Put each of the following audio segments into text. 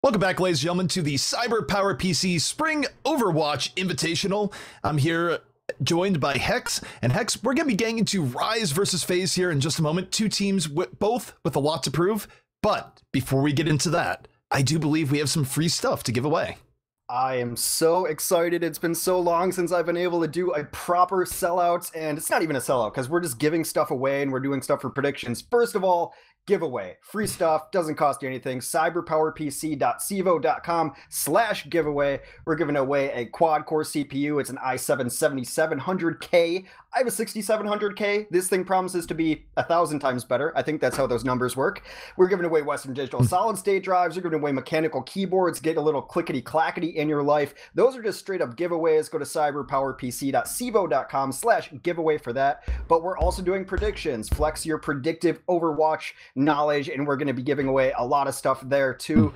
Welcome back, ladies and gentlemen, to the CyberPowerPC Spring Overwatch Invitational. I'm here joined by Hex. And Hex, we're going to be getting into Rise versus FaZe here in just a moment. Two teams, both with a lot to prove. But before we get into that, I do believe we have some free stuff to give away. I am so excited. It's been so long since I've been able to do a proper sellout, and it's not even a sellout because we're just giving stuff away and we're doing stuff for predictions. First of all, giveaway. Free stuff, doesn't cost you anything. cyberpowerpc.cevo.com/giveaway. We're giving away a quad-core CPU. It's an i7-7700K. I have a 6700K. This thing promises to be 1,000 times better. I think that's how those numbers work. We're giving away Western Digital solid-state drives. We're giving away mechanical keyboards. Get a little clickety-clackety in your life. Those are just straight-up giveaways. Go to cyberpowerpc.cevo.com/giveaway for that. But we're also doing predictions. Flex your predictive Overwatch knowledge, and we're going to be giving away a lot of stuff there too.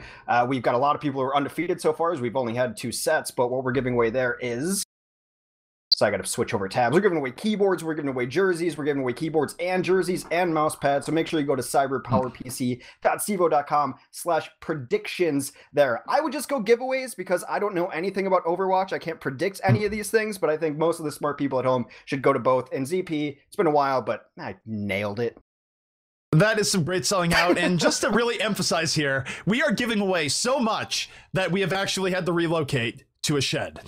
We've got a lot of people who are undefeated so far, as we've only had 2 sets, but what we're giving away there is... So I got to switch over tabs. We're giving away keyboards, we're giving away jerseys, we're giving away keyboards and jerseys and mouse pads. So make sure you go to cyberpowerpc.cevo.com/predictions there. I would just go giveaways because I don't know anything about Overwatch. I can't predict any of these things, but I think most of the smart people at home should go to both. And ZP, it's been a while, but I nailed it. That is some great selling out. And just to really emphasize here, we are giving away so much that we have actually had to relocate to a shed.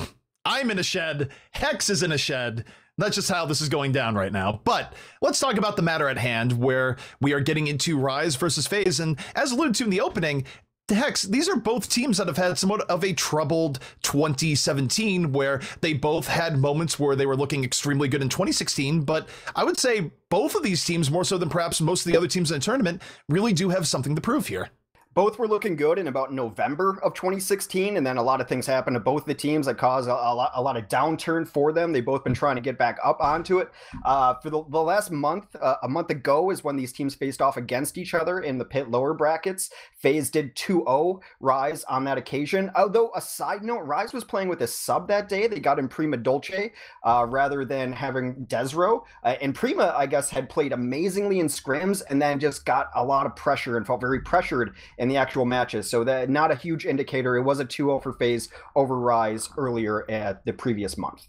I'm in a shed. Hex is in a shed. That's just how this is going down right now. But let's talk about the matter at hand, where we are getting into Rise versus FaZe. And as alluded to in the opening, Hex, these are both teams that have had somewhat of a troubled 2017, where they both had moments where they were looking extremely good in 2016. But I would say both of these teams, more so than perhaps most of the other teams in the tournament, really do have something to prove here. Both were looking good in about November of 2016, and then a lot of things happened to both the teams that caused a lot of downturn for them. They've both been trying to get back up onto it. For the last month, a month ago is when these teams faced off against each other in the pit lower brackets. FaZe did 2-0 Rise on that occasion. Although, a side note, Rise was playing with a sub that day. They got in Prima Dolce rather than having Desro. And Prima, I guess, had played amazingly in scrims and then just got a lot of pressure and felt very pressured in the actual matches. So that not a huge indicator. It was a 2-0 for FaZe over Rise earlier at the previous month.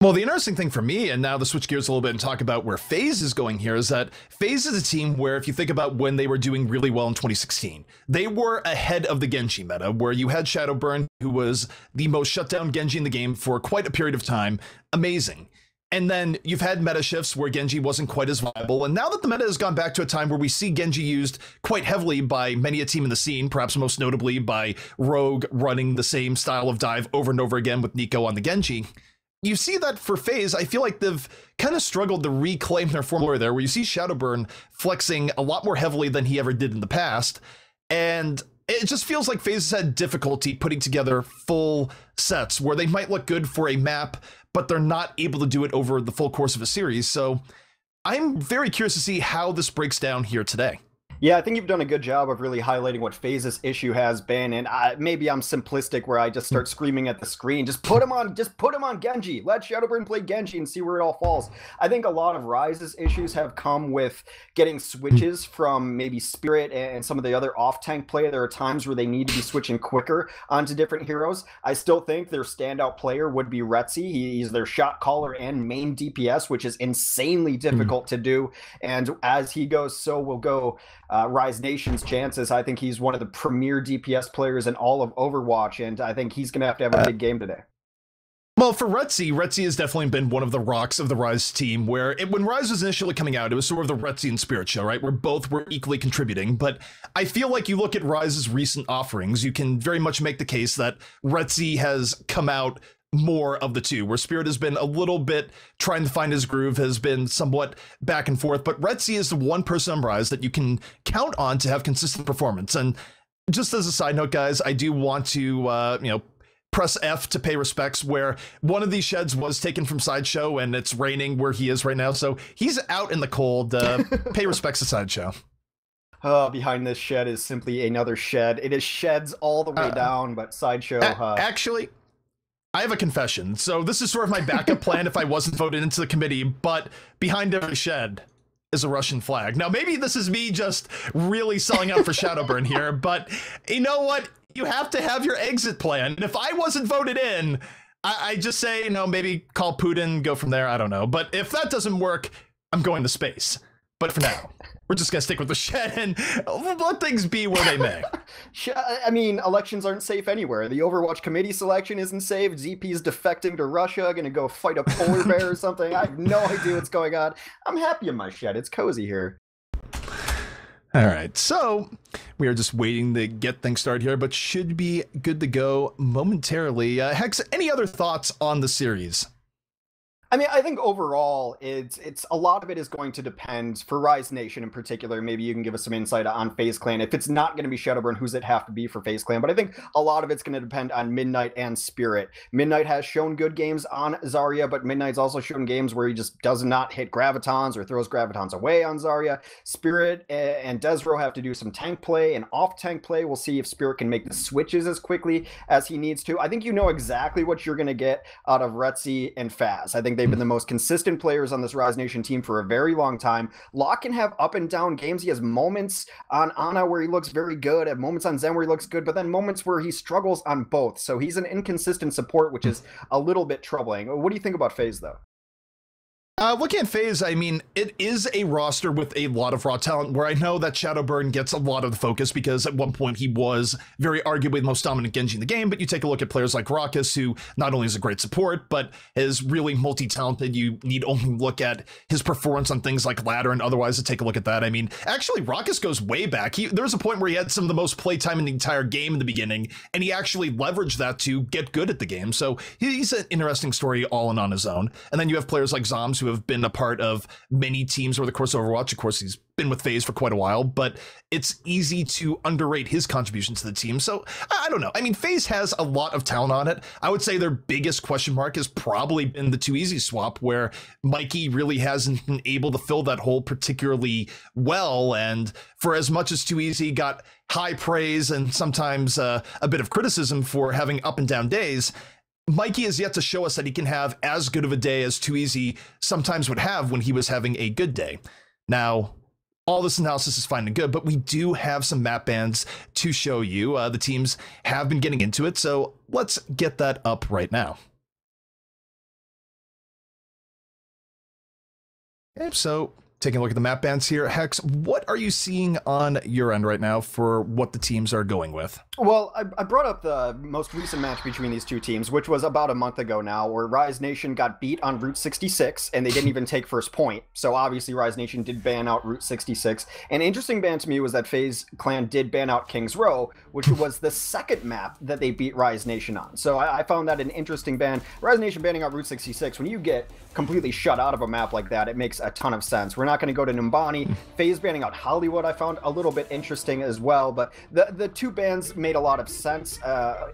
Well, the interesting thing for me, and now to switch gears a little bit and talk about where FaZe is going here, is that FaZe is a team where, if you think about when they were doing really well in 2016, they were ahead of the Genji meta, where you had Shadowburn, who was the most shut down Genji in the game for quite a period of time. Amazing. And then you've had meta shifts where Genji wasn't quite as viable. And now that the meta has gone back to a time where we see Genji used quite heavily by many a team in the scene, perhaps most notably by Rogue running the same style of dive over and over again with Nico on the Genji, you see that for FaZe, I feel like they've kind of struggled to reclaim their formula there, where you see Shadowburn flexing a lot more heavily than he ever did in the past. And it just feels like FaZe has had difficulty putting together full sets where they might look good for a map, but they're not able to do it over the full course of a series. So I'm very curious to see how this breaks down here today. Yeah, I think you've done a good job of really highlighting what FaZe's issue has been, and maybe I'm simplistic where I just start screaming at the screen, just put him on Genji. Let Shadowburn play Genji and see where it all falls. I think a lot of Rise's issues have come with getting switches from maybe Spirit and some of the other off-tank play. There are times where they need to be switching quicker onto different heroes. I still think their standout player would be Retzi. He's their shot caller and main DPS, which is insanely difficult to do, and as he goes, so will go Rise Nation's chances. I think he's one of the premier DPS players in all of Overwatch, and I think he's going to have a big game today. Well, for Retzi has definitely been one of the rocks of the Rise team, where when Rise was initially coming out, it was sort of the Retzi and Spirit show, right? Where both were equally contributing. But I feel like you look at Rise's recent offerings, you can very much make the case that Retzi has come out more of the two, where Spirit has been a little bit trying to find his groove, has been somewhat back and forth, but Retzi is the one person on Rise that you can count on to have consistent performance. And just as a side note, guys, I do want to press F to pay respects, where one of these sheds was taken from Sideshow and it's raining where he is right now, so he's out in the cold. Pay respects to Sideshow. Behind this shed is simply another shed. It is sheds all the way down, but Sideshow... Actually, I have a confession. So this is sort of my backup plan if I wasn't voted into the committee, but behind every shed is a Russian flag. Now, maybe this is me just really selling out for Shadowburn here, but you know what? You have to have your exit plan. And if I wasn't voted in, I just say, you know, maybe call Putin, go from there. I don't know. But if that doesn't work, I'm going to space. But for now, we're just going to stick with the shed and let things be where they may. I mean, elections aren't safe anywhere. The Overwatch committee selection isn't safe. ZP's defecting to Russia, going to go fight a polar bear or something. I have no idea what's going on. I'm happy in my shed. It's cozy here. All right, so we are just waiting to get things started here, but should be good to go momentarily. Hex, any other thoughts on the series? I mean, I think overall, it's a lot of it is going to depend, for Rise Nation in particular, maybe you can give us some insight on FaZe Clan. If it's not going to be Shadowburn, who's it have to be for FaZe Clan? But I think a lot of it's going to depend on Midnight and Spirit. Midnight has shown good games on Zarya, but Midnight's also shown games where he just does not hit Gravitons or throws Gravitons away on Zarya. Spirit and Desro have to do some tank play and off-tank play. We'll see if Spirit can make the switches as quickly as he needs to. I think you know exactly what you're going to get out of Retzi and FaZe. I think they've been the most consistent players on this Rise Nation team for a very long time. Locke can have up and down games. He has moments on Ana where he looks very good, and moments on Zen where he looks good, but then moments where he struggles on both. So he's an inconsistent support, which is a little bit troubling. What do you think about FaZe, though? Looking at FaZe, I mean, it is a roster with a lot of raw talent where I know that Shadowburn gets a lot of the focus because at one point he was very arguably the most dominant Genji in the game, but you take a look at players like Raucus, who not only is a great support, but is really multi-talented. You need only look at his performance on things like Ladder and otherwise to take a look at that. I mean, actually, Raucus goes way back. There was a point where he had some of the most playtime in the entire game in the beginning, and he actually leveraged that to get good at the game. So he's an interesting story all in on his own. And then you have players like Zoms, who have been a part of many teams over the course of Overwatch. Of course, he's been with FaZe for quite a while, but it's easy to underrate his contribution to the team. So I don't know. I mean, FaZe has a lot of talent on it. I would say their biggest question mark has probably been the Too Easy swap, where Mikey really hasn't been able to fill that hole particularly well. And for as much as Too Easy got high praise and sometimes a bit of criticism for having up and down days, Mikey has yet to show us that he can have as good of a day as Too Easy sometimes would have when he was having a good day. Now, all this analysis is fine and good, but we do have some map bans to show you. The teams have been getting into it, so let's get that up right now. Okay, so taking a look at the map bans here, Hex, what are you seeing on your end right now for what the teams are going with? Well, I brought up the most recent match between these two teams, which was about a month ago now, where Rise Nation got beat on Route 66, and they didn't even take first point. So obviously Rise Nation did ban out Route 66. An interesting ban to me was that FaZe Clan did ban out King's Row, which was the second map that they beat Rise Nation on. So I found that an interesting ban. Rise Nation banning out Route 66, when you get completely shut out of a map like that, it makes a ton of sense. We're not going to go to Numbani. FaZe banning out Hollywood I found a little bit interesting as well, but the two bans made a lot of sense,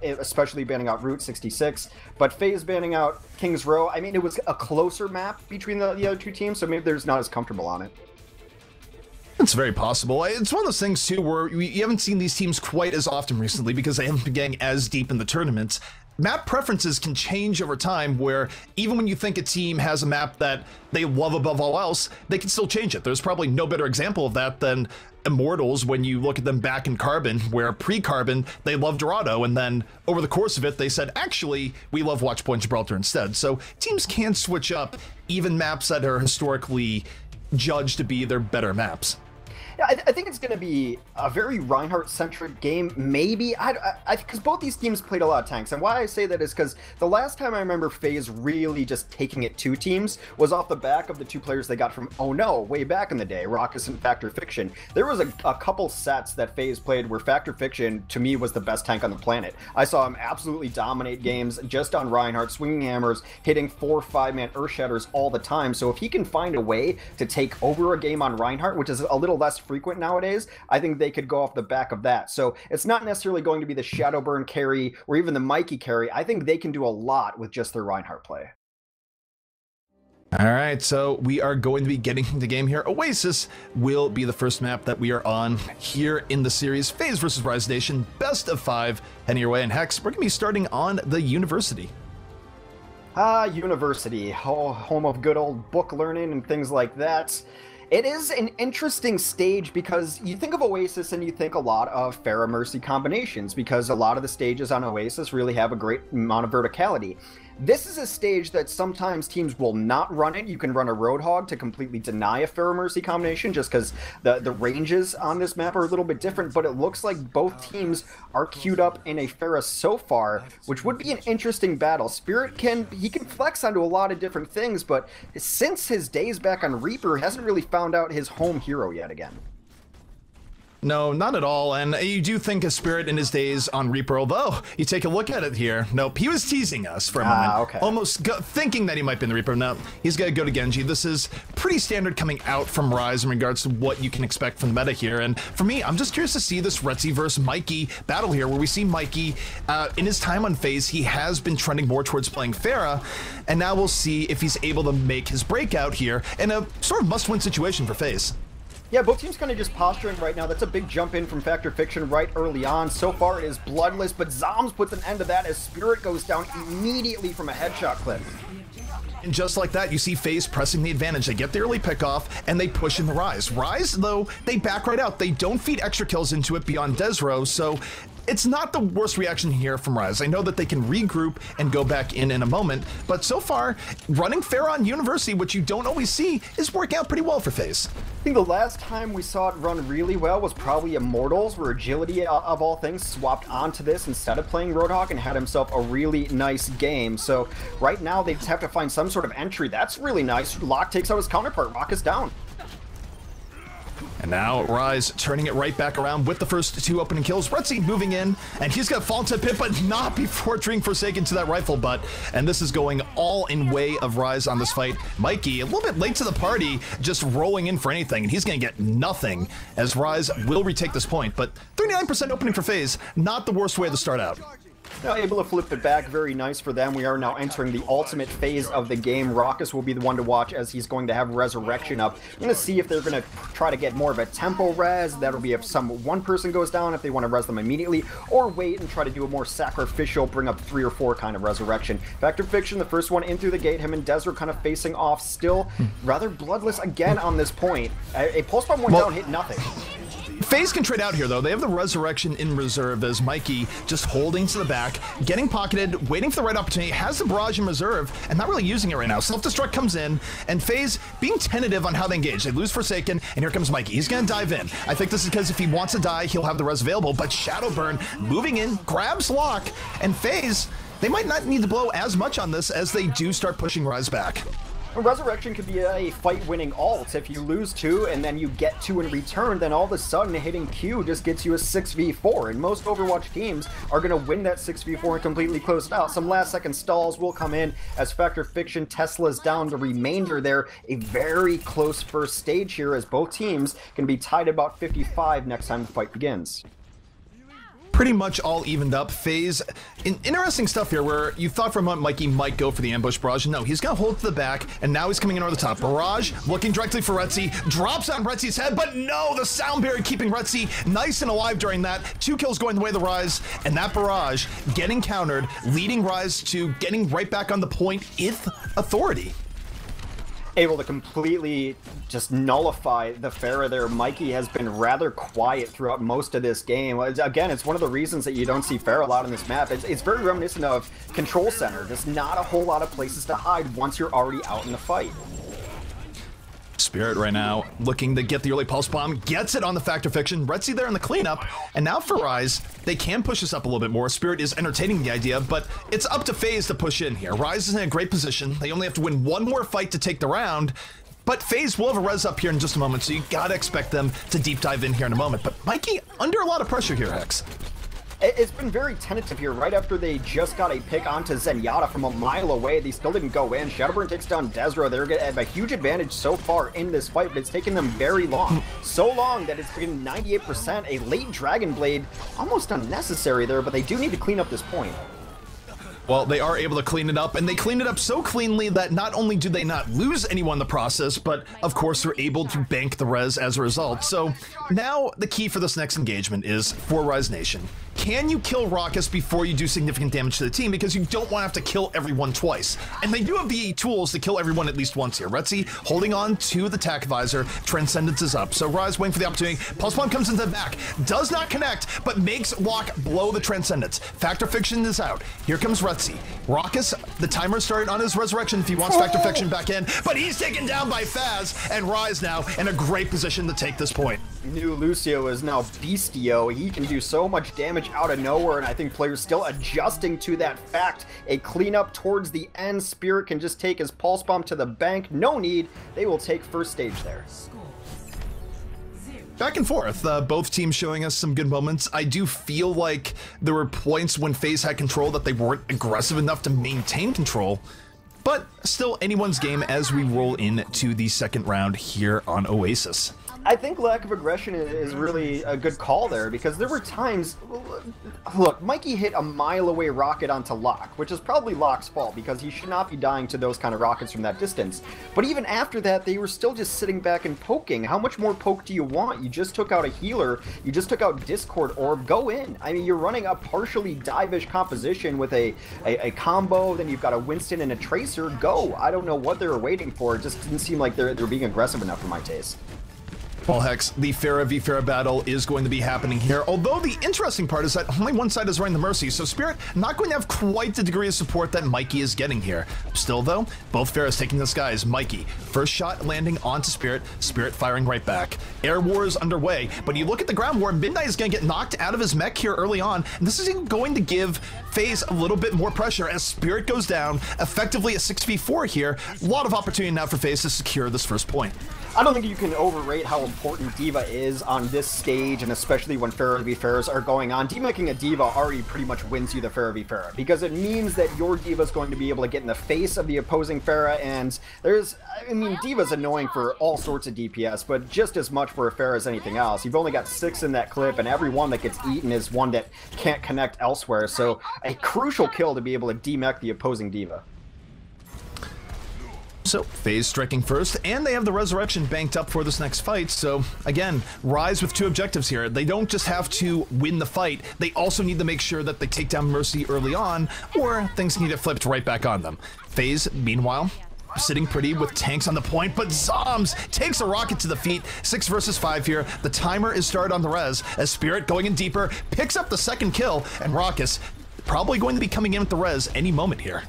especially banning out Route 66, but FaZe banning out King's Row, I mean, it was a closer map between the other two teams, so maybe they're just not as comfortable on it. It's very possible. It's one of those things, too, where you haven't seen these teams quite as often recently because they haven't been getting as deep in the tournaments. Map preferences can change over time, where even when you think a team has a map that they love above all else, they can still change it. There's probably no better example of that than Immortals when you look at them back in Carbon, where pre-Carbon they loved Dorado, and then over the course of it they said, actually, we love Watchpoint Gibraltar instead. So teams can switch up even maps that are historically judged to be their better maps. I think it's going to be a very Reinhardt-centric game, maybe, because both these teams played a lot of tanks, and why I say that is because the last time I remember FaZe really just taking it to teams was off the back of the two players they got from Oh No way back in the day, Raucus and Factor Fiction. There was a couple sets that FaZe played where Factor Fiction, to me, was the best tank on the planet. I saw him absolutely dominate games just on Reinhardt, swinging hammers, hitting 4 or 5-man Earthshatters all the time, so if he can find a way to take over a game on Reinhardt, which is a little less frequent nowadays, I think they could go off the back of that. So it's not necessarily going to be the Shadowburn carry or even the Mikey carry. I think they can do a lot with just their Reinhardt play. All right, so we are going to be getting into the game here. Oasis will be the first map that we are on here in the series. FaZe versus Rise Nation, best of 5 heading your way. And Hex, we're going to be starting on the University. University, home of good old book learning and things like that. It is an interesting stage because you think of Oasis and you think a lot of Pharah Mercy combinations because a lot of the stages on Oasis really have a great amount of verticality. This is a stage that sometimes teams will not run it. You can run a Roadhog to completely deny a Pharah Mercy combination just because the ranges on this map are a little bit different, but it looks like both teams are queued up in a Pharah so far, which would be an interesting battle. Spirit can flex onto a lot of different things, but since his days back on Reaper, he hasn't really found out his home hero yet again. No, not at all, and you do think of Spirit in his days on Reaper, although you take a look at it here. Nope, he was teasing us for a moment, okay. Almost thinking that he might be in the Reaper. No, he's going to go to Genji. This is pretty standard coming out from Rise in regards to what you can expect from the meta here, and for me, I'm just curious to see this Retzi versus Mikey battle here, where we see Mikey, in his time on FaZe, he has been trending more towards playing Pharah, and now we'll see if he's able to make his breakout here in a sort of must-win situation for FaZe. Yeah, both teams kind of just posturing right now. That's a big jump in from Factor Fiction right early on. So far it is bloodless, but Zombs puts an end to that as Spirit goes down immediately from a headshot clip. And just like that, you see FaZe pressing the advantage. They get the early pickoff, and they push in the Rise. Rise, though, they back right out. They don't feed extra kills into it beyond Desro, so it's not the worst reaction here from Rise. I know that they can regroup and go back in a moment, but so far, running Pharah on University, which you don't always see, is working out pretty well for FaZe. I think the last time we saw it run really well was probably Immortals, where Agility, of all things, swapped onto this instead of playing Roadhog and had himself a really nice game. So right now, they just have to find some sort of entry. That's really nice. Locke takes out his counterpart. Rock is down. And now Rise turning it right back around with the first two opening kills. Retzi moving in, and he's going to fall into a pit, but not before being forsaken to that rifle butt. And this is going all in way of Rise on this fight. Mikey, a little bit late to the party, just rolling in for anything, and he's going to get nothing as Rise will retake this point. But 39% opening for FaZe, not the worst way to start out. Now able to flip it back, very nice for them. We are now entering the ultimate phase of the game. Raucus will be the one to watch as he's going to have Resurrection up. I'm going to see if they're going to try to get more of a tempo res. That'll be if one person goes down, if they want to res them immediately, or wait and try to do a more sacrificial, bring up 3 or 4 kind of Resurrection. Factor Fiction, the first one in through the gate, him and Desert kind of facing off, still rather bloodless again on this point. A pulse bomb went down, hit nothing. FaZe can trade out here, though. They have the Resurrection in reserve as Mikey just holding to the back, getting pocketed, waiting for the right opportunity, has the barrage in reserve, and not really using it right now. Self-destruct comes in, and FaZe being tentative on how they engage. They lose Forsaken, and here comes Mikey. He's going to dive in. I think this is because if he wants to die, he'll have the res available, but Shadowburn moving in, grabs Locke, and FaZe, they might not need to blow as much on this as they do start pushing Rise back. Resurrection could be a fight-winning ult. If you lose 2 and then you get 2 in return, then all of a sudden hitting Q just gets you a 6v4, and most Overwatch teams are going to win that 6v4 and completely close it out. Some last-second stalls will come in as Factor Fiction Tesla's down the remainder there. A very close first stage here as both teams can be tied at about 55 next time the fight begins. Pretty much all evened up. FaZe, interesting stuff here where you thought for a moment Mikey might go for the ambush barrage. No, he's going to hold to the back, and now he's coming in over the top. Barrage looking directly for Retzi, drops on Retzi's head, but no, the sound barrier keeping Retzi nice and alive during that. 2 kills going the way of the Rise, and that barrage getting countered, leading Rise to getting right back on the point with authority. Able to completely just nullify the Pharah there. Mikey has been rather quiet throughout most of this game. Again, it's one of the reasons that you don't see Pharah a lot on this map. It's very reminiscent of Control Center. There's not a whole lot of places to hide once you're already out in the fight. Spirit right now looking to get the early pulse bomb, gets it on the Factor Fiction. Retzi there in the cleanup, and now for Rise, they can push this up a little bit more. Spirit is entertaining the idea, but it's up to FaZe to push in here. Rise is in a great position. They only have to win 1 more fight to take the round, but FaZe will have a res up here in just a moment, so you gotta expect them to deep dive in here in a moment. But Mikey under a lot of pressure here, Hex. It's been very tentative here. Right after they just got a pick onto Zenyatta from a mile away, they still didn't go in. Shadowburn takes down Desro. They're going to have a huge advantage so far in this fight, but it's taken them very long. So long that it's been 98%. A late Dragon Blade, almost unnecessary there, but they do need to clean up this point. Well, they are able to clean it up, and they clean it up so cleanly that not only do they not lose anyone in the process, but of course they're able to bank the res as a result. So now the key for this next engagement is for Rise Nation. can you kill Raucus before you do significant damage to the team? Because you don't want to have to kill everyone twice. And they do have the tools to kill everyone at least once here. Retzi holding on to the tack visor. Transcendence is up. So Rise waiting for the opportunity. Pulse Bomb comes into the back. Does not connect, but makes Lock blow the Transcendence. Factor Fiction is out. Here comes Retzi. Raucus, the timer started on his resurrection if he wants Factor Fiction back in, but he's taken down by FaZe, and Rise now in a great position to take this point. New Lucio is now Beastio. He can do so much damage out of nowhere, and I think players still adjusting to that fact. A cleanup towards the end. Spirit can just take his Pulse Bomb to the bank. No need. They will take first stage there. Back and forth, both teams showing us some good moments. I do feel like there were points when FaZe had control that they weren't aggressive enough to maintain control, but still anyone's game as we roll into the second round here on Oasis. I think lack of aggression is really a good call there, because there were times, look, Mikey hit a mile away rocket onto Locke, which is probably Locke's fault because he should not be dying to those kind of rockets from that distance. But even after that, they were still just sitting back and poking. How much more poke do you want? You just took out a healer, you just took out Discord Orb, go in. I mean, you're running a partially dive-ish composition with a combo, then you've got a Winston and a Tracer, go. I don't know what they were waiting for, it just didn't seem like they're being aggressive enough for my taste. Well, Hex, the Pharah v Pharah battle is going to be happening here, although the interesting part is that only one side is running the Mercy, so Spirit not going to have quite the degree of support that Mikey is getting here. Still, though, both Pharahs taking the skies. Mikey, first shot landing onto Spirit, Spirit firing right back. Air war is underway, but you look at the ground war, Midnight is going to get knocked out of his mech here early on, and this is going to give FaZe a little bit more pressure as Spirit goes down, effectively a 6v4 here. A lot of opportunity now for FaZe to secure this first point. I don't think you can overrate how important D.Va is on this stage, and especially when Pharah v Pharahs are going on. Demaking a D.Va already pretty much wins you the Pharah v Pharah, because it means that your D.Va is going to be able to get in the face of the opposing Pharah, and I mean, D.Va's annoying for all sorts of DPS, but just as much for a Pharah as anything else. You've only got 6 in that clip, and every one that gets eaten is one that can't connect elsewhere, so a crucial kill to be able to demech the opposing D.Va. So, FaZe striking first, and they have the Resurrection banked up for this next fight, so again, Rise with 2 objectives here. They don't just have to win the fight, they also need to make sure that they take down Mercy early on, or things need to flip right back on them. FaZe, meanwhile, sitting pretty with tanks on the point, but Zombs takes a rocket to the feet. 6 versus 5 here. The timer is started on the res, as Spirit going in deeper, picks up the second kill, and Raucus probably going to be coming in with the res any moment here.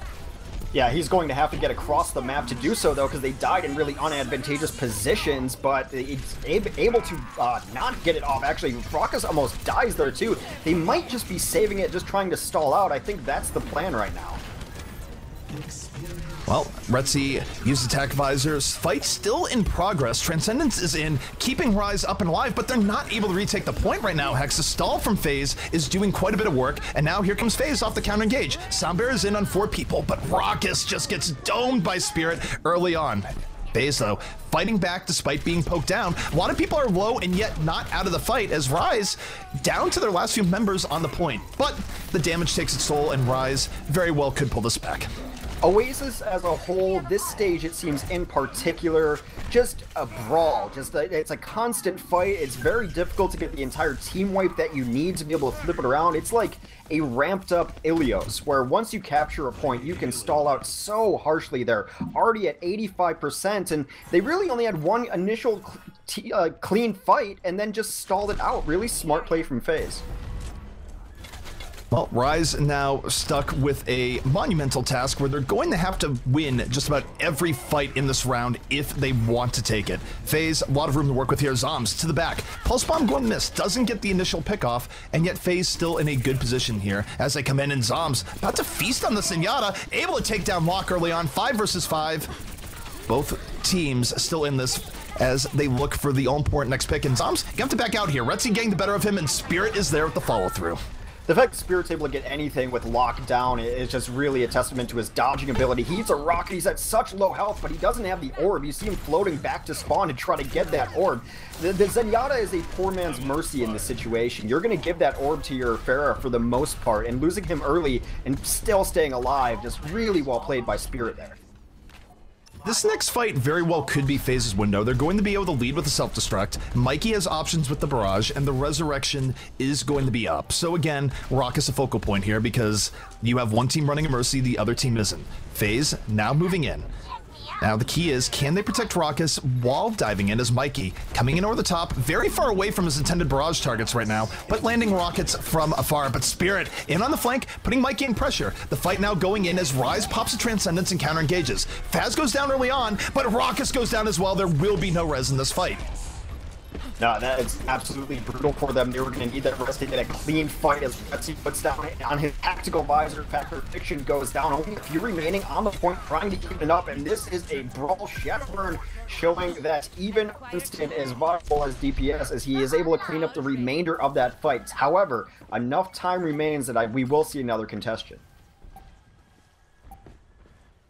Yeah, he's going to have to get across the map to do so, though, because they died in really unadvantageous positions, but he's able to not get it off. Actually, Raucus almost dies there, too. They might just be saving it, just trying to stall out. I think that's the plan right now. Well, Retzi used attack visors. Fight still in progress. Transcendence is in, keeping Rise up and alive, but they're not able to retake the point right now. Hex, the stall from FaZe is doing quite a bit of work, and now here comes FaZe off the counter engage. Soundbear is in on 4 people, but Raucus just gets domed by Spirit early on. FaZe, though, fighting back despite being poked down. A lot of people are low and yet not out of the fight, as Rise down to their last few members on the point. But the damage takes its toll, and Rise very well could pull this back. Oasis as a whole, this stage it seems in particular, just a brawl. It's a constant fight. It's very difficult to get the entire team wipe that you need to be able to flip it around. It's like a ramped up Ilios, where once you capture a point, you can stall out so harshly. They're already at 85%, and they really only had one initial clean fight, and then just stalled it out. Really smart play from FaZe. Well, Rise now stuck with a monumental task where they're going to have to win just about every fight in this round if they want to take it. FaZe, a lot of room to work with here. Zombs to the back. Pulse Bomb going to miss, doesn't get the initial pickoff, and yet FaZe still in a good position here as they come in, and Zombs about to feast on the Zenyatta, able to take down Locke early on. 5 versus 5. Both teams still in this as they look for the all-important next pick, and Zombs got to back out here. Retzi getting the better of him, and Spirit is there with the follow-through. The fact that Spirit's able to get anything with lockdown is just really a testament to his dodging ability. He hits a rocket, he's at such low health, but he doesn't have the orb. You see him floating back to spawn to try to get that orb. The Zenyatta is a poor man's mercy in this situation. You're going to give that orb to your Pharah for the most part, and losing him early and still staying alive, just really well played by Spirit there. This next fight very well could be FaZe's window. They're going to be able to lead with the self-destruct. Mikey has options with the barrage, and the resurrection is going to be up. So again, Raucus a focal point here because you have one team running a Mercy, the other team isn't. FaZe now moving in. Now the key is, can they protect Raucus while diving in as Mikey coming in over the top, very far away from his intended barrage targets right now, but landing rockets from afar. But Spirit in on the flank, putting Mikey in pressure. The fight now going in as Rise pops a Transcendence and counter engages. FaZe goes down early on, but Raucus goes down as well. There will be no res in this fight. No, that is absolutely brutal for them. They were going to need that rest to get a clean fight as Retzi puts down on his tactical visor. Pylyshyn goes down, only a few remaining on the point, trying to keep it up. And this is a brawl. Shadowburn showing that even Winston is viable as DPS as he is able to clean up the remainder of that fight. However, enough time remains that we will see another contestation.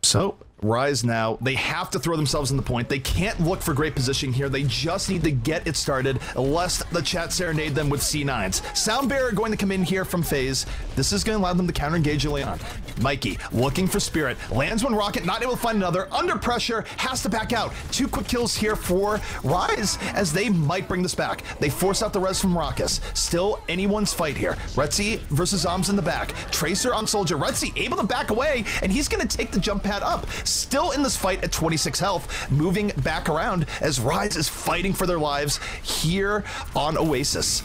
So, Rise now, they have to throw themselves in the point. They can't look for great positioning here. They just need to get it started, lest the chat serenade them with C9s. Soundbearer going to come in here from FaZe. This is going to allow them to counter-engage early on. Mikey looking for Spirit. Lands one rocket, not able to find another. Under pressure, has to back out. 2 quick kills here for Rise, as they might bring this back. They force out the res from Raucus. Still anyone's fight here. Retzi versus Zombs in the back. Tracer on Soldier. Retzi able to back away, and he's going to take the jump pad up. Still in this fight at 26 health, moving back around as Rise is fighting for their lives here on Oasis.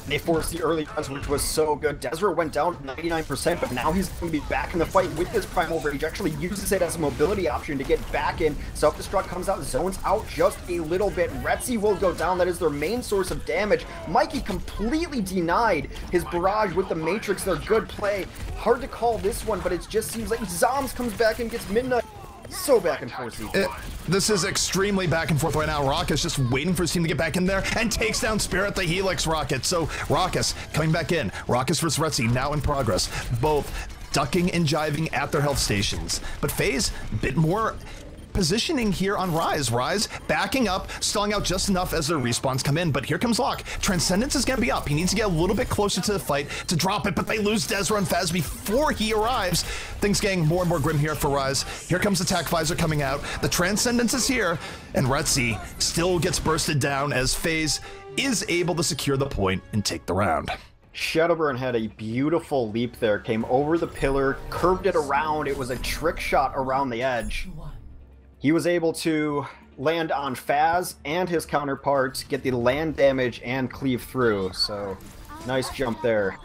They forced the early runs, which was so good. Desra went down to 99%, but now he's going to be back in the fight with this Primal Rage. Actually uses it as a mobility option to get back in. Self-destruct comes out, zones out just a little bit. Retzi will go down. That is their main source of damage. Mikey completely denied his barrage with the Matrix. Their good play. Hard to call this one, but it just seems like Zombs comes back and gets Midnight. So back and forth. This is extremely back and forth right now. Raucus just waiting for his team to get back in there and takes down Spirit, the Helix rocket. So Raucus coming back in. Raucus versus Retzi now in progress. Both ducking and jiving at their health stations. But FaZe, a bit more positioning here on Rise. Rise backing up, stalling out just enough as their respawns come in, but here comes Locke. Transcendence is going to be up. He needs to get a little bit closer to the fight to drop it, but they lose Desra and Faz before he arrives. Things getting more and more grim here for Rise. Here comes Attack Visor coming out. The Transcendence is here, and Retzi still gets bursted down as FaZe is able to secure the point and take the round. Shadowburn had a beautiful leap there, came over the pillar, curved it around. It was a trick shot around the edge. He was able to land on Faz and his counterpart, get the land damage and cleave through. So, nice jump there.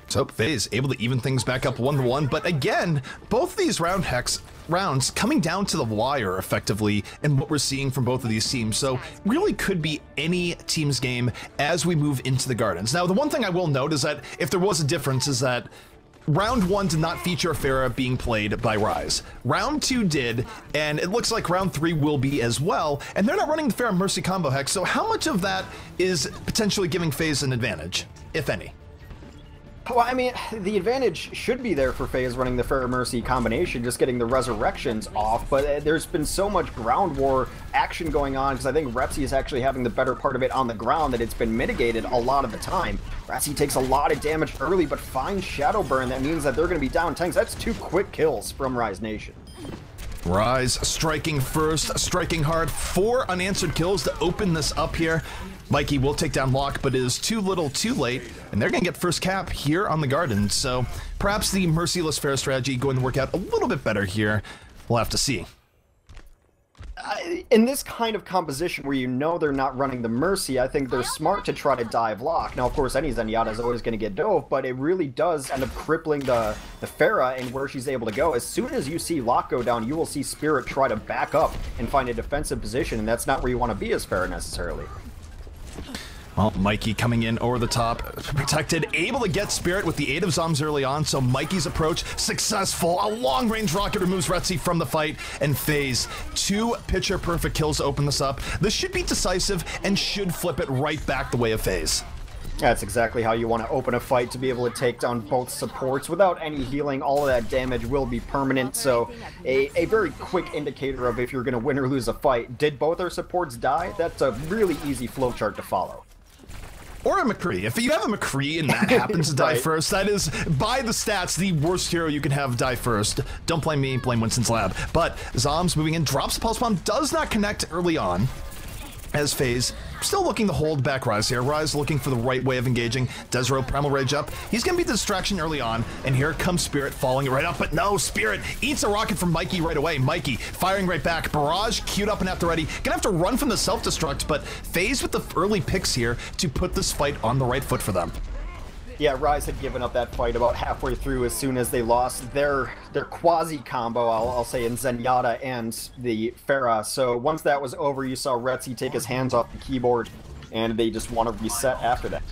So FaZe able to even things back up 1-1, but again, both these rounds coming down to the wire effectively in what we're seeing from both of these teams. So really could be any team's game as we move into the Gardens. Now, the one thing I will note is that if there was a difference is that Round 1 did not feature a Pharah being played by Rise. Round 2 did, and it looks like Round 3 will be as well, and they're not running the Pharah Mercy combo Hex, so how much of that is potentially giving FaZe an advantage, if any? Well, I mean, the advantage should be there for FaZe running the Pharah Mercy combination, just getting the resurrections off, but there's been so much ground war action going on, because I think Retzi is actually having the better part of it on the ground, that it's been mitigated a lot of the time. Retzi takes a lot of damage early, but finds Shadowburn. That means that they're going to be down tanks. That's 2 quick kills from Rise Nation. Rise striking first, striking hard. 4 unanswered kills to open this up here. Mikey will take down Locke, but it is too little too late, and they're going to get first cap here on the Garden. So perhaps the merciless fair strategy going to work out a little bit better here. We'll have to see. In this kind of composition where you know they're not running the Mercy, I think they're smart to try to dive Locke. Now, of course, any Zenyatta is always going to get dove, but it really does end up crippling the Pharah and where she's able to go. As soon as you see Locke go down, you will see Spirit try to back up and find a defensive position, and that's not where you want to be as Pharah necessarily. Well, Mikey coming in over the top, protected, able to get Spirit with the aid of Zombs early on, so Mikey's approach successful. A long-range rocket removes Retzi from the fight, and FaZe 2 picture-perfect kills to open this up. This should be decisive and should flip it right back the way of FaZe. That's exactly how you want to open a fight, to be able to take down both supports without any healing. All of that damage will be permanent, so a very quick indicator of if you're going to win or lose a fight. Did both our supports die? That's a really easy flowchart to follow. Or a McCree. If you have a McCree and that happens to die first, that is, by the stats, the worst hero you can have die first. Don't blame me, blame Winston's Lab. But Zombs moving in, drops the Pulse Bomb, does not connect early on. As FaZe still looking to hold back Rise here. Rise looking for the right way of engaging. Desero Primal Rage up. He's going to be the distraction early on. And here comes Spirit falling right up. But no, Spirit eats a rocket from Mikey right away. Mikey firing right back. Barrage queued up and at the ready. Gonna have to run from the self-destruct. But FaZe with the early picks here to put this fight on the right foot for them. Yeah, Rise had given up that fight about halfway through as soon as they lost their quasi combo, I'll say, in Zenyatta and the Pharah. So once that was over, you saw Retzi take his hands off the keyboard, and they just want to reset after that.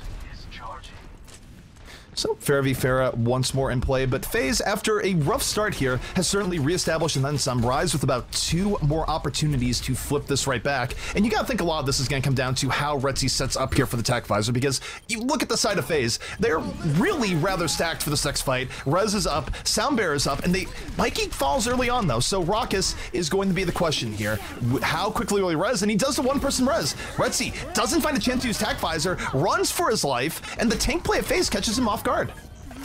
So Pharah v Pharah once more in play, but FaZe, after a rough start here, has certainly reestablished and then some. Rise with about 2 more opportunities to flip this right back. And you gotta think a lot of this is gonna come down to how Retzi sets up here for the Tech Visor, because you look at the side of FaZe, they're really rather stacked for this next fight. Rez is up, Soundbear is up, and Mikey falls early on though, so Raucus is going to be the question here. How quickly will he res? And he does the one-person res. Retzi doesn't find a chance to use Tech Visor, runs for his life, and the tank play of FaZe catches him off guard.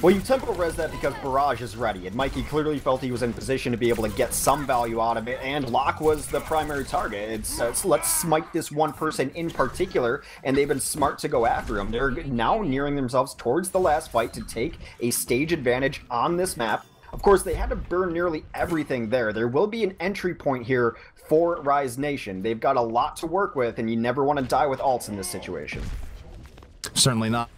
Well, you tempo res that because Barrage is ready, and Mikey clearly felt he was in position to be able to get some value out of it, and Locke was the primary target. It's let's smite this one person in particular, and they've been smart to go after him. They're now nearing themselves towards the last fight to take a stage advantage on this map. Of course, they had to burn nearly everything there. There will be an entry point here for Rise Nation. They've got a lot to work with, and you never want to die with ults in this situation. Certainly not.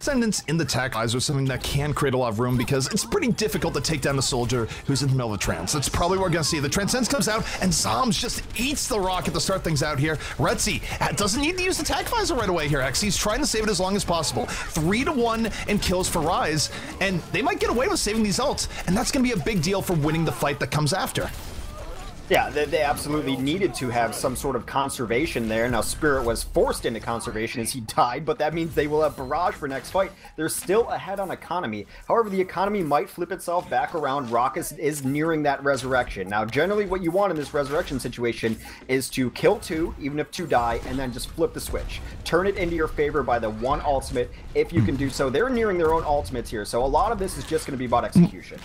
Ascendance in the Tech Visor is something that can create a lot of room because it's pretty difficult to take down a soldier who's in the middle of a trance. That's probably what we're going to see. The Transcends comes out, and Zombs just eats the rocket to start things out here. Retzi doesn't need to use the Tech Visor right away here, X. He's trying to save it as long as possible. 3-1 in kills for Rise, and they might get away with saving these ults, and that's going to be a big deal for winning the fight that comes after. Yeah, they absolutely needed to have some sort of conservation there. Now, Spirit was forced into conservation as he died, but that means they will have Barrage for next fight. They're still ahead on economy. However, the economy might flip itself back around. Raucus is nearing that resurrection. Now, generally what you want in this resurrection situation is to kill 2, even if 2 die, and then just flip the switch. Turn it into your favor by the one ultimate, if you can do so. They're nearing their own ultimates here, so a lot of this is just going to be about execution.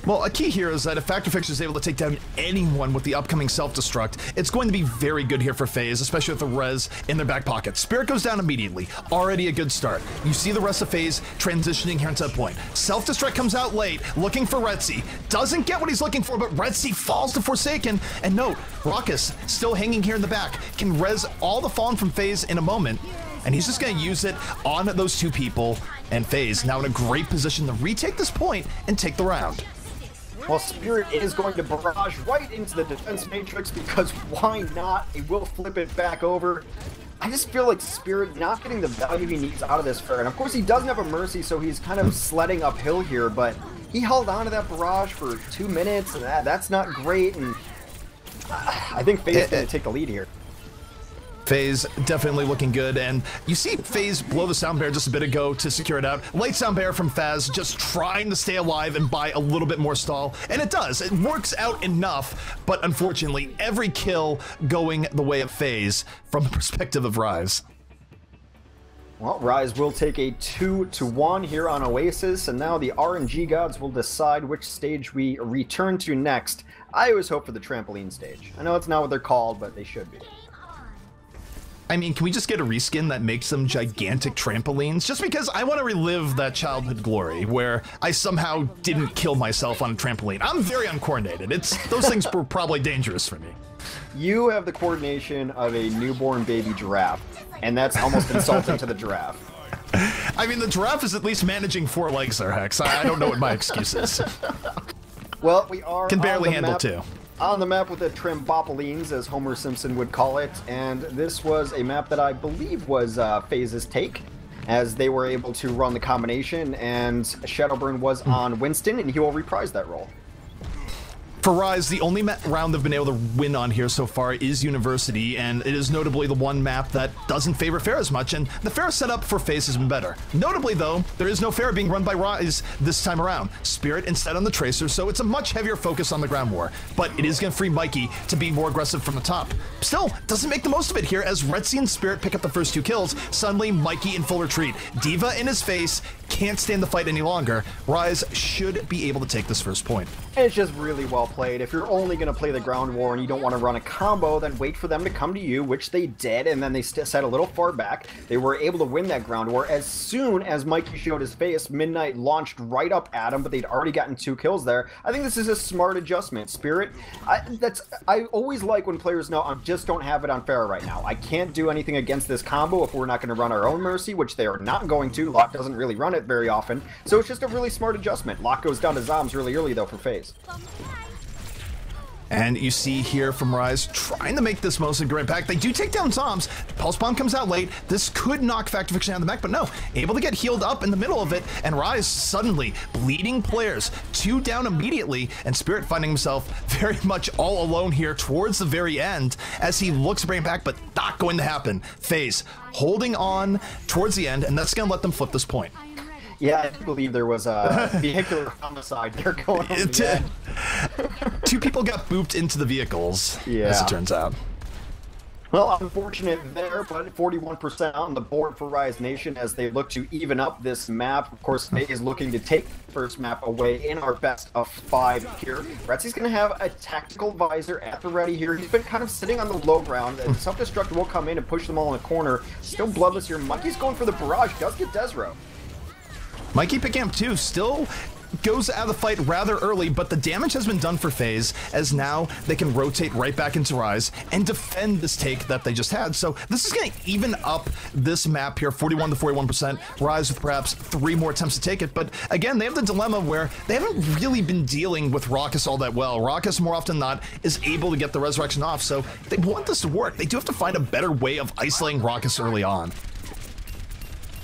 Well, a key here is that if Factor Fix is able to take down anyone with the upcoming self-destruct, it's going to be very good here for FaZe, especially with the res in their back pocket. Spirit goes down immediately. Already a good start. You see the rest of FaZe transitioning here into that point. Self-destruct comes out late, looking for Retzi. Doesn't get what he's looking for, but Retzi falls to Forsaken. And note, Raucus still hanging here in the back. Can res all the fallen from FaZe in a moment. And he's just going to use it on those 2 people. And FaZe now in a great position to retake this point and take the round. Well, Spirit is going to barrage right into the defense matrix because why not? It will flip it back over. I just feel like Spirit not getting the value he needs out of this fair. And of course he doesn't have a Mercy, so he's kind of sledding uphill here, but he held on to that barrage for 2 minutes, and that's not great. And I think FaZe is going to take the lead here. FaZe definitely looking good, and you see FaZe blow the Sound Bear just a bit ago to secure it out. Late Sound Bear from FaZe just trying to stay alive and buy a little bit more stall, and it does. It works out enough, but unfortunately, every kill going the way of FaZe from the perspective of Rise. Well, Rise will take a 2-1 here on Oasis, and now the RNG gods will decide which stage we return to next. I always hope for the trampoline stage. I know it's not what they're called, but they should be. I mean, can we just get a reskin that makes them gigantic trampolines? Just because I want to relive that childhood glory where I somehow didn't kill myself on a trampoline. I'm very uncoordinated. Those things were probably dangerous for me. You have the coordination of a newborn baby giraffe, and that's almost insulting to the giraffe. I mean, the giraffe is at least managing 4 legs there, Hex. I don't know what my excuse is. Well, we are can barely handle map. 2. On the map with the Trambopolines, as Homer Simpson would call it, and this was a map that I believe was FaZe's take, as they were able to run the combination, and Shadowburn was on Winston, and he will reprise that role. For Rise, the only round they've been able to win on here so far is University, and it is notably the one map that doesn't favor Fair as much, and the Fair setup for FaZe has been better. Notably, though, there is no Fair being run by Rise this time around. Spirit instead on the Tracer, so it's a much heavier focus on the ground war, but it is going to free Mikey to be more aggressive from the top. Still, doesn't make the most of it here as Retzi and Spirit pick up the first 2 kills. Suddenly, Mikey in full retreat. D.Va in his face, can't stand the fight any longer. Rise should be able to take this first point. It's just really well played. If you're only going to play the ground war and you don't want to run a combo, then wait for them to come to you, which they did, and then they sat a little far back. They were able to win that ground war. As soon as Mikey showed his face, Midnight launched right up at him, but they'd already gotten 2 kills there. I think this is a smart adjustment. Spirit, I always like when players know I just don't have it on Fair right now. I can't do anything against this combo if we're not going to run our own Mercy, which they are not going to. Locke doesn't really run it very often, so it's just a really smart adjustment. Locke goes down to Zombs really early, though, for FaZe. And you see here from Rise trying to make this most of a great impact. They do take down Zombs. Pulse Bomb comes out late. This could knock Fact Fiction out of the mech, but no. Able to get healed up in the middle of it, and Rise suddenly bleeding players. 2 down immediately, and Spirit finding himself very much all alone here towards the very end as he looks to bring it back, but not going to happen. FaZe holding on towards the end, and that's going to let them flip this point. Yeah, I believe there was a vehicular homicide there going on. 2 people got booped into the vehicles, as it turns out. Well, unfortunate there, but 41% on the board for Rise Nation as they look to even up this map. Of course, FaZe is looking to take the first map away in our best of 5 here. Retzi's going to have a tactical visor at the ready here. He's been kind of sitting on the low ground, and Self-Destruct will come in and push them all in the corner. Still bloodless here. Mikey's going for the barrage. Does get Desro. Mikey picking up 2, still goes out of the fight rather early, but the damage has been done for FaZe, as now they can rotate right back into Rise and defend this take that they just had. So this is going to even up this map here, 41 to 41%. Rise with perhaps 3 more attempts to take it, but again, they have the dilemma where they haven't really been dealing with Raucus all that well. Raucus, more often than not, is able to get the resurrection off, so they want this to work. They do have to find a better way of isolating Raucus early on.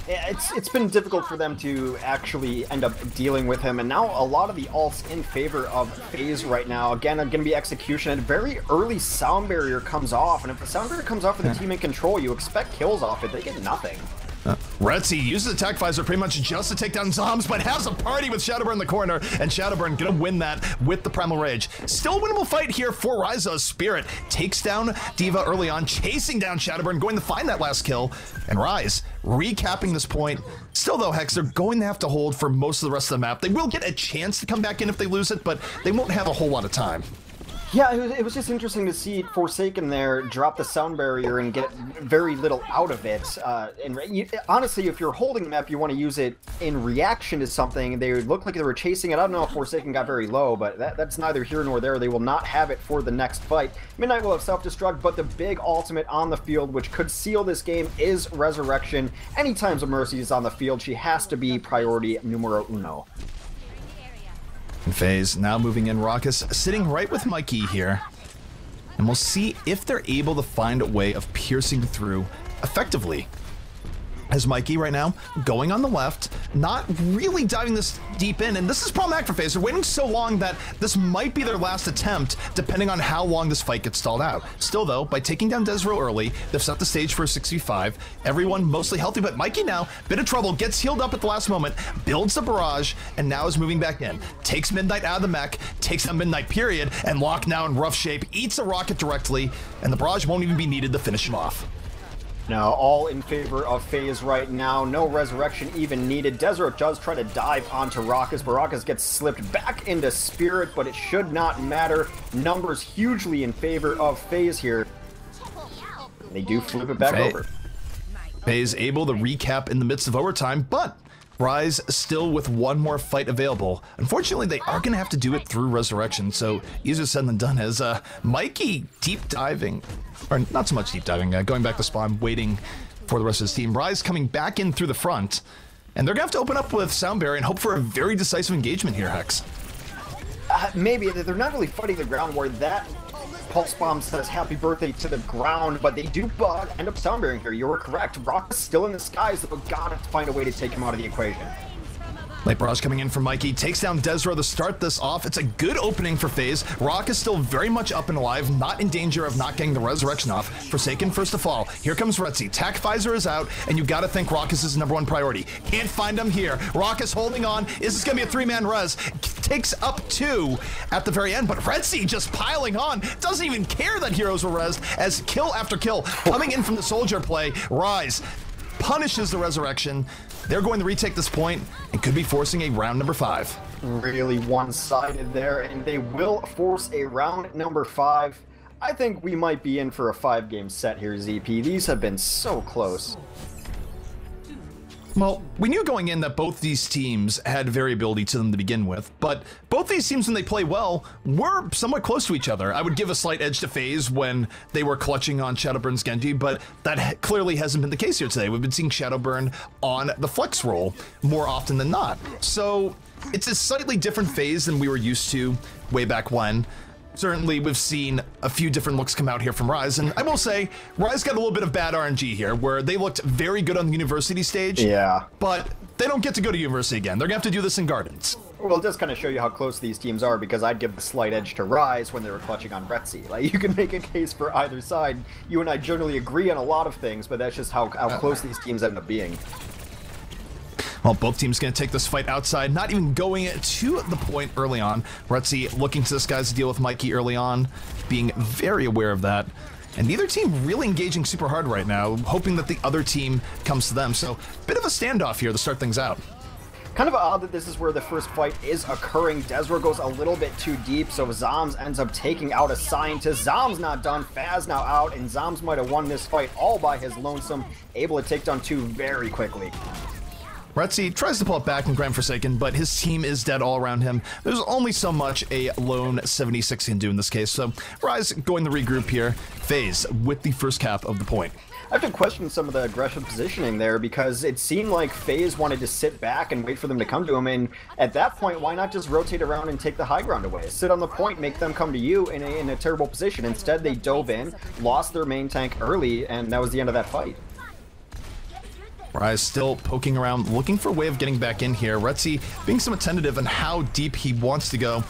It's been difficult for them to actually end up dealing with him, and now a lot of the ults in favor of FaZe right now. Again, going to be execution, and very early sound barrier comes off, and if the sound barrier comes off with the team in control, you expect kills off it. They get nothing. Retzi uses attack visor pretty much just to take down Zombs, but has a party with Shadowburn in the corner, and Shadowburn gonna win that with the Primal Rage. Still winnable fight here for Ryza. Spirit takes down D.Va early on, chasing down Shadowburn, going to find that last kill, and Rise recapping this point. Still though, Hex, they're going to have to hold for most of the rest of the map. They will get a chance to come back in if they lose it, but they won't have a whole lot of time. Yeah, it was just interesting to see Forsaken there drop the sound barrier and get very little out of it. Honestly, if you're holding the map, you want to use it in reaction to something. They looked like they were chasing it. I don't know if Forsaken got very low, but that's neither here nor there. They will not have it for the next fight. Midnight will have self-destruct, but the big ultimate on the field, which could seal this game, is Resurrection. Anytime Mercy is on the field, she has to be priority numero uno. And FaZe now moving in. Raucus sitting right with Mikey here. And we'll see if they're able to find a way of piercing through effectively. As Mikey right now going on the left, not really diving this deep in, and this is problematic for FaZe. They're waiting so long that this might be their last attempt, depending on how long this fight gets stalled out. Still though, by taking down Desro early, they've set the stage for a 6v5. Everyone mostly healthy, but Mikey now, bit of trouble, gets healed up at the last moment, builds the barrage, and now is moving back in. Takes Midnight out of the mech, takes down Midnight period, and Locke now in rough shape, eats a rocket directly, and the barrage won't even be needed to finish him off. Now, all in favor of FaZe right now. No resurrection even needed. Desert does try to dive onto Raucus, but Raucus gets slipped back into Spirit, but it should not matter. Numbers hugely in favor of FaZe here. They do flip it back over. FaZe able to recap in the midst of overtime, but Rise still with one more fight available. Unfortunately, they are going to have to do it through Resurrection, so easier said than done as Mikey deep diving, or not so much deep diving, going back to spawn, waiting for the rest of his team. Rise coming back in through the front, and they're going to have to open up with Sound Barrier and hope for a very decisive engagement here, Hex. Maybe. They're not really fighting the ground where that Pulse Bomb says happy birthday to the ground, but they do end up sound barring here. You were correct. Rock is still in the skies, but gotta find a way to take him out of the equation. Late barrage coming in from Mikey, takes down Desro to start this off. It's a good opening for FaZe. Rock is still very much up and alive, not in danger of not getting the resurrection off. Forsaken first to fall. Here comes Retzi. Tac Pfizer is out, and you gotta think Rock is his #1 priority. Can't find him here. Rock is holding on. Is this gonna be a 3-man res? Takes up 2 at the very end, but Retzi just piling on. Doesn't even care that heroes were rezzed, as kill after kill coming in from the soldier play. Rise punishes the resurrection. They're going to retake this point and could be forcing a round number 5. Really one-sided there, and they will force a round number 5. I think we might be in for a 5-game set here, ZP. These have been so close. Well, we knew going in that both these teams had variability to them to begin with, but both these teams, when they play well, were somewhat close to each other. I would give a slight edge to FaZe when they were clutching on Shadowburn's Genji, but that clearly hasn't been the case here today. We've been seeing Shadowburn on the flex role more often than not. So it's a slightly different FaZe than we were used to way back when. Certainly, we've seen a few different looks come out here from Rise, and I will say, Rise got a little bit of bad RNG here, where they looked very good on the University stage, but they don't get to go to University again. They're gonna have to do this in Gardens. Well, just kind of show you how close these teams are, because I'd give the slight edge to Rise when they were clutching on Retzi. Like, you can make a case for either side. You and I generally agree on a lot of things, but that's just how close these teams end up being. Well, both teams going to take this fight outside, not even going to the point early on. Retzi looking to this guy's to deal with Mikey early on, being very aware of that. And neither team really engaging super hard right now, hoping that the other team comes to them. So, bit of a standoff here to start things out. Kind of odd that this is where the first fight is occurring. Desro goes a little bit too deep, so Zoms ends up taking out a Scientist. Zoms not done, Faz now out, and Zoms might have won this fight all by his lonesome, able to take down 2 very quickly. Retzi tries to pull it back and grab Forsaken, but his team is dead all around him. There's only so much a lone 76 can do in this case, so Rise going to regroup here. FaZe with the first cap of the point. I have to question some of the aggressive positioning there, because it seemed like FaZe wanted to sit back and wait for them to come to him, and at that point, why not just rotate around and take the high ground away? Sit on the point, make them come to you in a terrible position. Instead, they dove in, lost their main tank early, and that was the end of that fight. Rise still poking around, looking for a way of getting back in here. Retzi being somewhat tentative on how deep he wants to go.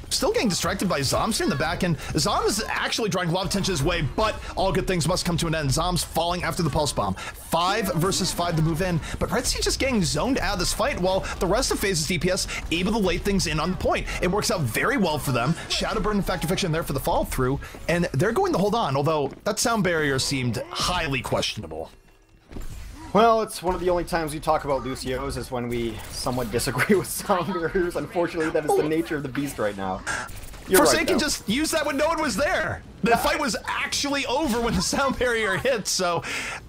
Still getting distracted by Zoms here in the back end. Zoms is actually drawing a lot of attention his way, but all good things must come to an end. Zoms falling after the pulse bomb. 5 versus 5 to move in, but Retzi just getting zoned out of this fight while the rest of FaZe's DPS able to lay things in on the point. It works out very well for them. Shadowburn and Factor Fiction there for the follow through, and they're going to hold on, although that sound barrier seemed highly questionable. Well, it's one of the only times we talk about Lucio's is when we somewhat disagree with sound barriers. Unfortunately, that is the nature of the beast right now. Forsaken right, just used that when no one was there. The fight was actually over when the sound barrier hit, so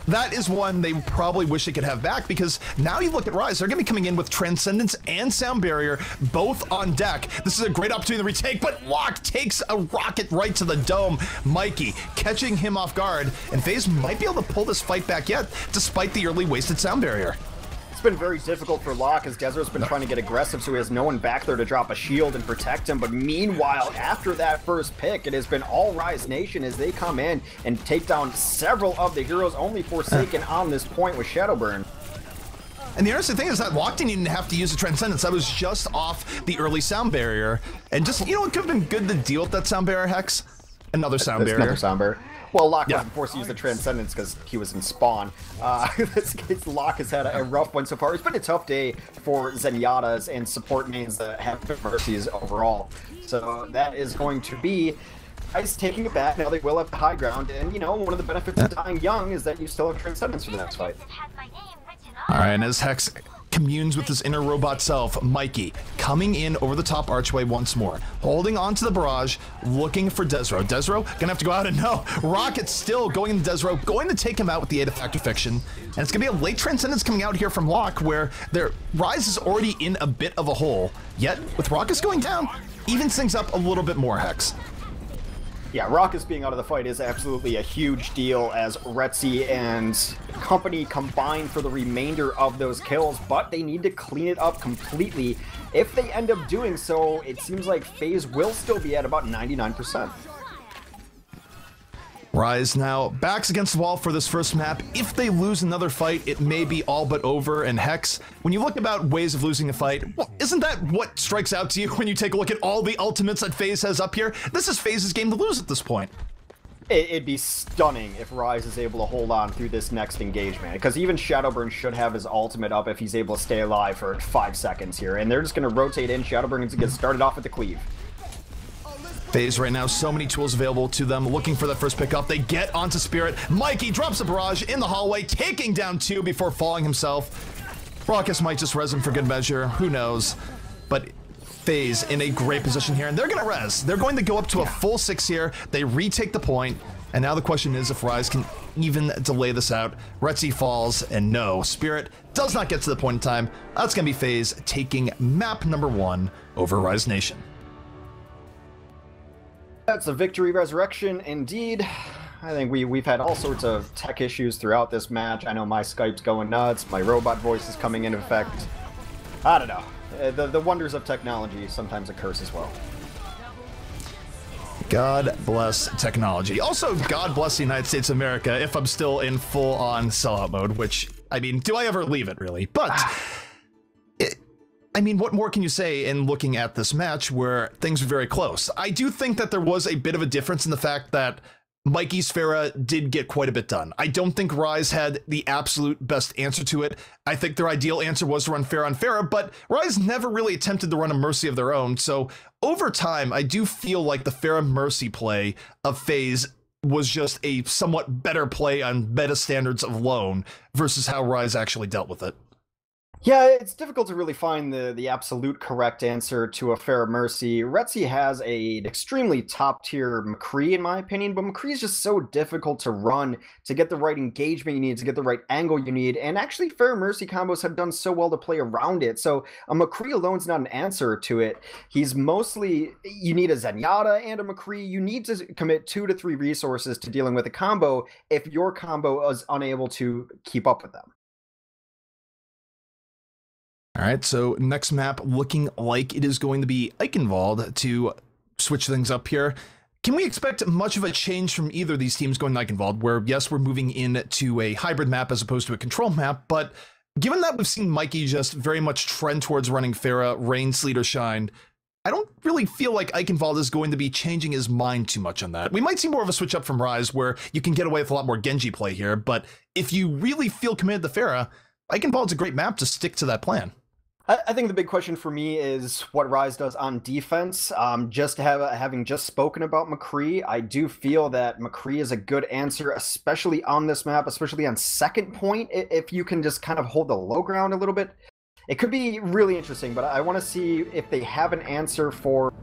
that is one they probably wish they could have back, because now you look at Rise, they're going to be coming in with Transcendence and Sound Barrier both on deck. This is a great opportunity to retake, but Locke takes a rocket right to the dome. Mikey catching him off guard, and FaZe might be able to pull this fight back yet, despite the early wasted Sound Barrier. It's been very difficult for Locke, as Desert's been trying to get aggressive, so he has no one back there to drop a shield and protect him. But meanwhile, after that first pick, it has been all Rise Nation as they come in and take down several of the heroes, only Forsaken on this point with Shadowburn. And the interesting thing is that Locke didn't even have to use the Transcendence. That was just off the early Sound Barrier. And just, you know, it could have been good to deal with that Sound Barrier, Hex. Another Sound Barrier. Another Sound Barrier. Well, Locke wasn't forced to use the Transcendence because he was in spawn. This case, Locke has had a rough one so far. It's been a tough day for Zenyatta's and support mains that have been Mercies overall. So that is going to be Ice taking it back. Now they will have the high ground, and you know, one of the benefits of dying young is that you still have Transcendence for the next fight. Alright, and as Hex communes with his inner robot self, Mikey coming in over the top archway once more, holding on to the barrage, looking for Desro. Desro gonna have to go out, and no, Rocket still going into Desro, going to take him out with the aid of Factor Fiction, and it's gonna be a late Transcendence coming out here from Locke, where their Rise is already in a bit of a hole, yet with Rockets going down, evens things up a little bit more, Hex. Yeah, Raucus being out of the fight is absolutely a huge deal as Retzi and company combine for the remainder of those kills, but they need to clean it up completely. If they end up doing so, it seems like FaZe will still be at about 99%. Rise now backs against the wall for this first map. If they lose another fight, it may be all but over. And Hex, when you look about ways of losing a fight, well, isn't that what strikes out to you when you take a look at all the ultimates that FaZe has up here? This is FaZe's game to lose at this point. It'd be stunning if Rise is able to hold on through this next engagement, because even Shadowburn should have his ultimate up if he's able to stay alive for 5 seconds here, and they're just going to rotate in. Shadowburn to get started off at the cleave. FaZe right now, so many tools available to them, looking for that first pickup. They get onto Spirit. Mikey drops a barrage in the hallway, taking down 2 before falling himself. Raucus might just res him for good measure, who knows, but FaZe in a great position here, and they're going to res. They're going to go up to a full 6 here. They retake the point, and now the question is if Rise can even delay this out. Retzi falls, and no, Spirit does not get to the point in time. That's going to be FaZe taking map number 1 over Rise Nation. That's a victory resurrection indeed. I think we've had all sorts of tech issues throughout this match. I know my Skype's going nuts, my robot voice is coming into effect. I don't know. The wonders of technology sometimes a curse as well. God bless technology. Also, God bless the United States of America if I'm still in full-on sellout mode, which, I mean, do I ever leave it, really? But, I mean, what more can you say in looking at this match where things were very close? I do think that there was a bit of a difference in the fact that Mikey's Pharah did get quite a bit done. I don't think Rise had the absolute best answer to it. I think their ideal answer was to run Pharah on Pharah, but Rise never really attempted to run a Mercy of their own. So over time, I do feel like the Pharah Mercy play of FaZe was just a somewhat better play on meta standards alone versus how Rise actually dealt with it. Yeah, it's difficult to really find the absolute correct answer to a Pharah Mercy. Retzi has an extremely top-tier McCree, in my opinion, but McCree is just so difficult to run to get the right engagement you need, to get the right angle you need, and actually Pharah Mercy combos have done so well to play around it, so a McCree alone is not an answer to it. He's mostly, you need a Zenyatta and a McCree. You need to commit 2 to 3 resources to dealing with a combo if your combo is unable to keep up with them. All right, so next map looking like it is going to be Eichenwald to switch things up here. Can we expect much of a change from either of these teams going to Eichenwald, where, yes, we're moving into a hybrid map as opposed to a control map, but given that we've seen Mikey just very much trend towards running Pharah, rain, sleet, or shine, I don't really feel like Eichenwald is going to be changing his mind too much on that. We might see more of a switch up from Rise, where you can get away with a lot more Genji play here, but if you really feel committed to Pharah, Eichenwald's a great map to stick to that plan. I think the big question for me is what Rise does on defense. Having just spoken about McCree, I do feel that McCree is a good answer, especially on this map, especially on second point. If you can just kind of hold the low ground a little bit, it could be really interesting. But I want to see if they have an answer for.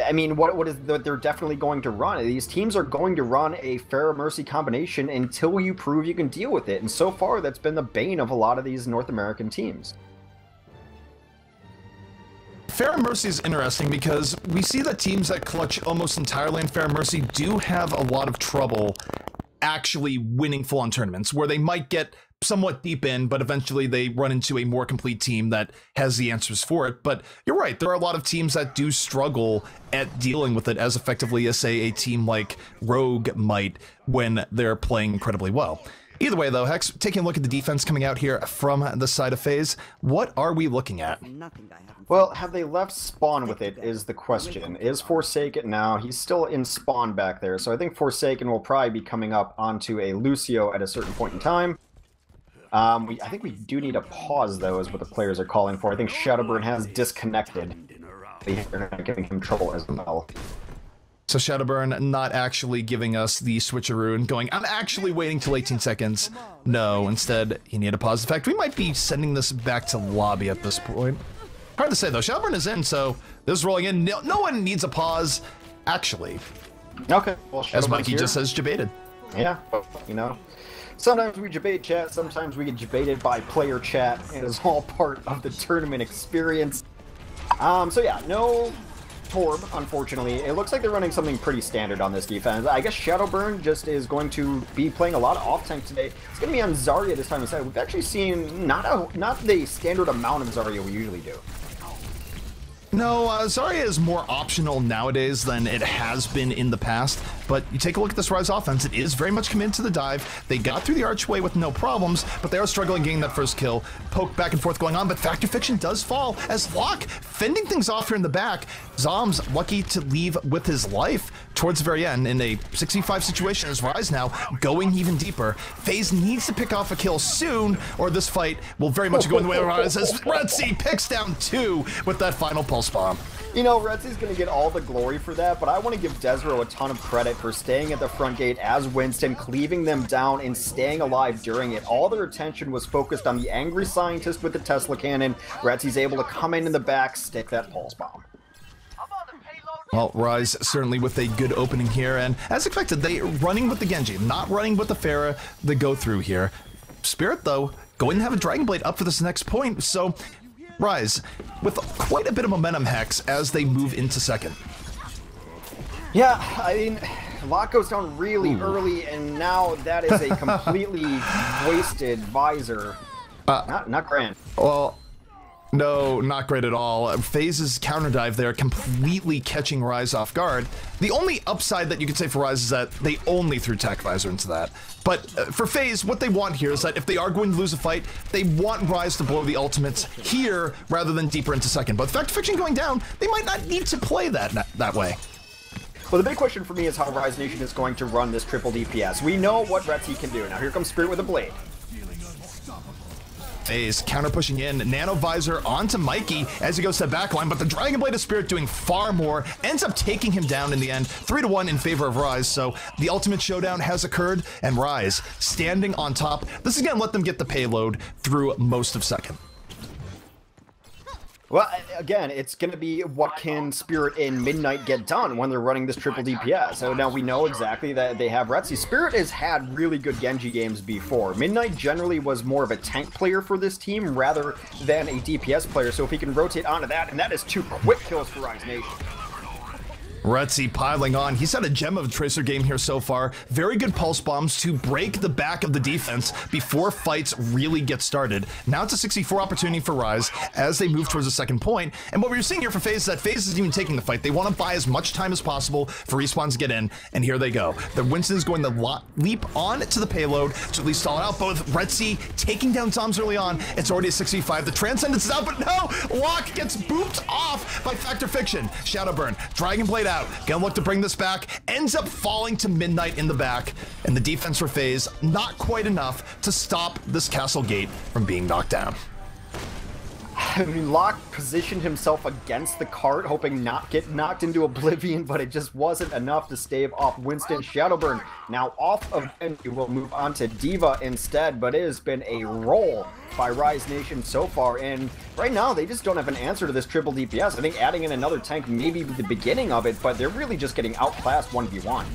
I mean, what is that they're definitely going to run? These teams are going to run a Pharah Mercy combination until you prove you can deal with it, and so far that's been the bane of a lot of these North American teams. Pharah Mercy is interesting because we see that teams that clutch almost entirely in Pharah Mercy do have a lot of trouble actually winning full-on tournaments, where they might get somewhat deep in, but eventually they run into a more complete team that has the answers for it. But you're right, there are a lot of teams that do struggle at dealing with it as effectively as, say, a team like Rogue might when they're playing incredibly well. Either way, though, Hex, taking a look at the defense coming out here from the side of FaZe, what are we looking at? Well, have they left Spawn with it is the question. Is Forsaken now? He's still in Spawn back there, so I think Forsaken will probably be coming up onto a Lucio at a certain point in time. I think we do need a pause, though, is what the players are calling for. I think Shadowburn has disconnected. They're not giving him trouble as well. So Shadowburn not actually giving us the switcheroo and going, I'm actually waiting till 18 seconds. No, instead, he needed a pause. In fact, we might be sending this back to lobby at this point. Hard to say, though. Shadowburn is in, so this is rolling in. No one needs a pause, actually. Okay. Well, as Mikey here just says, debated. Yeah, you know. Sometimes we debate chat, sometimes we get debated by player chat. It is all part of the tournament experience. So yeah, no Torb, unfortunately. It looks like they're running something pretty standard on this defense. I guess Shadowburn just is going to be playing a lot of off-tank today. It's going to be on Zarya this time instead. We've actually seen not the standard amount of Zarya we usually do. No, Zarya is more optional nowadays than it has been in the past, but you take a look at this Rise offense, it is very much committed to the dive. They got through the archway with no problems, but they are struggling getting that first kill. Poke back and forth going on, but Factor Fiction does fall as Locke fending things off here in the back. Zom's lucky to leave with his life towards the very end in a 65 situation as Rise now going even deeper. FaZe needs to pick off a kill soon, or this fight will very much go in the way of Rise as Retzi picks down 2 with that final pulse bomb. You know, Retzi's going to get all the glory for that, but I want to give Desro a ton of credit for staying at the front gate as Winston, cleaving them down and staying alive during it. All their attention was focused on the angry scientist with the Tesla cannon. Retzi's able to come in the back, stick that pulse bomb. Well, Rise certainly with a good opening here, and as expected, they running with the Genji, not running with the Pharah, the go-through here. Spirit, though, going to have a Dragon Blade up for this next point, so Rise with quite a bit of momentum, Hex, as they move into second. Yeah, I mean, Locke goes down really early, and now that is a completely wasted visor. Not grand. Well, no, not great at all. FaZe's counter dive there completely catching Rise off guard. The only upside that you could say for Rise is that they only threw Tech Visor into that. But for FaZe, what they want here is that if they are going to lose a fight, they want Rise to blow the ultimates here rather than deeper into second. But Factor Fiction going down, they might not need to play that way. Well, the big question for me is how Rise Nation is going to run this triple DPS. We know what Retzi can do. Now here comes Spirit with a blade. FaZe counter pushing in, Nano Visor onto Mikey as he goes to the backline, but the Dragon Blade of Spirit doing far more, ends up taking him down in the end, 3-1 in favor of Rise, so the ultimate showdown has occurred, and Rise standing on top. This is going to let them get the payload through most of second. Well, again, it's going to be what can Spirit and Midnight get done when they're running this triple DPS. So now we know exactly that they have Retzi. Spirit has had really good Genji games before. Midnight generally was more of a tank player for this team rather than a DPS player. So if he can rotate onto that, and that is 2 quick kills for Rise Nation. Retzi piling on. He's had a gem of a Tracer game here so far. Very good pulse bombs to break the back of the defense before fights really get started. Now it's a 64 opportunity for Rise as they move towards the second point. And what we're seeing here for FaZe is that FaZe isn't even taking the fight. They want to buy as much time as possible for respawns to get in, and here they go. The Winston is going to leap on to the payload to at least stall it out. Both Retzi taking down Toms early on. It's already a 65. The Transcendence is out, but no! Locke gets booped off by Factor Fiction. Shadowburn, Dragon Blade out. Gonna look to bring this back, ends up falling to Midnight in the back, and the defense for FaZe not quite enough to stop this castle gate from being knocked down. I mean, Locke positioned himself against the cart, hoping not get knocked into oblivion, but it just wasn't enough to stave off Winston. Shadowburn now off of Genji, will move on to D.Va instead, but it has been a roll by Rise Nation so far, and right now they just don't have an answer to this triple DPS. I think adding in another tank may be the beginning of it, but they're really just getting outclassed 1v1.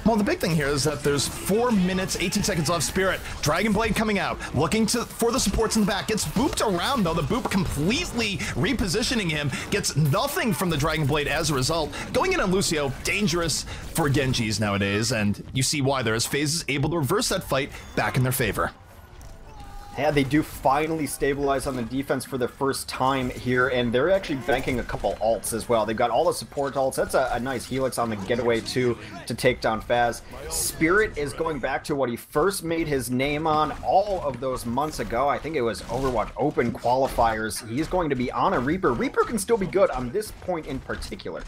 Well, the big thing here is that there's 4 minutes, 18 seconds left. Spirit, Dragon Blade coming out, looking for the supports in the back. Gets booped around, though. The boop completely repositioning him. Gets nothing from the Dragon Blade as a result. Going in on Lucio, dangerous for Genjis nowadays, and you see why there, as FaZe is able to reverse that fight back in their favor. Yeah, they do finally stabilize on the defense for the first time here, and they're actually banking a couple ults as well. They've got all the support ults. That's a nice helix on the getaway, too, to take down FaZe. Spirit is going back to what he first made his name on all of those months ago. I think it was Overwatch Open qualifiers. He's going to be on a Reaper. Reaper can still be good on this point in particular.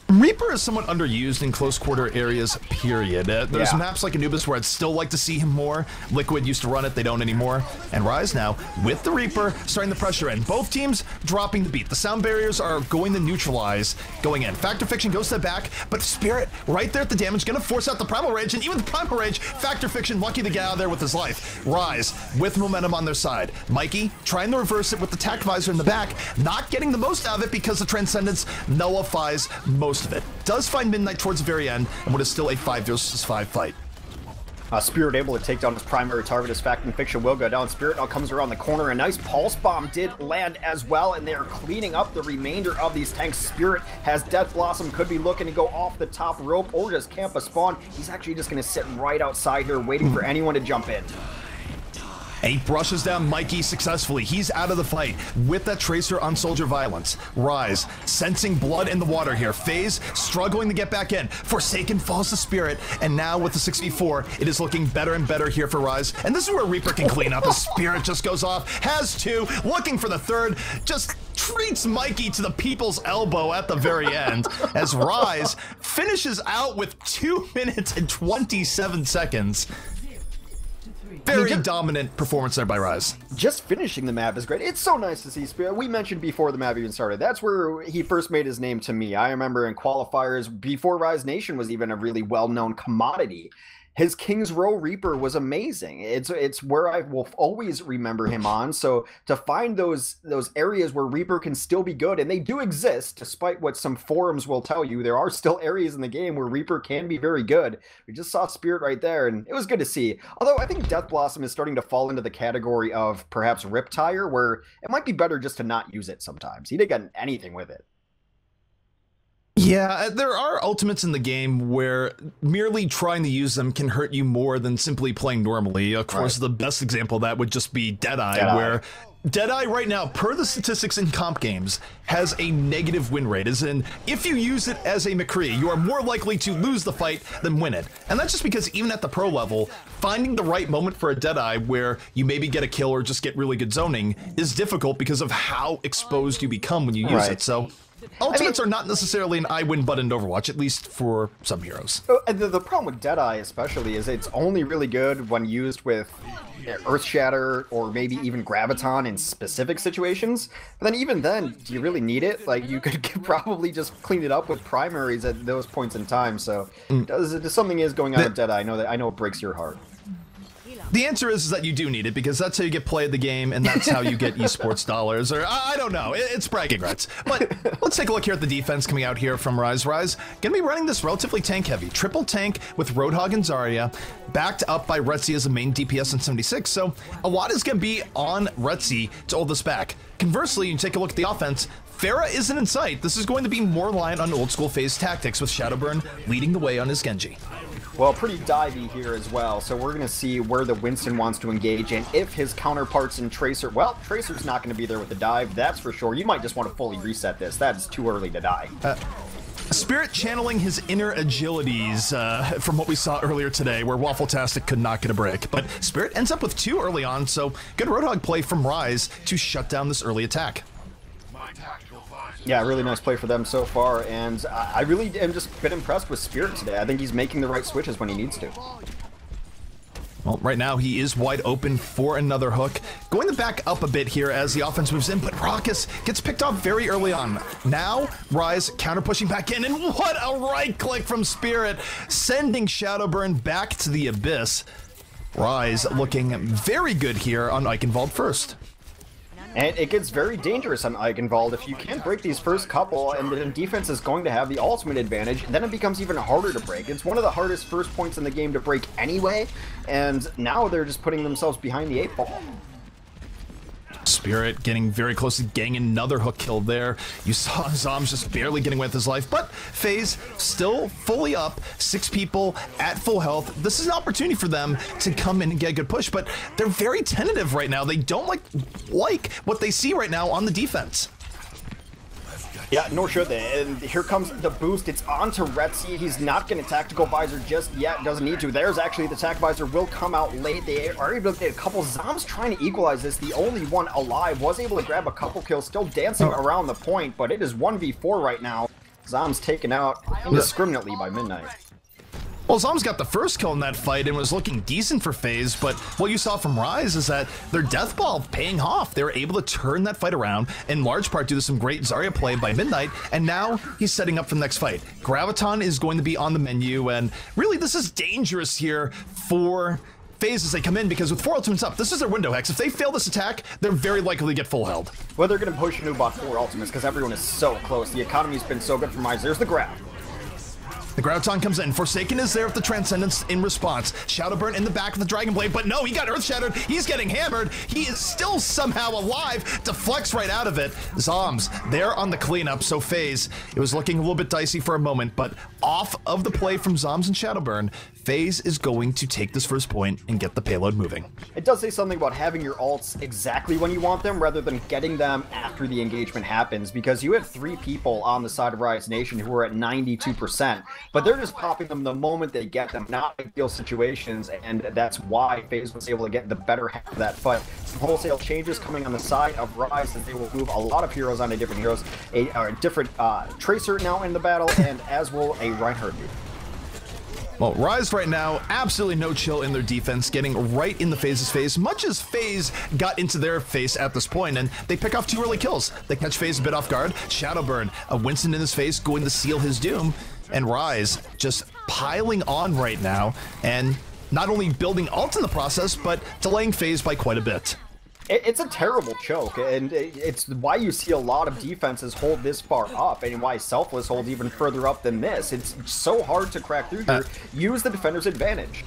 Reaper is somewhat underused in close quarter areas, period. There's maps like Anubis where I'd still like to see him more. Liquid used to run it, they don't anymore. And Rise now, with the Reaper, starting the pressure in. Both teams dropping the beat. The sound barriers are going to neutralize going in. Factor Fiction goes to the back, but Spirit right there at the damage, gonna force out the Primal Rage, and even the Primal Rage, Factor Fiction lucky to get out of there with his life. Rise with momentum on their side. Mikey trying to reverse it with the Tac Visor in the back, not getting the most out of it because the Transcendence nullifies most of it. Does find Midnight towards the very end, and what is still a 5 versus 5 fight. Spirit able to take down his primary target as Factor Fiction will go down. Spirit now comes around the corner. A nice pulse bomb did land as well, and they're cleaning up the remainder of these tanks. Spirit has Death Blossom, could be looking to go off the top rope or just camp a spawn. He's actually just going to sit right outside here waiting for anyone to jump in. And he brushes down Mikey successfully. He's out of the fight with that Tracer on Soldier Violence. Rise, sensing blood in the water here. FaZe struggling to get back in. Forsaken falls to Spirit, and now with the 6v4, it is looking better and better here for Rise. And this is where Reaper can clean up. His Spirit just goes off, has two, looking for the third, just treats Mikey to the people's elbow at the very end as Rise finishes out with 2 minutes and 27 seconds. Very dominant performance there by Rise. Just finishing the map is great. It's so nice to see Spirit. We mentioned before the map even started, that's where he first made his name to me. I remember in qualifiers, before Rise Nation was even a really well-known commodity, his King's Row Reaper was amazing. It's where I will always remember him on. So to find those areas where Reaper can still be good, and they do exist, despite what some forums will tell you, there are still areas in the game where Reaper can be very good. We just saw Spirit right there, and it was good to see. Although I think Death Blossom is starting to fall into the category of perhaps Riptire, where it might be better just to not use it sometimes. He didn't get anything with it. Yeah, there are ultimates in the game where merely trying to use them can hurt you more than simply playing normally. Of course, the best example of that would just be Deadeye, where Deadeye right now, per the statistics in comp games, has a negative win rate, as in, if you use it as a McCree, you are more likely to lose the fight than win it. And that's just because even at the pro level, finding the right moment for a Deadeye where you maybe get a kill or just get really good zoning is difficult because of how exposed you become when you use it. So ultimates are not necessarily an I win button in Overwatch, at least for some heroes. The problem with Deadeye especially is it's only really good when used with Earthshatter or maybe even Graviton in specific situations. But then even then, do you really need it? Like, you could probably just clean it up with primaries at those points in time. So something is going on with Deadeye. I know it breaks your heart. The answer is that you do need it, because that's how you get play of the game, and that's how you get esports dollars, or I don't know, it's bragging rights. But let's take a look here at the defense coming out here from Rise. Rise gonna be running this relatively tank heavy, triple tank with Roadhog and Zarya, backed up by Retzi as the main DPS in 76, so a lot is gonna be on Retzi to hold this back. Conversely, you take a look at the offense, Pharah isn't in sight. This is going to be more reliant on old school FaZe tactics, with Shadowburn leading the way on his Genji. Well, pretty divey here as well, so we're going to see where the Winston wants to engage, and if his counterparts in Tracer, well, Tracer's not going to be there with the dive, that's for sure. You might just want to fully reset this. That's too early to die. Spirit channeling his inner agilities from what we saw earlier today, where Waffletastic could not get a break. But Spirit ends up with 2 early on, so good Roadhog play from Rise to shut down this early attack. Yeah, really nice play for them so far, and I really am just been impressed with Spirit today. I think he's making the right switches when he needs to. Well, right now he is wide open for another hook. Going to back up a bit here as the offense moves in, but Raucus gets picked off very early on. Now, Rise counter pushing back in, and what a right click from Spirit, sending Shadowburn back to the Abyss. Rise looking very good here on Eichenwald first. And it gets very dangerous on Eichenwald. If you can't break these first couple, and the defense is going to have the ultimate advantage, then it becomes even harder to break. It's one of the hardest first points in the game to break anyway, and now they're just putting themselves behind the 8 ball. Spirit getting very close to getting another hook kill there. You saw Zoms just barely getting away with his life, but FaZe still fully up, 6 people at full health. This is an opportunity for them to come in and get a good push, but they're very tentative right now. They don't like what they see right now on the defense. Yeah, nor should they. And here comes the boost. It's on to Retzi. He's not getting a tactical visor just yet. Doesn't need to. There's actually the tac visor will come out late. They are able to get a couple. Zoms trying to equalize this. The only one alive was able to grab a couple kills. Still dancing around the point, but it is 1v4 right now. Zoms taken out indiscriminately by Midnight. Well, Zom's got the first kill in that fight and was looking decent for FaZe, but what you saw from Rise is that their death ball paying off. They were able to turn that fight around, in large part due to some great Zarya play by Midnight, and now he's setting up for the next fight. Graviton is going to be on the menu, and really this is dangerous here for FaZe as they come in, because with 4 ultimates up, this is their window, Hex. If they fail this attack, they're very likely to get full held. Well, they're going to push into about 4 ultimates because everyone is so close. The economy's been so good from Rise. There's the grab. The Graviton comes in. Forsaken is there with the Transcendence in response. Shadowburn in the back of the Dragon Blade, but no, he got Earth Shattered. He's getting hammered. He is still somehow alive. Deflects right out of it. Zoms there on the cleanup. So FaZe, it was looking a little bit dicey for a moment, but off of the play from Zombs and Shadowburn, FaZe is going to take this first point and get the payload moving. It does say something about having your ults exactly when you want them rather than getting them after the engagement happens, because you have 3 people on the side of Rise Nation who are at 92%, but they're just popping them the moment they get them, not ideal situations, and that's why FaZe was able to get the better half of that fight. Some wholesale changes coming on the side of Rise as they will move a lot of heroes onto different heroes. A different Tracer now in the battle, and as will a Reinhardt dude. Well, Rise right now, absolutely no chill in their defense, getting right in the FaZe's face, much as FaZe got into their face at this point, and they pick off 2 early kills. They catch FaZe a bit off guard. Shadowburn, a Winston in his face, going to seal his doom, and Rise just piling on right now, and not only building ult in the process, but delaying FaZe by quite a bit. It's a terrible choke, and it's why you see a lot of defenses hold this far up, and why Selfless holds even further up than this. It's so hard to crack through here. Use the defender's advantage.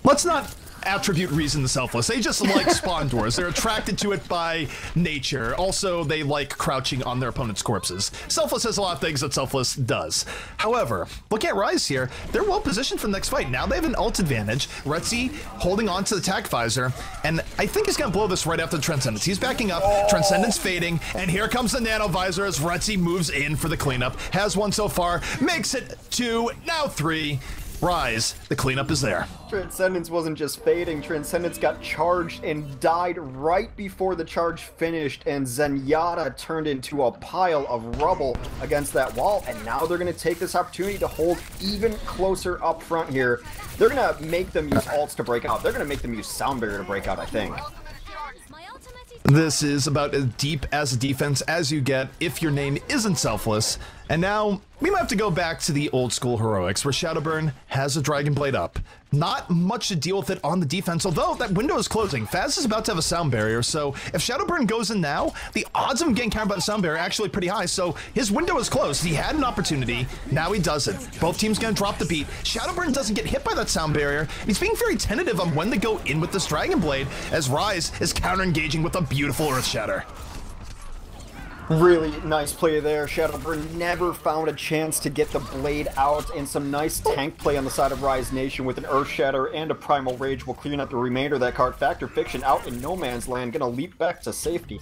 Let's not attribute reason to Selfless. They just like spawn doors. They're attracted to it by nature. Also, they like crouching on their opponent's corpses. Selfless has a lot of things that Selfless does. However, look at Rise here. They're well positioned for the next fight. Now they have an ult advantage. Retzi holding on to the attack visor, and I think he's going to blow this right after the Transcendence. He's backing up. Transcendence fading, and here comes the nano visor as Retzi moves in for the cleanup. Has 1 so far, makes it 2, now 3. Rise, the cleanup is there. Transcendence wasn't just fading, Transcendence got charged and died right before the charge finished, and Zenyatta turned into a pile of rubble against that wall, and now they're going to take this opportunity to hold even closer up front here. They're going to make them use ults to break out. They're going to make them use Sound Barrier to break out, I think. This is about as deep as a defense as you get if your name isn't Selfless. And now we might have to go back to the old school heroics where Shadowburn has a Dragon Blade up. Not much to deal with it on the defense, although that window is closing. FaZe is about to have a sound barrier, so if Shadowburn goes in now, the odds of him getting countered by the sound barrier are actually pretty high, so his window is closed. He had an opportunity, now he doesn't. Both teams gonna drop the beat. Shadowburn doesn't get hit by that sound barrier. He's being very tentative on when to go in with this Dragon Blade, as Rise is counter-engaging with a beautiful Earth Shatter. Really nice play there. Shadowburn never found a chance to get the blade out, and some nice tank play on the side of Rise Nation with an Earth Shatter and a Primal Rage will clean up the remainder of that card. Factor Fiction out in no man's land, gonna leap back to safety.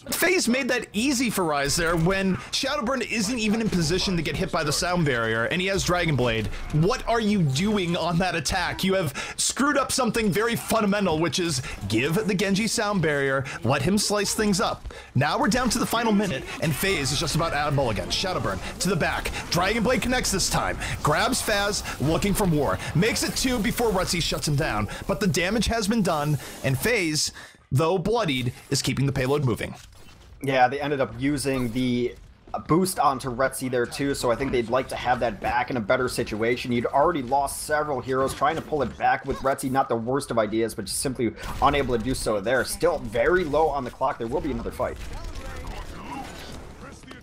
FaZe made that easy for Rise there when Shadowburn isn't even in position to get hit by the sound barrier and he has Dragon Blade. What are you doing on that attack? You have screwed up something very fundamental, which is give the Genji sound barrier, let him slice things up. Now we're down to the final minute and FaZe is just about out of mulligan. Shadowburn to the back. Dragon Blade connects this time. Grabs Faz, looking for more. Makes it 2 before Retzi shuts him down. But the damage has been done, and FaZe, though bloodied, is keeping the payload moving. Yeah, they ended up using the boost onto Retzi there too, so I think they'd like to have that back in a better situation. You'd already lost several heroes trying to pull it back with Retzi. Not the worst of ideas, but just simply unable to do so there. Still very low on the clock. There will be another fight.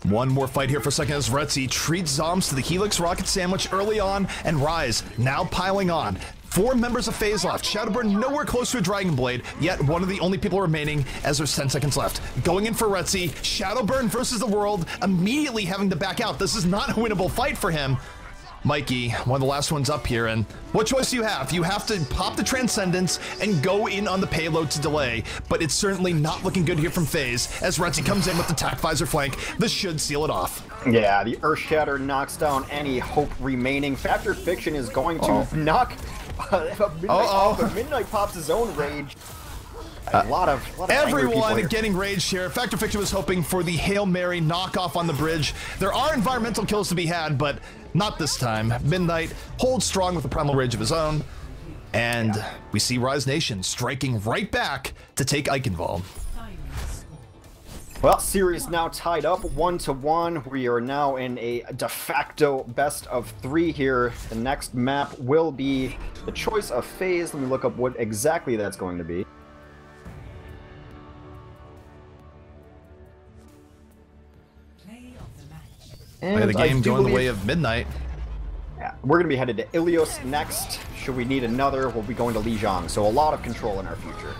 One more fight here for a second as Retzi treats Zombs to the Helix Rocket Sandwich early on, and Rise now piling on. 4 members of FaZe left. Shadowburn nowhere close to a Dragon Blade, yet one of the only people remaining as there's 10 seconds left. Going in for Retzi, Shadowburn versus the world, immediately having to back out. This is not a winnable fight for him. Mikey, one of the last ones up here, and what choice do you have? You have to pop the Transcendence and go in on the payload to delay, but it's certainly not looking good here from FaZe as Retzi comes in with the tack visor flank. This should seal it off. Yeah, the Earth Shatter knocks down any hope remaining. Factor Fiction is going to knock Midnight off, but Midnight pops his own rage. A lot of everyone getting raged here. Factor Fiction was hoping for the Hail Mary knockoff on the bridge. There are environmental kills to be had, but not this time. Midnight holds strong with a Primal Rage of his own, and we see Rise Nation striking right back to take Eichenwald. Well, series now tied up 1-1. We are now in a de facto best of 3 here. The next map will be the choice of FaZe. Let me look up what exactly that's going to be. And the game going the way of Midnight. Yeah, we're going to be headed to Ilios next. Should we need another, we'll be going to Lijiang. So a lot of control in our future.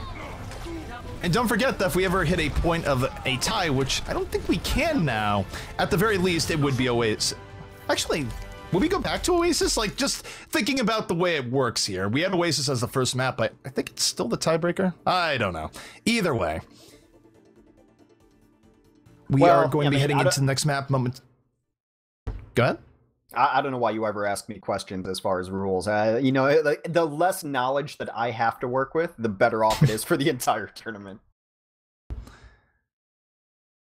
And don't forget that if we ever hit a point of a tie, which I don't think we can now, at the very least, it would be always Actually, will we go back to Oasis? Like, just thinking about the way it works here. We have Oasis as the first map, but I think it's still the tiebreaker. I don't know. Either way. We are going to be heading into the next map moment. Go ahead. I don't know why you ever ask me questions as far as rules. You know, the less knowledge that I have to work with, the better off it is for the entire tournament.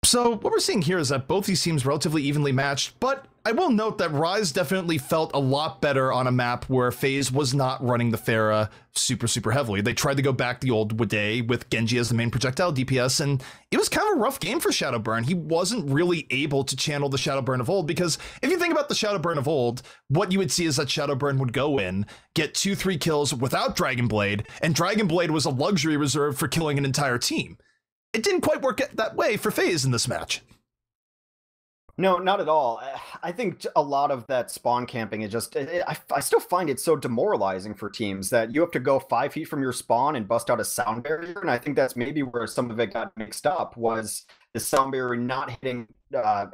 So what we're seeing here is that both these teams relatively evenly matched, but I will note that Rise definitely felt a lot better on a map where FaZe was not running the Pharah super heavily. They tried to go back the old way with Genji as the main projectile DPS, and it was kind of a rough game for Shadowburn. He wasn't really able to channel the Shadowburn of old, because if you think about the Shadowburn of old, what you would see is that Shadowburn would go in, get 2-3 kills without Dragon Blade, and Dragon Blade was a luxury reserved for killing an entire team. It didn't quite work that way for FaZe in this match. No, not at all. I think a lot of that spawn camping is just, I still find it so demoralizing for teams that you have to go 5 feet from your spawn and bust out a sound barrier. And I think that's maybe where some of it got mixed up, was the sound barrier not hitting,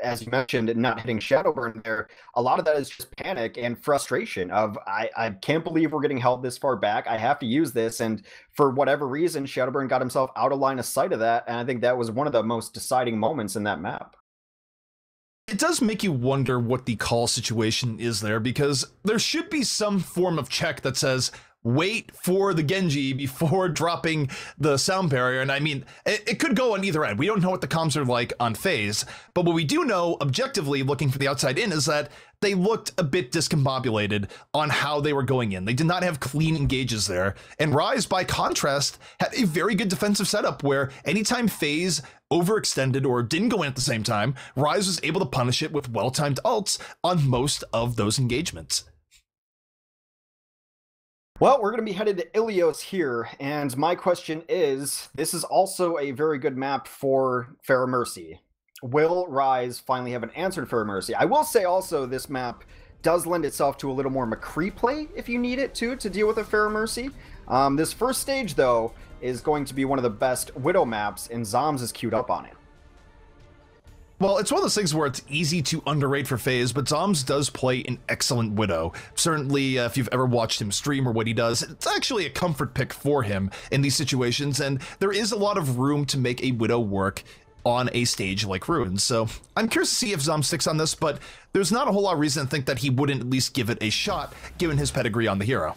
as you mentioned, not hitting Shadowburn there. A lot of that is just panic and frustration of, I can't believe we're getting held this far back. I have to use this. And for whatever reason, Shadowburn got himself out of line of sight of that. And I think that was one of the most deciding moments in that map. It does make you wonder what the call situation is there, because there should be some form of check that says, wait for the Genji before dropping the sound barrier. And I mean, it could go on either end. We don't know what the comms are like on FaZe, but what we do know objectively, looking for the outside in, is that they looked a bit discombobulated on how they were going in. They did not have clean engages there. And Rise, by contrast, had a very good defensive setup where anytime FaZe overextended or didn't go in at the same time, Rise was able to punish it with well-timed ults on most of those engagements. Well, we're going to be headed to Ilios here, and my question is, this is also a very good map for Pharah Mercy. Will Rise finally have an answer to Pharah Mercy? I will say also this map does lend itself to a little more McCree play if you need it to deal with a Pharah Mercy. This first stage, though, is going to be one of the best Widow maps, and Zoms is queued up on it. Well, it's one of those things where it's easy to underrate for FaZe, but Zoms does play an excellent Widow. Certainly, if you've ever watched him stream or what he does, it's actually a comfort pick for him in these situations, and there is a lot of room to make a Widow work on a stage like Ruins. So I'm curious to see if Zoms sticks on this, but there's not a whole lot of reason to think that he wouldn't at least give it a shot, given his pedigree on the hero.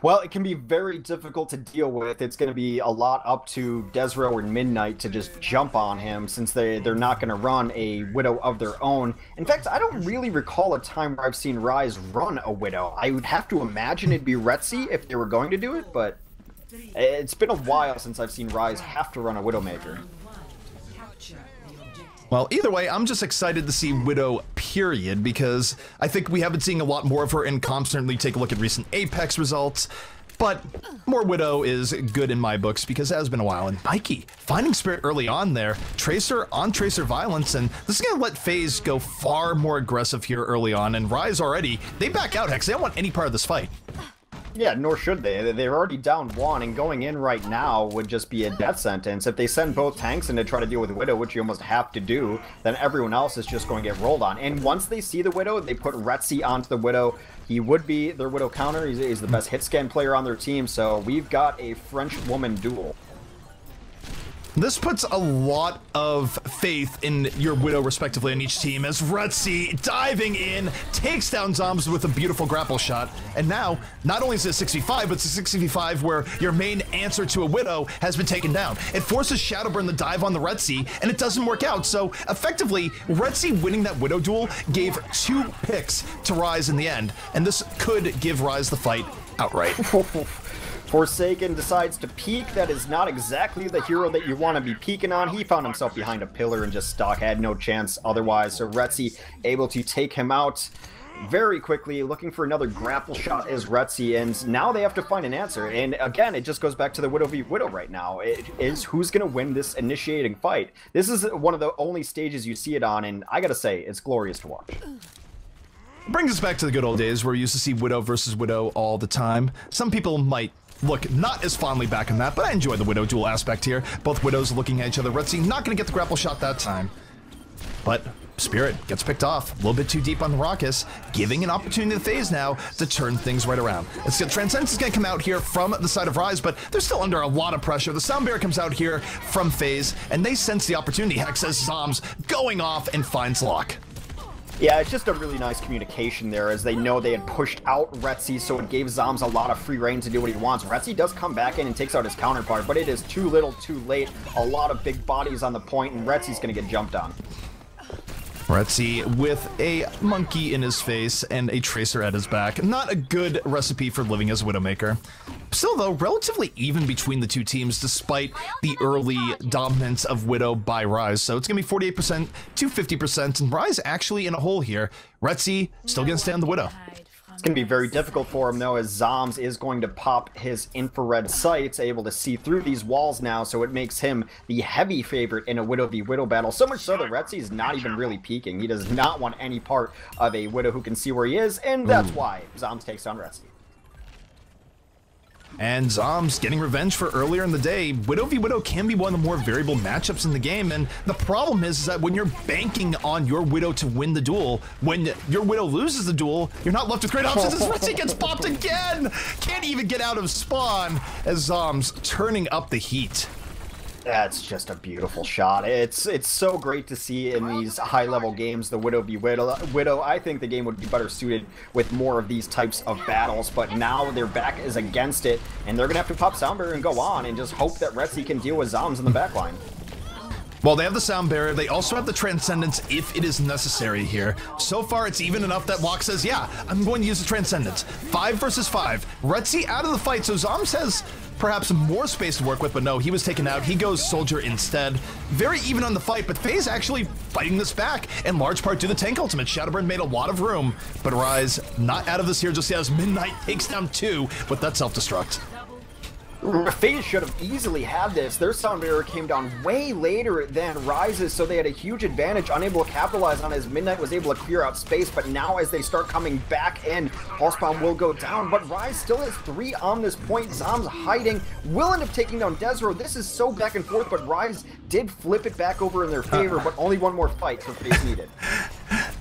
Well, it can be very difficult to deal with. It's going to be a lot up to Desro or Midnight to just jump on him, since they're not going to run a Widow of their own. In fact, I don't really recall a time where I've seen Rise run a Widow. I would have to imagine it'd be Retzi if they were going to do it, but it's been a while since I've seen Rise have to run a Widowmaker. Well, either way, I'm just excited to see Widow, period, because I think we have been seeing a lot more of her in comp. Certainly take a look at recent Apex results, but more Widow is good in my books because it has been a while. And Mikey, finding Spirit early on there, Tracer on Tracer violence, and this is going to let FaZe go far more aggressive here early on, and Rise already, they back out, Hex. They don't want any part of this fight. Yeah, nor should they. They're already down one, and going in right now would just be a death sentence. If they send both tanks in to try to deal with Widow, which you almost have to do, then everyone else is just going to get rolled on. And once they see the Widow, they put Retzi onto the Widow. He would be their Widow counter. He's the best hit scan player on their team, so we've got a French woman duel. This puts a lot of faith in your Widow, respectively, on each team, as Retzi, diving in, takes down Zoms with a beautiful grapple shot. And now, not only is it a 6v5, but it's a 6v5 where your main answer to a Widow has been taken down. It forces Shadowburn to dive on the Retzi, and it doesn't work out. So, effectively, Retzi winning that Widow duel gave 2 picks to Rise in the end, and this could give Rise the fight outright. Forsaken decides to peek. That is not exactly the hero that you want to be peeking on. He found himself behind a pillar and just stuck, had no chance otherwise. So Retzi able to take him out very quickly, looking for another grapple shot is Retzi, and now they have to find an answer. And again, it just goes back to the Widow v Widow right now. It is who's going to win this initiating fight. This is one of the only stages you see it on, and I gotta say, it's glorious to watch. Brings us back to the good old days where we used to see Widow versus Widow all the time. Some people might look not as fondly back on that, but I enjoy the Widow duel aspect here. Both Widows looking at each other. Retzi not going to get the grapple shot that time. But Spirit gets picked off a little bit too deep on the Raucous, giving an opportunity to FaZe now to turn things right around. Transcendence is going to come out here from the side of Rise, but they're still under a lot of pressure. The Sound Barrier comes out here from FaZe, and they sense the opportunity. Hex says Zombs going off and finds Lock. Yeah, it's just a really nice communication there, as they know they had pushed out Retzi, so it gave Zombs a lot of free reign to do what he wants. Retzi does come back in and takes out his counterpart, but it is too little too late. A lot of big bodies on the point, and Retzi's going to get jumped on. Retzi with a monkey in his face and a tracer at his back. Not a good recipe for living as Widowmaker. Still, though, relatively even between the two teams despite the early dominance of Widow by Rise. So it's going to be 48% to 50%, and Rise actually in a hole here. Retzi still going to stay on the Widow. It's going to be very difficult for him, though, as Zombs is going to pop his infrared sights, able to see through these walls now, so it makes him the heavy favorite in a Widow v Widow battle. So much so that Retzi is not even really peeking. He does not want any part of a Widow who can see where he is, and that's why Zombs takes on Retzi. And Zombs getting revenge for earlier in the day. Widow v Widow can be one of the more variable matchups in the game, and the problem is that when you're banking on your Widow to win the duel, when your Widow loses the duel, you're not left with great options as Retzi gets popped again! Can't even get out of spawn as Zombs turning up the heat. That's just a beautiful shot. It's so great to see in these high-level games, the Widow v Widow. I think the game would be better suited with more of these types of battles, but now their back is against it, and they're going to have to pop Sound Barrier and go on and just hope that Retzi can deal with Zombs in the backline. Well, they have the Sound Barrier. They also have the Transcendence if it is necessary here. So far, it's even enough that Locke says, yeah, I'm going to use the Transcendence. 5 versus 5. Retzi out of the fight, so Zombs has perhaps more space to work with, but no, he was taken out. He goes Soldier instead. Very even on the fight, but FaZe actually fighting this back, in large part due to the tank ultimate. Shadowburn made a lot of room, but Rise not out of this here just as Midnight takes down 2 with that self-destruct. FaZe should have easily had this. Their Sound Barrier came down way later than Rise's, so they had a huge advantage, unable to capitalize on it as Midnight was able to clear out space, but now as they start coming back in, Pulse Bomb will go down, but Rise still has 3 on this point. Zombs hiding, will end up taking down Desro. This is so back and forth, but Rise did flip it back over in their favor, but only one more fight for FaZe needed.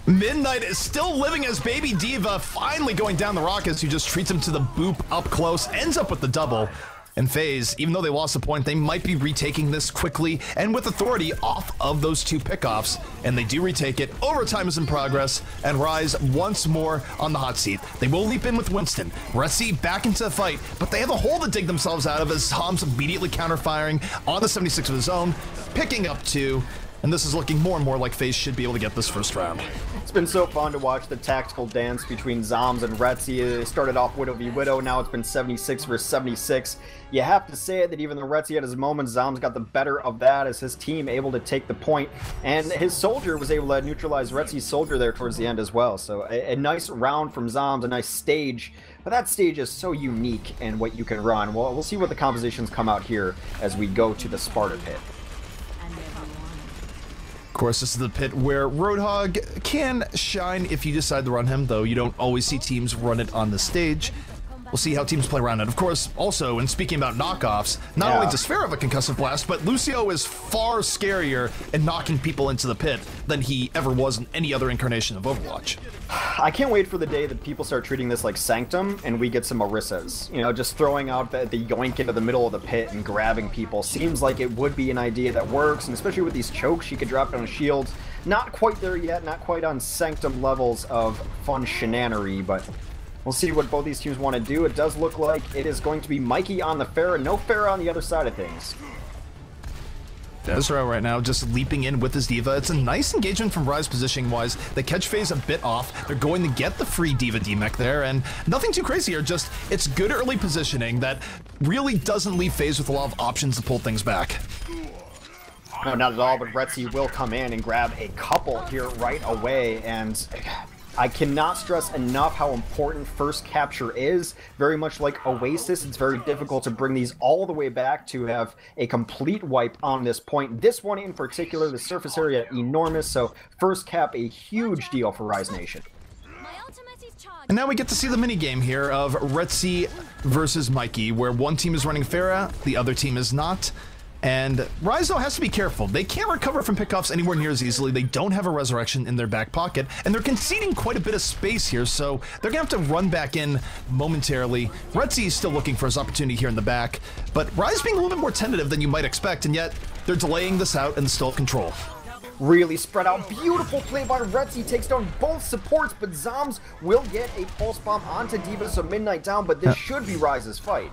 Midnight is still living as Baby Diva, finally going down the Raucous, who just treats him to the boop up close, ends up with the double. And FaZe, even though they lost the point, they might be retaking this quickly and with authority off of those 2 pickoffs. And they do retake it. Overtime is in progress, and Rise once more on the hot seat. They will leap in with Winston. Retzi back into the fight, but they have a hole to dig themselves out of as Tom's immediately counter-firing on the 76 of his own, picking up 2. And this is looking more and more like FaZe should be able to get this first round. It's been so fun to watch the tactical dance between Zombs and Retzi. They started off Widow v Widow, now it's been 76 versus 76. You have to say it that even though Retzi had his moments, Zombs got the better of that as his team able to take the point, and his Soldier was able to neutralize Retzi's Soldier there towards the end as well. So a nice round from Zombs, a nice stage, but that stage is so unique in what you can run. Well, we'll see what the compositions come out here as we go to the Sparta Pit. Of course, this is the pit where Roadhog can shine if you decide to run him, though you don't always see teams run it on the stage. We'll see how teams play around it. Of course, also, in speaking about knockoffs, not only does Sphere have a concussive blast, but Lucio is far scarier in knocking people into the pit than he ever was in any other incarnation of Overwatch. I can't wait for the day that people start treating this like Sanctum and we get some Orissas. You know, just throwing out the yoink into the middle of the pit and grabbing people. Seems like it would be an idea that works, and especially with these chokes, she could drop down shields. Not quite there yet, not quite on Sanctum levels of fun shenanery, but we'll see what both these teams want to do. It does look like it is going to be Mikey on the Pharah, no Pharah on the other side of things. Desro right now just leaping in with his Diva. It's a nice engagement from Rise positioning-wise. They catch FaZe a bit off. They're going to get the free Diva D-Mech there, and nothing too crazy here. Just, it's good early positioning that really doesn't leave FaZe with a lot of options to pull things back. No, not at all, but Retzi will come in and grab a couple here right away, and I cannot stress enough how important first capture is. Very much like Oasis, it's very difficult to bring these all the way back to have a complete wipe on this point. This one in particular, the surface area enormous, so first cap a huge deal for Rise Nation. And now we get to see the minigame here of Retzi versus Mikey, where one team is running Pharah, the other team is not. And Rise, though, has to be careful. They can't recover from pickoffs anywhere near as easily. They don't have a resurrection in their back pocket, and they're conceding quite a bit of space here, so they're going to have to run back in momentarily. Retzi is still looking for his opportunity here in the back, but Rise being a little bit more tentative than you might expect, and yet they're delaying this out and still have control. Really spread out. Beautiful play by Retzi. Takes down both supports, but Zombs will get a pulse bomb onto D.Va, so Midnight down, but this should be Rise's fight.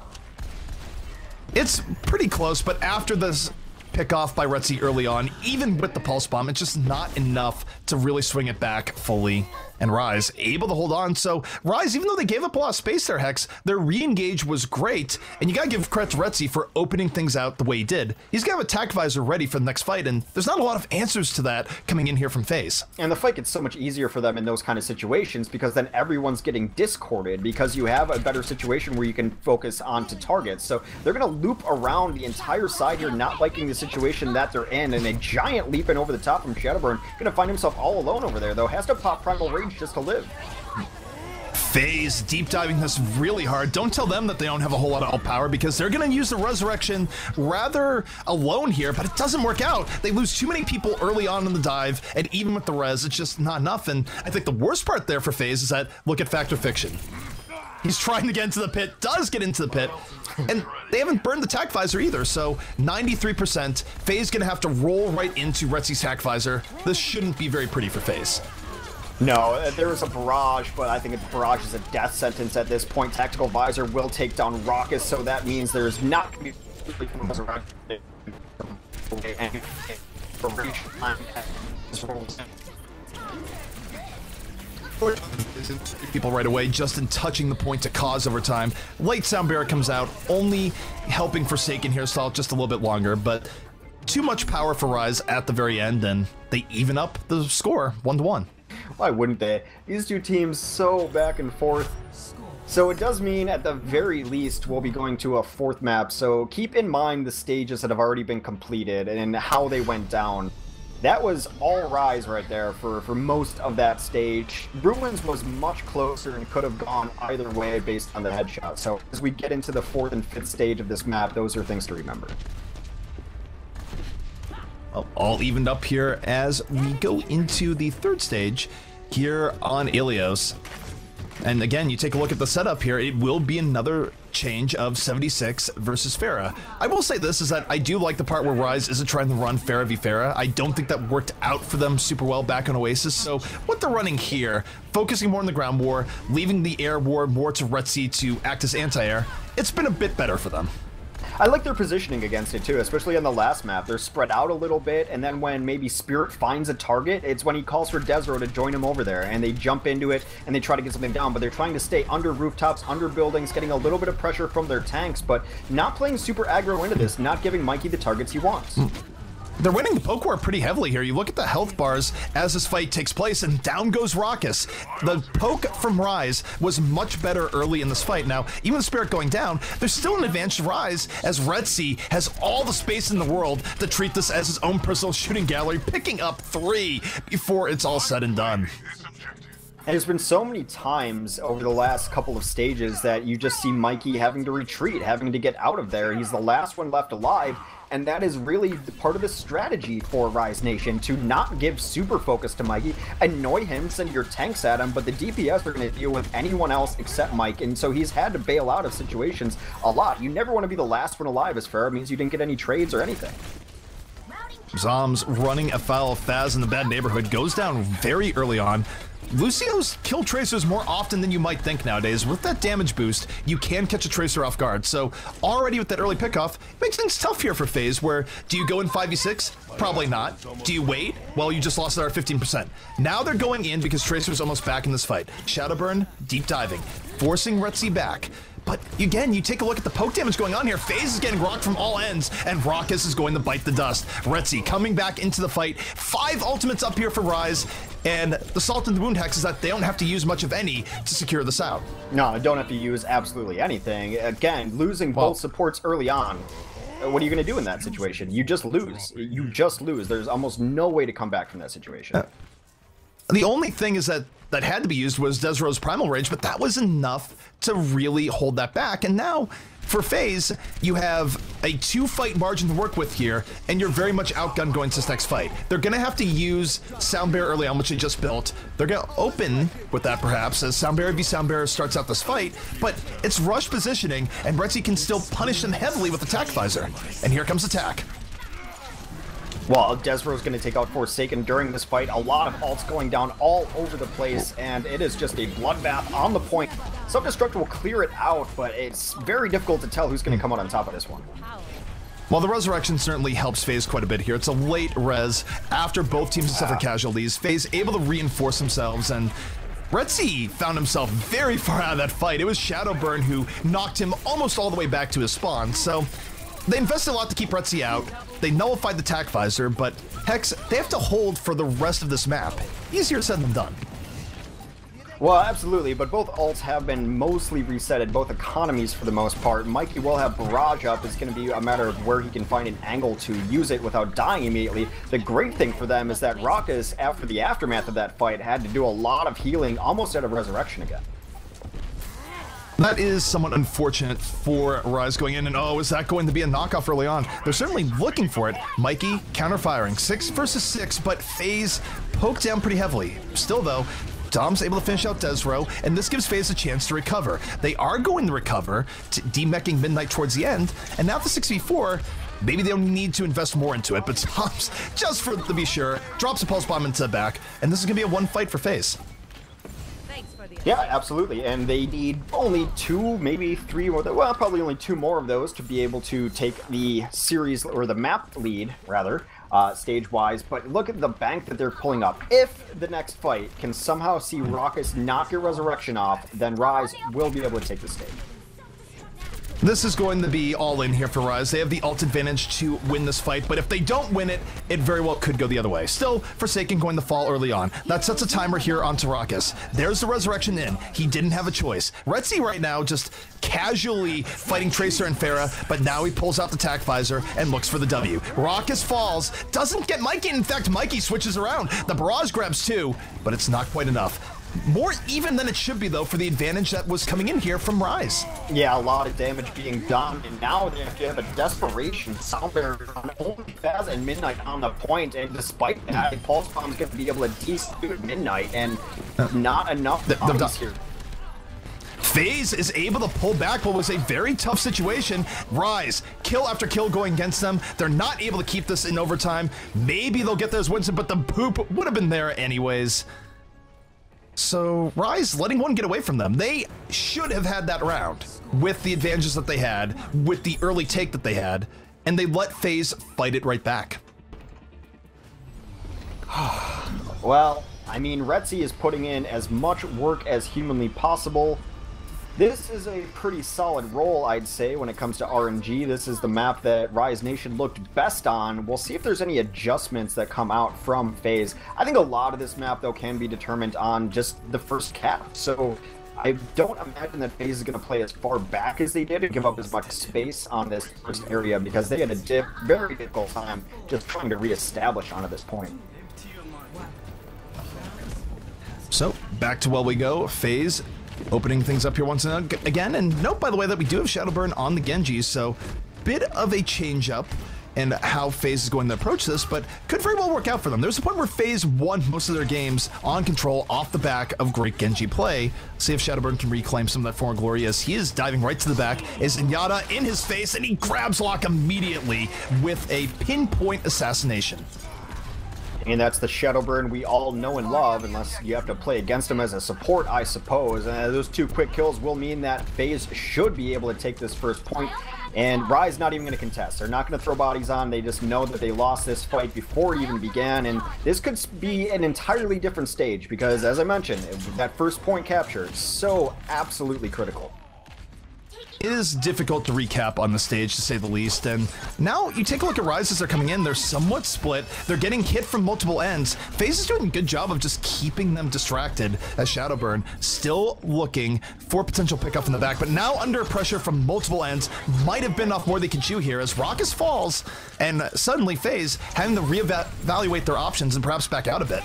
It's pretty close, but after this pick off by Retzi early on, even with the pulse bomb, it's just not enough to really swing it back fully. And Rise able to hold on. So Rise, even though they gave up a lot of space there, Hex, their re-engage was great. And you gotta give credit to Retzi for opening things out the way he did. He's got an attack visor ready for the next fight, and there's not a lot of answers to that coming in here from FaZe. And the fight gets so much easier for them in those kind of situations because then everyone's getting discorded because you have a better situation where you can focus onto targets. So they're gonna loop around the entire side here, not liking the situation that they're in, and a giant leap in over the top from Shadowburn. Gonna find himself all alone over there, though. Has to pop Primal Rage just to live. FaZe deep diving this really hard. Don't tell them that they don't have a whole lot of ult power because they're going to use the resurrection rather alone here, but it doesn't work out. They lose too many people early on in the dive, and even with the res, it's just not enough. And I think the worst part there for FaZe is that look at Fact or Fiction. He's trying to get into the pit, does get into the pit, and they haven't burned the tack visor either, so 93%. FaZe gonna have to roll right into Retzi's tack visor. This shouldn't be very pretty for FaZe. No, there was a barrage, but I think a barrage is a death sentence at this point. Tactical Visor will take down Raucous, so that means there's not going to be people right away. Justin touching the point to cause overtime. Late Sound Barrier comes out, only helping Forsaken here stall just a little bit longer, but too much power for Rise at the very end, and they even up the score 1-1. Why wouldn't they? These two teams so back and forth. So it does mean at the very least we'll be going to a fourth map, so keep in mind the stages that have already been completed and how they went down. That was all Rise right there for most of that stage. Ruins was much closer and could have gone either way based on the headshot. So as we get into the fourth and fifth stage of this map, those are things to remember. Well, all evened up here as we go into the third stage here on Ilios. And again, you take a look at the setup here, it will be another change of 76 versus Pharah. I will say this, is that I do like the part where Rise isn't trying to run Pharah v Pharah. I don't think that worked out for them super well back on Oasis, so what they're running here, focusing more on the ground war, leaving the air war more to Retzi to act as anti-air, it's been a bit better for them. I like their positioning against it too, especially on the last map. They're spread out a little bit, and then when maybe Spirit finds a target, it's when he calls for Desro to join him over there, and they jump into it, and they try to get something down, but they're trying to stay under rooftops, under buildings, getting a little bit of pressure from their tanks, but not playing super aggro into this, not giving Mikey the targets he wants. They're winning the poke war pretty heavily here. You look at the health bars as this fight takes place, and down goes Raucous. The poke from Rise was much better early in this fight. Now, even with Spirit going down, there's still an advantage to Rise, as Retzi has all the space in the world to treat this as his own personal shooting gallery, picking up 3 before it's all said and done. And there's been so many times over the last couple of stages that you just see Mikey having to retreat, having to get out of there. He's the last one left alive, and that is really part of the strategy for Rise Nation, to not give super focus to Mikey, annoy him, send your tanks at him, but the DPS are going to deal with anyone else except Mike, and so he's had to bail out of situations a lot. You never want to be the last one alive, as Pharah means you didn't get any trades or anything. Zombs running afoul of FaZe in the bad neighborhood, goes down very early on. Lucio's kill tracers more often than you might think nowadays. With that damage boost, you can catch a tracer off guard. So already with that early pickoff, it makes things tough here for FaZe, where do you go in 5v6? Probably not. Do you wait? Well, you just lost our 15%. Now they're going in because Tracer's almost back in this fight. Shadowburn, deep diving, forcing Retzi back. But again, you take a look at the poke damage going on here. FaZe is getting rocked from all ends, and Raucous is going to bite the dust. Retzi coming back into the fight. 5 ultimates up here for Rise, and the Salt in the Wound Hex is that they don't have to use much of any to secure this out. No, don't have to use absolutely anything. Again, losing both supports early on. What are you going to do in that situation? You just lose. You just lose. There's almost no way to come back from that situation. The only thing is that had to be used was Desro's Primal Rage, but that was enough to really hold that back. And now for FaZe, you have a 2-fight margin to work with here, and you're very much outgunned going to this next fight. They're going to have to use Sound Bearer early on, which they just built. They're going to open with that, perhaps, as Sound Bearer v Sound Bearer starts out this fight, but it's rush positioning, and Retzi can still punish them heavily with Attack Visor. And here comes Attack. Well, Desro's going to take out Forsaken during this fight. A lot of ults going down all over the place, and it is just a bloodbath on the point. Self-Destruct will clear it out, but it's very difficult to tell who's going to come out on top of this one. Well, the resurrection certainly helps FaZe quite a bit here. It's a late res after both teams have suffered casualties. FaZe able to reinforce themselves, and Retzi found himself very far out of that fight. It was Shadowburn who knocked him almost all the way back to his spawn, so they invested a lot to keep Retzi out. They nullified the Attack Visor, but Hex, they have to hold for the rest of this map. Easier said than done. Well, absolutely, but both ults have been mostly resetted, both economies for the most part. Mikey will have Barrage up. It's going to be a matter of where he can find an angle to use it without dying immediately. The great thing for them is that Raucus, after the aftermath of that fight, had to do a lot of healing, almost out of Resurrection again. That is somewhat unfortunate for Rise going in, and oh, is that going to be a knockoff early on? They're certainly looking for it. Mikey counter-firing, 6 versus 6, but FaZe poked down pretty heavily. Still though, Dom's able to finish out Desro, and this gives FaZe a chance to recover. They are going to recover, demeching Midnight towards the end, and now the 6v4, maybe they don't need to invest more into it, but Dom's, just for to be sure, drops a Pulse Bomb into the back, and this is going to be a 1 fight for FaZe. Yeah, absolutely, and they need only 2, maybe 3 more, well, probably only 2 more of those to be able to take the series, or the map lead, rather, stage-wise, but look at the bank that they're pulling up. If the next fight can somehow see Raucus knock your Resurrection off, then Rise will be able to take the stage. This is going to be all in here for Rise. They have the ult advantage to win this fight, but if they don't win it, it very well could go the other way. Still, Forsaken going to fall early on. That sets a timer here on Raucus. There's the Resurrection in. He didn't have a choice. Retzi right now just casually fighting Tracer and Pharah, but now he pulls out the Attack Visor and looks for the W. Raucus falls, doesn't get Mikey. In fact, Mikey switches around. The Barrage grabs too, but it's not quite enough. More even than it should be, though, for the advantage that was coming in here from Rise. Yeah, a lot of damage being done, and now they have to have a desperation Sound Bearer on only FaZe and Midnight on the point, and despite that, Pulse Bomb's going to be able to distribute Midnight, and not enough bodies here. FaZe is able to pull back what was a very tough situation. Rise, kill after kill going against them. They're not able to keep this in overtime. Maybe they'll get those wins, but the poop would have been there anyways. So Rise letting one get away from them. They should have had that round with the advantages that they had, with the early take that they had, and they let FaZe fight it right back. Well, I mean, Retzi is putting in as much work as humanly possible. This is a pretty solid role, I'd say, when it comes to RNG. This is the map that Rise Nation looked best on. We'll see if there's any adjustments that come out from FaZe. I think a lot of this map, though, can be determined on just the first cap. So I don't imagine that FaZe is going to play as far back as they did and give up as much space on this first area, because they had a very difficult time just trying to reestablish onto this point. So back to where we go. FaZe opening things up here once again, and note, by the way, that we do have Shadowburn on the Genji, so bit of a change up in how FaZe is going to approach this, but could very well work out for them. There's a point where FaZe won most of their games on control off the back of great Genji play. See if Shadowburn can reclaim some of that former glory, as he is diving right to the back, is Zenyatta in his face, and he grabs Locke immediately with a pinpoint assassination. And that's the Shadowburn we all know and love, unless you have to play against him as a support, I suppose. And those 2 quick kills will mean that FaZe should be able to take this first point, and Rise not even going to contest. They're not going to throw bodies on. They just know that they lost this fight before it even began, and this could be an entirely different stage, because, as I mentioned, that first point capture is so absolutely critical. It is difficult to recap on the stage, to say the least, and now you take a look at Rise as they're coming in. They're somewhat split. They're getting hit from multiple ends. FaZe is doing a good job of just keeping them distracted, as Shadowburn still looking for potential pickup in the back, but now under pressure from multiple ends. Might have been off more they can chew here, as Raucus falls, and suddenly FaZe having to reevaluate their options and perhaps back out a bit.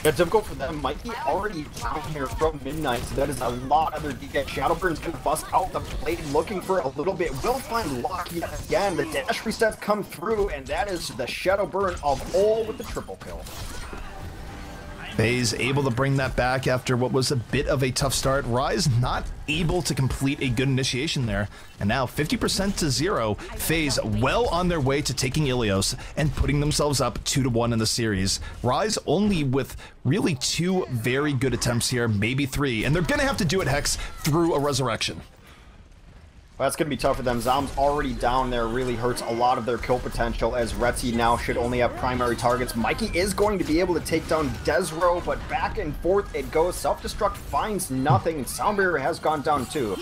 It's difficult for them. Mikey already down here from midnight, so that is a lot of their DK. Shadowburn's gonna bust out the blade, looking for a little bit. Will find Lock yet again. The dash resets come through, and that is the Shadowburn of all with the triple kill. FaZe able to bring that back after what was a bit of a tough start. Rise not able to complete a good initiation there. And now 50% to 0. FaZe well on their way to taking Ilios and putting themselves up 2-1 in the series. Rise only with really 2 very good attempts here, maybe 3. And they're going to have to do it, Hex, through a resurrection. Well, that's going to be tough for them. Zom's already down there, really hurts a lot of their kill potential, as Retzi now should only have primary targets. Mikey is going to be able to take down Desro, but back and forth it goes. Self-destruct finds nothing, and Soundbarrier has gone down too.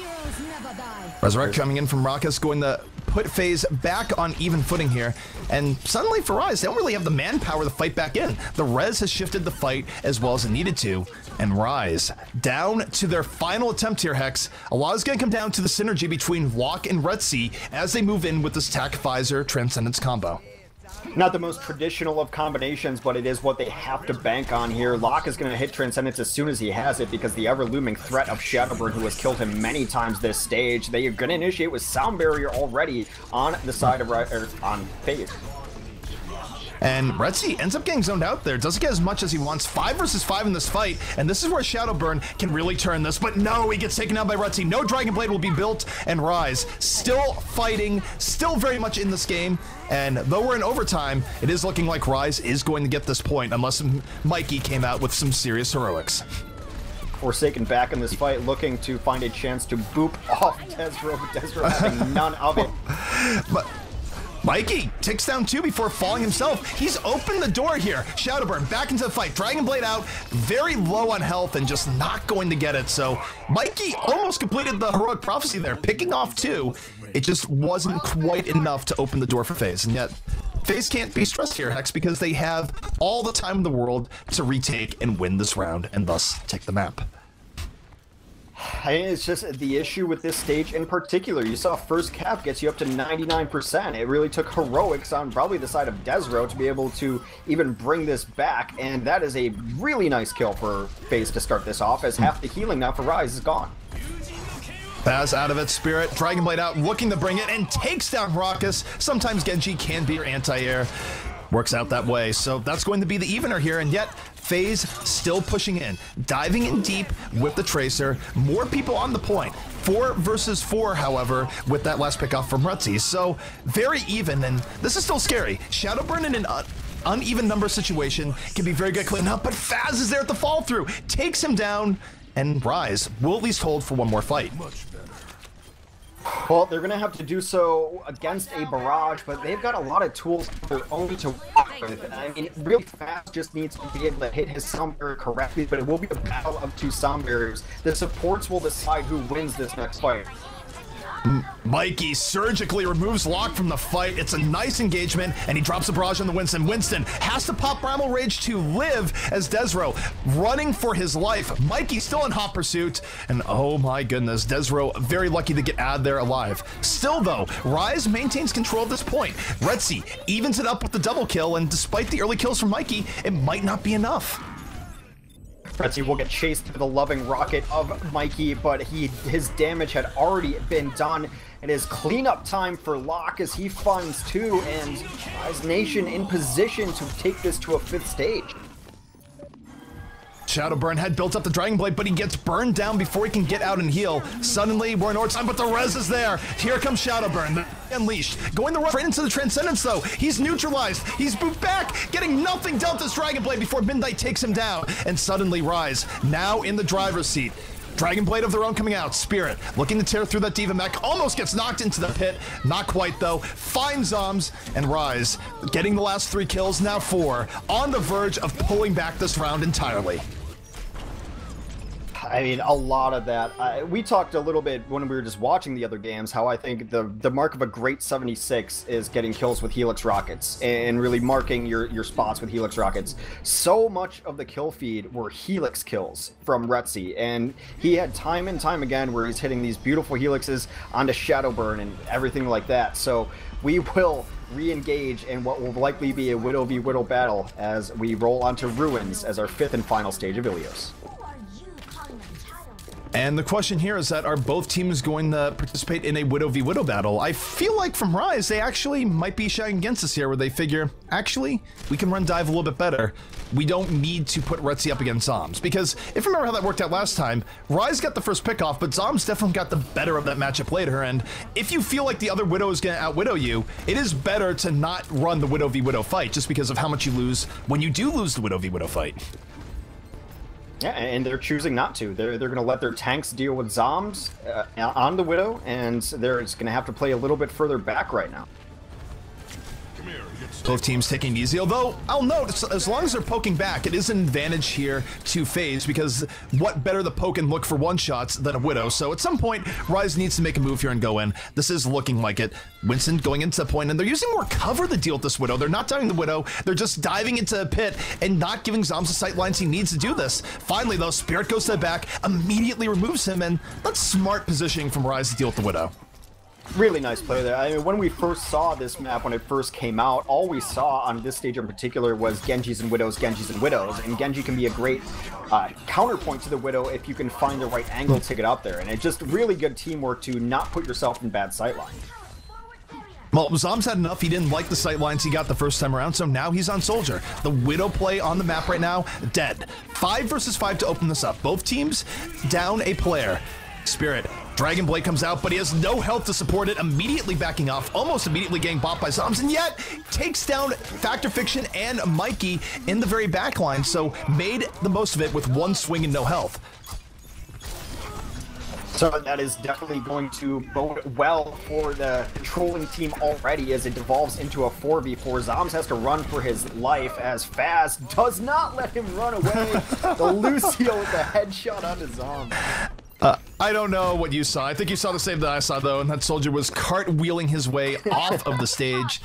Resurrect coming in from Raucus, going to put FaZe back on even footing here. And suddenly for Rise, they don't really have the manpower to fight back in. The res has shifted the fight as well as it needed to. And Rise, down to their final attempt here, Hex. A lot is going to come down to the synergy between Locke and Retzi as they move in with this Tac Pfizer Transcendence combo. Not the most traditional of combinations, but it is what they have to bank on here. Locke is going to hit Transcendence as soon as he has it, because the ever-looming threat of Shadowburn, who has killed him many times this stage, they are going to initiate with Sound Barrier already on the side of on FaZe. And Retzi ends up getting zoned out there. Doesn't get as much as he wants. 5 versus 5 in this fight. And this is where Shadowburn can really turn this. But no, he gets taken out by Retzi. No Dragon Blade will be built. And Rise still fighting, still very much in this game. And though we're in overtime, it is looking like Rise is going to get this point, unless Mikey came out with some serious heroics. Forsaken back in this fight, looking to find a chance to boop off Desro. Desro having none of it. But Mikey takes down 2 before falling himself. He's opened the door here. Shadowburn back into the fight. Dragon Blade out, very low on health and just not going to get it. So Mikey almost completed the heroic prophecy there, picking off 2. It just wasn't quite enough to open the door for FaZe. And yet FaZe can't be stressed here, Hex, because they have all the time in the world to retake and win this round and thus take the map. It's just the issue with this stage in particular. You saw first cap gets you up to 99%. It really took heroics on probably the side of Desro to be able to even bring this back, and that is a really nice kill for FaZe to start this off, as half the healing now for Rise is gone. Baz out of it, Spirit, Dragon Blade out, looking to bring it, and takes down Raucus. Sometimes Genji can be your anti-air. Works out that way, so that's going to be the evener here, and yet FaZe still pushing in, diving in deep with the Tracer. More people on the point. 4 versus 4, however, with that last pick off from Retzi. So very even, and this is still scary. Shadowburn in an uneven number situation can be very good clean up, but Faz is there at the fall through, takes him down, and Rise will at least hold for one more fight. Well, they're going to have to do so against a barrage, but they've got a lot of tools of their own to work with. I mean, really fast just needs to be able to hit his sound barrier correctly, but it will be a battle of 2 sound barriers. The supports will decide who wins this next fight. Mikey surgically removes Locke from the fight. It's a nice engagement, and he drops a barrage on the Winston. Winston has to pop Primal Rage to live as Desro running for his life. Mikey still in hot pursuit, and oh my goodness, Desro very lucky to get out of there alive. Still though, Rise maintains control at this point. Retzi evens it up with the double kill, and despite the early kills from Mikey, it might not be enough. Retzi will get chased to the loving rocket of Mikey, but his damage had already been done. It is cleanup time for Locke as he finds 2, and Rise Nation in position to take this to a 5th stage. Shadowburn had built up the Dragon Blade, but he gets burned down before he can get out and heal. Suddenly, we're in overtime, but the res is there. Here comes Shadowburn, Unleashed. Going the right into the Transcendence, though. He's neutralized. He's booped back, getting nothing dealt this Dragon Blade before Midnight takes him down. And suddenly, Rise, now in the driver's seat. Dragon Blade of their own coming out. Spirit looking to tear through that Diva mech. Almost gets knocked into the pit. Not quite, though. Finds Zoms, and Rise getting the last 3 kills, now 4. On the verge of pulling back this round entirely. I mean, a lot of that. We talked a little bit when we were just watching the other games, how I think the mark of a great 76 is getting kills with Helix rockets and really marking your spots with Helix rockets. So much of the kill feed were Helix kills from Retzi, and he had time and time again where he's hitting these beautiful Helixes onto Shadowburn and everything like that. So we will re-engage in what will likely be a Widow v Widow battle as we roll onto Ruins as our 5th and final stage of Ilios. And the question here is that are both teams going to participate in a Widow v Widow battle? I feel like from Rise, they actually might be shying against us here, where they figure, actually, we can run dive a little bit better. We don't need to put Retzi up against Zoms. Because if you remember how that worked out last time, Rise got the first pick off, but Zoms definitely got the better of that matchup later. And if you feel like the other Widow is going to out-Widow you, it is better to not run the Widow v Widow fight, just because of how much you lose when you do lose the Widow v Widow fight. Yeah, and they're choosing not to. They're going to let their tanks deal with Zoms on the Widow, and they're just going to have to play a little bit further back right now. Both teams taking it easy, although I'll note, as long as they're poking back, it is an advantage here to FaZe, because what better the poke and look for one-shots than a Widow. So at some point, Rise needs to make a move here and go in. This is looking like it. Winston going into the point, and they're using more cover to deal with this Widow. They're not diving the Widow, they're just diving into a pit and not giving Zoms the sight lines he needs to do this. Finally, though, Spirit goes to the back, immediately removes him, and that's smart positioning from Rise to deal with the Widow. Really nice play there. I mean, when we first saw this map, when it first came out, all we saw on this stage in particular was Genjis and Widows, Genjis and Widows, and Genji can be a great counterpoint to the Widow if you can find the right angle to get up there, and it's just really good teamwork to not put yourself in bad sightline. Well, Zoms had enough. He didn't like the sight lines he got the first time around, so now he's on Soldier. The Widow play on the map right now, dead. 5 versus 5 to open this up. Both teams down a player. Spirit, Dragon Blade comes out, but he has no health to support it, immediately backing off, almost immediately getting bopped by Zoms, and yet takes down Factor Fiction and Mikey in the very back line, so made the most of it with one swing and no health. So that is definitely going to bode well for the controlling team already as it devolves into a 4v4. Zoms has to run for his life as FaZe does not let him run away. The Lucio with the headshot onto Zoms. I don't know what you saw. I think you saw the same that I saw, though, and that Soldier was cartwheeling his way off of the stage.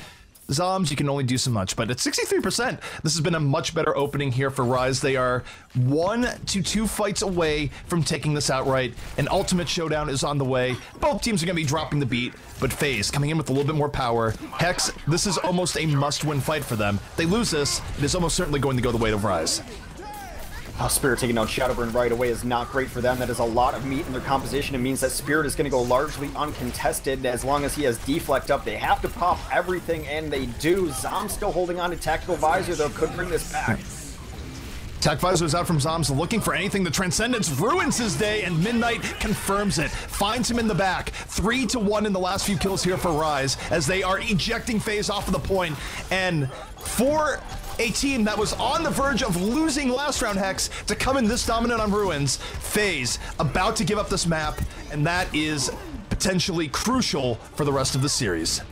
Zoms, you can only do so much, but at 63%, this has been a much better opening here for Rise. They are 1 to 2 fights away from taking this outright. An ultimate showdown is on the way. Both teams are going to be dropping the beat, but FaZe coming in with a little bit more power. Hex, this is almost a must-win fight for them. They lose this, it is almost certainly going to go the way of Rise. Spirit taking out Shadowburn right away is not great for them. That is a lot of meat in their composition. It means that Spirit is going to go largely uncontested as long as he has deflect up. They have to pop everything, and they do. Zoms still holding on to Tactical Visor, though, could bring this back. Tac Visor is out from Zoms, looking for anything. The Transcendence ruins his day, and Midnight confirms it. Finds him in the back. 3-1 in the last few kills here for Rise, as they are ejecting FaZe off of the point. And for a team that was on the verge of losing last round, Hex, to come in this dominant on Ruins, FaZe about to give up this map, and that is potentially crucial for the rest of the series.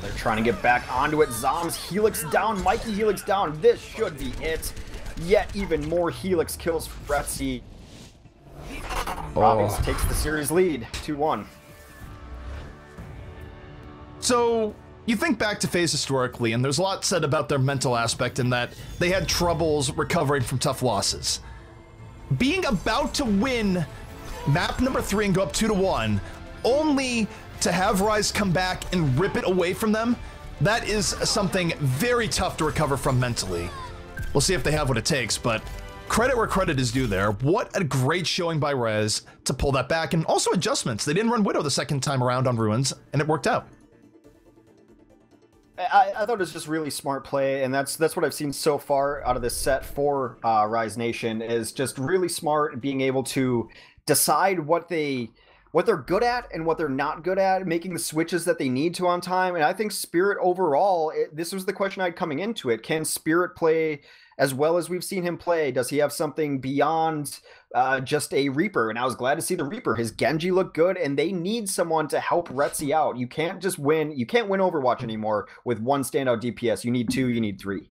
They're trying to get back onto it. Zoms Helix down, Mikey Helix down. This should be it. Yet even more Helix kills for Retzi. Robbins takes the series lead, 2-1. So you think back to FaZe historically, and there's a lot said about their mental aspect in that they had troubles recovering from tough losses. Being about to win map number 3 and go up 2-1, only to have Rise come back and rip it away from them, that is something very tough to recover from mentally. We'll see if they have what it takes, but credit where credit is due there. What a great showing by Res to pull that back, and also adjustments. They didn't run Widow the second time around on Ruins, and it worked out. I thought it was just really smart play, and that's what I've seen so far out of this set for Rise Nation, is just really smart, being able to decide what they're good at and what they're not good at, making the switches that they need to on time. And I think Spirit overall, this was the question I had coming into it. Can Spirit play as well as we've seen him play? Does he have something beyond just a Reaper? And I was glad to see the Reaper. His Genji looked good, and they need someone to help Retzi out. You can't just win. You can't win Overwatch anymore with one standout DPS. You need 2, you need 3.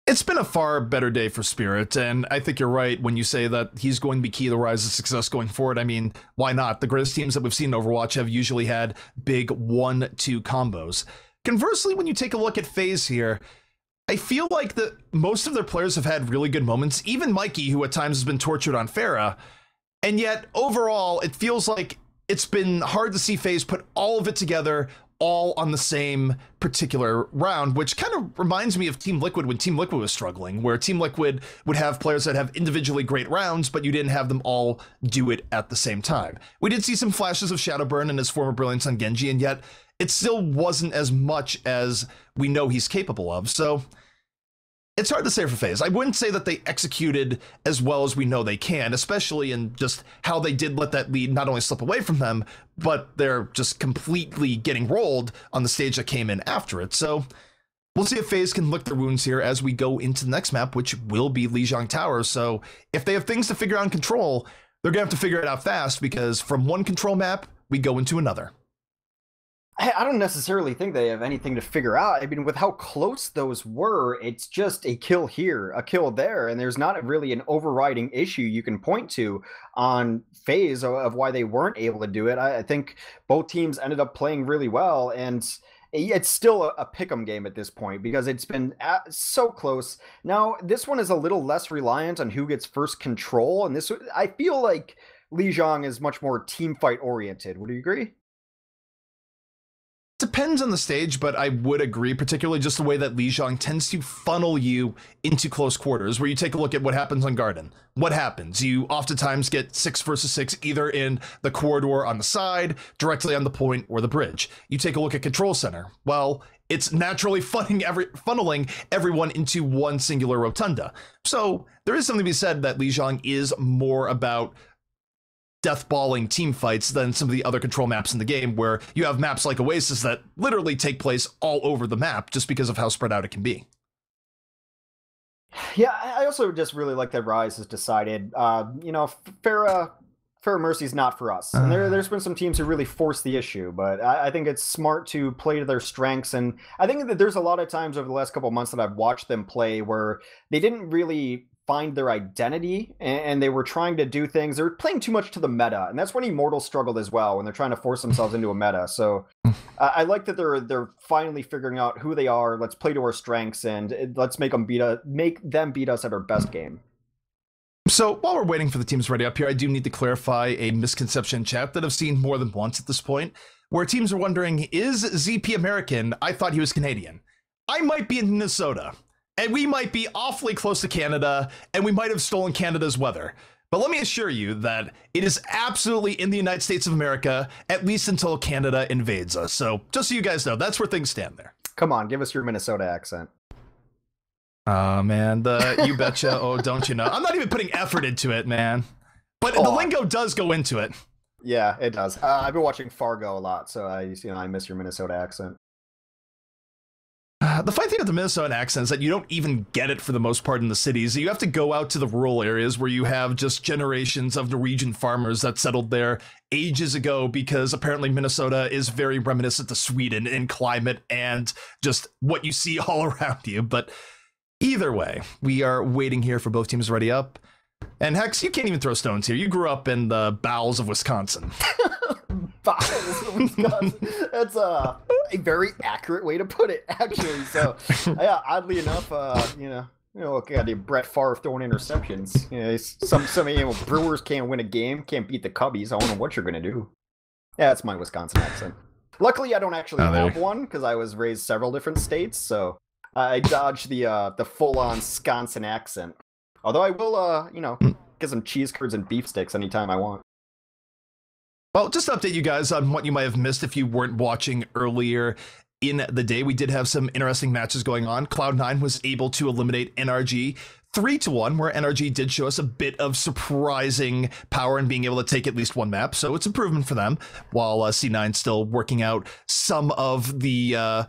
It's been a far better day for Spirit, and I think you're right when you say that he's going to be key to Rise's success going forward. I mean, why not? The greatest teams that we've seen in Overwatch have usually had big 1-2 combos. Conversely, when you take a look at FaZe here, I feel like most of their players have had really good moments, even Mikey, who at times has been tortured on Pharah, and yet overall, it feels like it's been hard to see FaZe put all of it together all on the same particular round, which kind of reminds me of Team Liquid when Team Liquid was struggling, where Team Liquid would have players that have individually great rounds, but you didn't have them all do it at the same time. We did see some flashes of Shadowburn and his former brilliance on Genji, and yet it still wasn't as much as we know he's capable of. So it's hard to say for FaZe. I wouldn't say that they executed as well as we know they can, especially in just how they did let that lead not only slip away from them, but they're just completely getting rolled on the stage that came in after it. So we'll see if FaZe can lick their wounds here as we go into the next map, which will be Lijiang Tower. So if they have things to figure out in control, they're going to have to figure it out fast, because from one control map, we go into another. I don't necessarily think they have anything to figure out. I mean, with how close those were, it's just a kill here, a kill there, and there's not really an overriding issue you can point to on FaZe of why they weren't able to do it. I think both teams ended up playing really well, and it's still a pick'em game at this point because it's been so close. Now, this one is a little less reliant on who gets first control, and this, I feel like Lijiang is much more team fight oriented. Would you agree? Depends on the stage, but I would agree, particularly just the way that Lijiang tends to funnel you into close quarters, where you take a look at what happens on Garden. What happens? You oftentimes get 6 versus 6, either in the corridor on the side, directly on the point, or the bridge. You take a look at Control Center. Well, it's naturally funneling everyone into one singular rotunda. So there is something to be said that Lijiang is more about deathballing team fights than some of the other control maps in the game, where you have maps like Oasis that literally take place all over the map just because of how spread out it can be. Yeah, I also just really like that Rise has decided, you know, Farah Mercy's not for us. And there's been some teams who really force the issue, but I think it's smart to play to their strengths. And I think that there's a lot of times over the last couple of months that I've watched them play where they didn't really find their identity, and they were trying to do things. They were playing too much to the meta, and that's when Immortals struggled as well, when they're trying to force themselves into a meta. So I like that they're finally figuring out who they are. Let's play to our strengths, and let's make them beat us at our best game. So while we're waiting for the teams ready up here, I do need to clarify a misconception in chat that I've seen more than once at this point, where teams are wondering, is ZP American? I thought he was Canadian. I might be in Minnesota, and we might be awfully close to Canada, and we might have stolen Canada's weather. But let me assure you that it is absolutely in the United States of America, at least until Canada invades us. So just so you guys know, that's where things stand there. Come on, give us your Minnesota accent. Man, you betcha. Oh, don't you know? I'm not even putting effort into it, man. But the lingo does go into it. Yeah, it does. I've been watching Fargo a lot, so I miss your Minnesota accent. The funny thing with the Minnesota accent is that you don't even get it for the most part in the cities. You have to go out to the rural areas where you have just generations of Norwegian farmers that settled there ages ago, because apparently Minnesota is very reminiscent to Sweden in climate and just what you see all around you. But either way, we are waiting here for both teams ready up. And Hex, you can't even throw stones here. You grew up in the bowels of Wisconsin. Bowels of Wisconsin. That's a very accurate way to put it, actually. So, yeah, oddly enough, got Brett Favre throwing interceptions. You know, some Brewers can't win a game, can't beat the Cubbies. I don't know what you're gonna do. Yeah, that's my Wisconsin accent. Luckily, I don't actually have one because I was raised several different states, so I dodged the full-on Wisconsin accent. Although I will, get some cheese curds and beef sticks anytime I want. Well, just to update you guys on what you might have missed if you weren't watching earlier in the day, we did have some interesting matches going on. Cloud9 was able to eliminate NRG 3-1, where NRG did show us a bit of surprising power in being able to take at least one map, so it's improvement for them, while C9 still working out some of the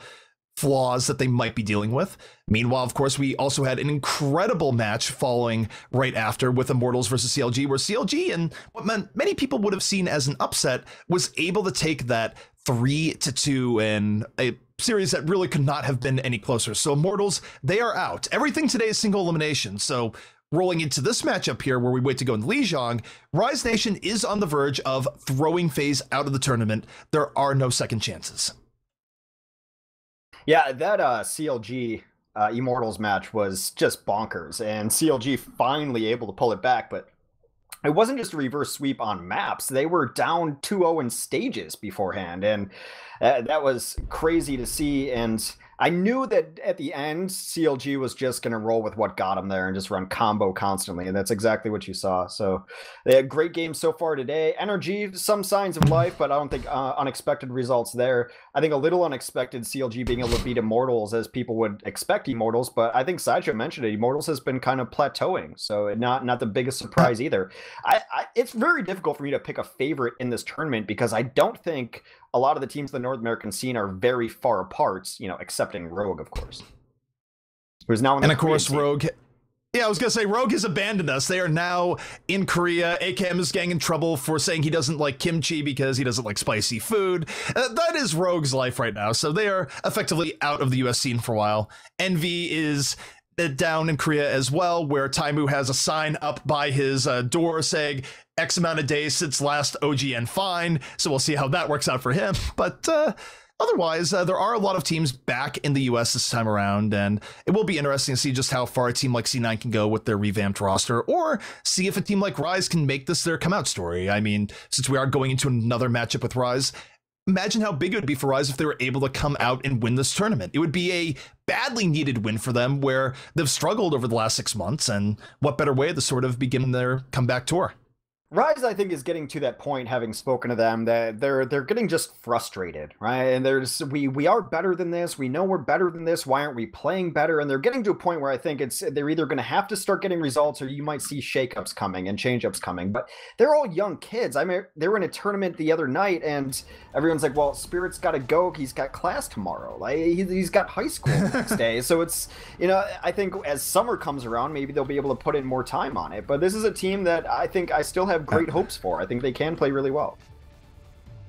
flaws that they might be dealing with. Meanwhile, of course, we also had an incredible match following right after with Immortals versus CLG, where CLG, and what many people would have seen as an upset, was able to take that 3-2 in a series that really could not have been any closer. So Immortals, they are out. Everything today is single elimination. So rolling into this matchup here, where we wait to go into Lijiang, Rise Nation is on the verge of throwing FaZe out of the tournament. There are no second chances. Yeah, that CLG Immortals match was just bonkers, and CLG finally able to pull it back, but it wasn't just a reverse sweep on maps. They were down 2-0 in stages beforehand, and that was crazy to see. And I knew that at the end, CLG was just going to roll with what got them there and just run combo constantly, and that's exactly what you saw. So they had great games so far today. NRG, some signs of life, but I don't think unexpected results there. I think a little unexpected CLG being able to beat Immortals as people would expect Immortals, but I think Sideshow mentioned it. Immortals has been kind of plateauing, so not the biggest surprise either. It's very difficult for me to pick a favorite in this tournament because I don't think a lot of the teams in the North American scene are very far apart, you know, excepting Rogue, of course. Who's now in the and of Korean course, scene. Rogue. Yeah, I was gonna say Rogue has abandoned us. They are now in Korea. AKM is getting in trouble for saying he doesn't like kimchi because he doesn't like spicy food. That is Rogue's life right now. So they are effectively out of the US scene for a while. Envy is down in Korea as well, where Taimu has a sign up by his door saying X amount of days since last OGN fine. So we'll see how that works out for him. But otherwise, there are a lot of teams back in the US this time around, and it will be interesting to see just how far a team like C9 can go with their revamped roster, or see if a team like Rise can make this their come out story. I mean, since we are going into another matchup with Rise, imagine how big it would be for Rise if they were able to come out and win this tournament. It would be a badly needed win for them where they've struggled over the last 6 months, and what better way to sort of begin their comeback tour. Rise, I think, is getting to that point, having spoken to them, that they're getting just frustrated, right? And there's we are better than this. We know we're better than this. Why aren't we playing better? And they're getting to a point where I think they're either going to have to start getting results, or you might see shakeups coming and changeups coming. But they're all young kids. I mean, they were in a tournament the other night, and everyone's like, "Well, Spirit's got to go. He's got class tomorrow. Like he's got high school the next day." So it's, you know, I think as summer comes around, maybe they'll be able to put in more time on it. But this is a team that I think I still have great hopes for. I think they can play really well.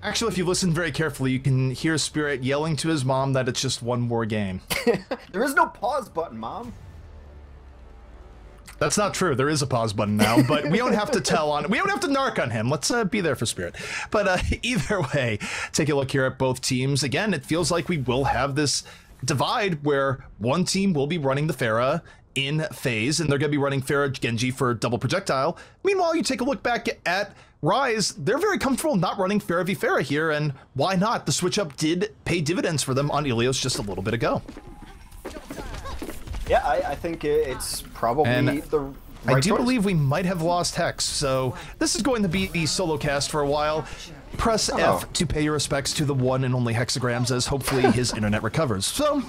Actually, if you listen very carefully, you can hear Spirit yelling to his mom that it's just one more game. There is no pause button, Mom. That's not true. There is a pause button now, but we don't have to tell on it. We don't have to narc on him. Let's be there for Spirit. But either way, take a look here at both teams. Again, it feels like we will have this divide where one team will be running the Pharah in FaZe, and they're going to be running Pharah Genji for double projectile. Meanwhile, you take a look back at Rise, they're very comfortable not running Pharah v Pharah here, and why not? The switch up did pay dividends for them on Ilios just a little bit ago. Yeah, I think it's probably the right I do choice. believe we might have lost Hex, so this is going to be the solo cast for a while. Press F to pay your respects to the one and only Hexagrams, as hopefully his internet recovers. So,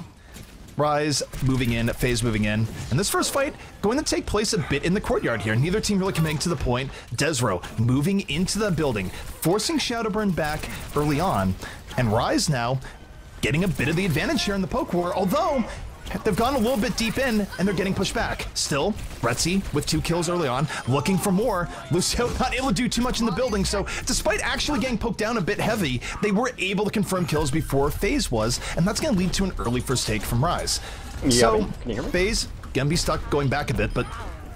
Rise moving in, FaZe moving in, and this first fight going to take place a bit in the courtyard here. Neither team really committing to the point. Desro moving into the building, forcing Shadowburn back early on, and Rise now getting a bit of the advantage here in the poke war, although they've gone a little bit deep in, and they're getting pushed back. Still, Retzi with 2 kills early on, looking for more. Lucio not able to do too much in the building, so despite actually getting poked down a bit heavy, they were able to confirm kills before FaZe was, and that's going to lead to an early first take from Rise. So, can you hear me? FaZe going to be stuck going back a bit, but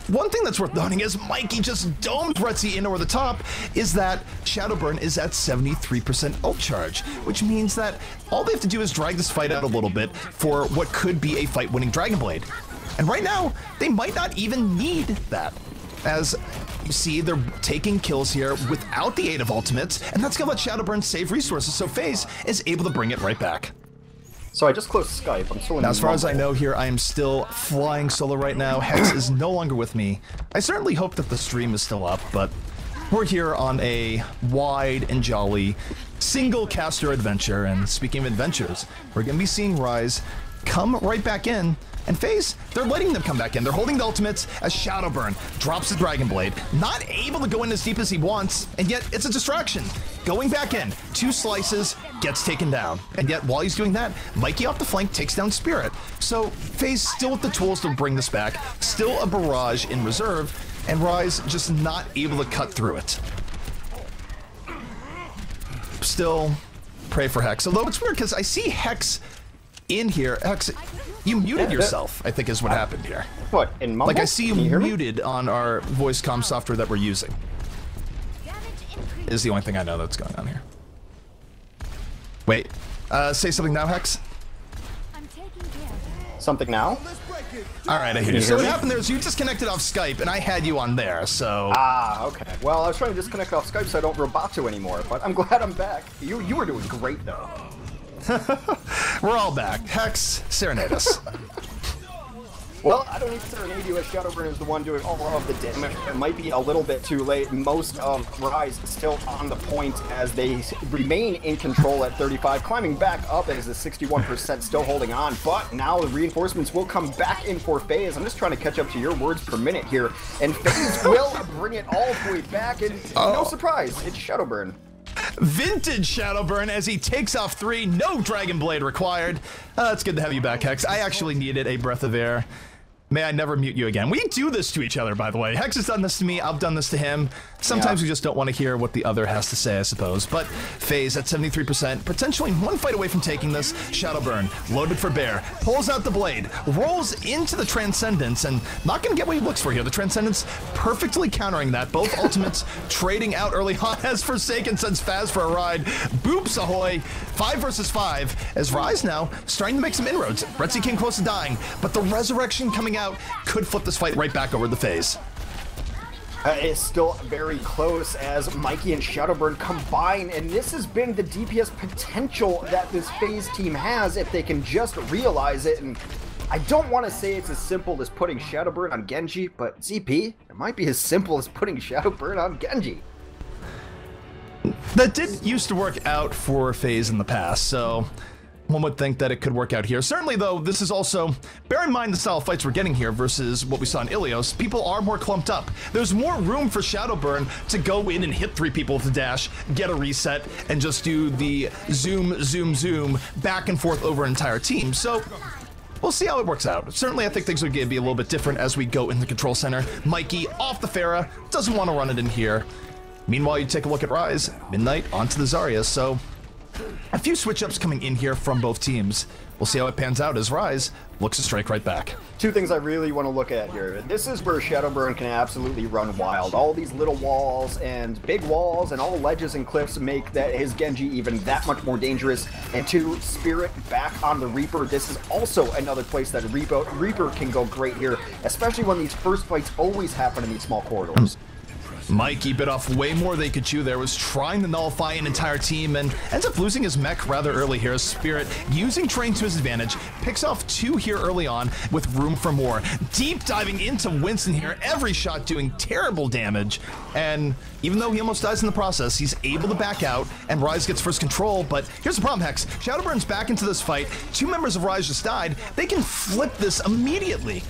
one thing that's worth noting is Mikey just domed Retzi in over the top is that Shadowburn is at 73% ult charge, which means that all they have to do is drag this fight out a little bit for what could be a fight-winning Dragon Blade. And right now, they might not even need that. As you see, they're taking kills here without the aid of ultimates, and that's gonna let Shadowburn save resources, so FaZe is able to bring it right back. So I just closed Skype. I'm still in. Now, as far as I know here, I am still flying solo right now. Hex is no longer with me. I certainly hope that the stream is still up, but we're here on a wide and jolly single caster adventure. And speaking of adventures, we're going to be seeing Rise come right back in. And FaZe, they're letting them come back in. They're holding the ultimates as Shadowburn drops the Dragon Blade. Not able to go in as deep as he wants, and yet it's a distraction. Going back in, 2 slices, gets taken down. And yet while he's doing that, Mikey off the flank takes down Spirit. So FaZe still with the tools to bring this back, still a barrage in reserve, and Rise just not able to cut through it. Still, pray for Hex. Although it's weird because I see Hex in here. Hex, you muted yourself, I think is what happened here. What, in Mumble? Like I see you muted on our voice comm software that we're using. Is the only thing I know that's going on here. Wait, say something now, Hex? Something now? All right, I hear you. So what happened there is you disconnected off Skype, and I had you on there, so... Ah, okay. Well, I was trying to disconnect off Skype so I don't roboto anymore, but I'm glad I'm back. You were doing great, though. We're all back. Hex, serenade us. Well, I don't need to serenade you as Shadowburn is the one doing all of the damage. It might be a little bit too late. Most of Rise is still on the point as they remain in control at 35, climbing back up as a 61% still holding on. But now the reinforcements will come back in for FaZe. I'm just trying to catch up to your words per minute here. And FaZe will bring it all the way back. And no surprise, it's Shadowburn. Vintage Shadowburn as he takes off 3, no Dragon Blade required. It's good to have you back, Hex. I actually needed a breath of air. May I never mute you again. We do this to each other, by the way. Hex has done this to me, I've done this to him. Sometimes we just don't want to hear what the other has to say, I suppose. But FaZe at 73%, potentially one fight away from taking this. Shadowburn, loaded for bear, pulls out the blade, rolls into the Transcendence, and not going to get what he looks for here. The Transcendence perfectly countering that. Both ultimates trading out early on as Forsaken sends FaZe for a ride. Boops ahoy, 5 versus 5, as Rise now starting to make some inroads. Retzi came close to dying, but the resurrection coming out could flip this fight right back over the FaZe. It's still very close as Mikey and Shadowburn combine, and this has been the DPS potential that this FaZe team has if they can just realize it. And I don't want to say it's as simple as putting Shadowburn on Genji, but ZP, it might be as simple as putting Shadowburn on Genji. That did used to work out for FaZe in the past, so one would think that it could work out here. Certainly, though, this is also, bear in mind the style of fights we're getting here versus what we saw in Ilios. People are more clumped up. There's more room for Shadowburn to go in and hit 3 people with a dash, get a reset, and just do the zoom, zoom, zoom, back and forth over an entire team. So we'll see how it works out. Certainly, I think things would be a little bit different as we go in the control center. Mikey off the Pharah, doesn't want to run it in here. Meanwhile, you take a look at Rise, Midnight onto the Zarya, so a few switch-ups coming in here from both teams. We'll see how it pans out as Rise looks to strike right back. 2 things I really want to look at here. This is where Shadowburn can absolutely run wild. All these little walls and big walls and all ledges and cliffs make that his Genji even that much more dangerous. And 2, Spirit back on the Reaper. This is also another place that Reaper can go great here, especially when these first fights always happen in these small corridors. Mikey bit off way more than he could chew there, was trying to nullify an entire team and ends up losing his mech rather early here. Spirit using Train to his advantage, picks off 2 here early on with room for more. Deep diving into Winston here, every shot doing terrible damage, and even though he almost dies in the process, he's able to back out and Rise gets first control. But here's the problem, Hex. Shadowburn's back into this fight, 2 members of Rise just died. They can flip this immediately.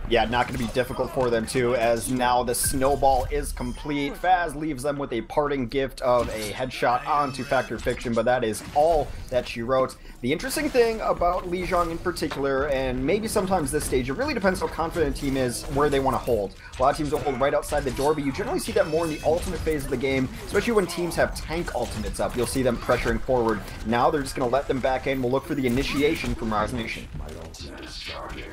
Yeah, not going to be difficult for them too, as now the snowball is complete. FaZe leaves them with a parting gift of a headshot onto Factor Fiction, but that is all that she wrote. The interesting thing about Lijiang in particular, and maybe sometimes this stage, it really depends how confident a team is where they want to hold. A lot of teams will hold right outside the door, but you generally see that more in the ultimate phase of the game, especially when teams have tank ultimates up. You'll see them pressuring forward. Now they're just going to let them back in. We'll look for the initiation from Rise Nation.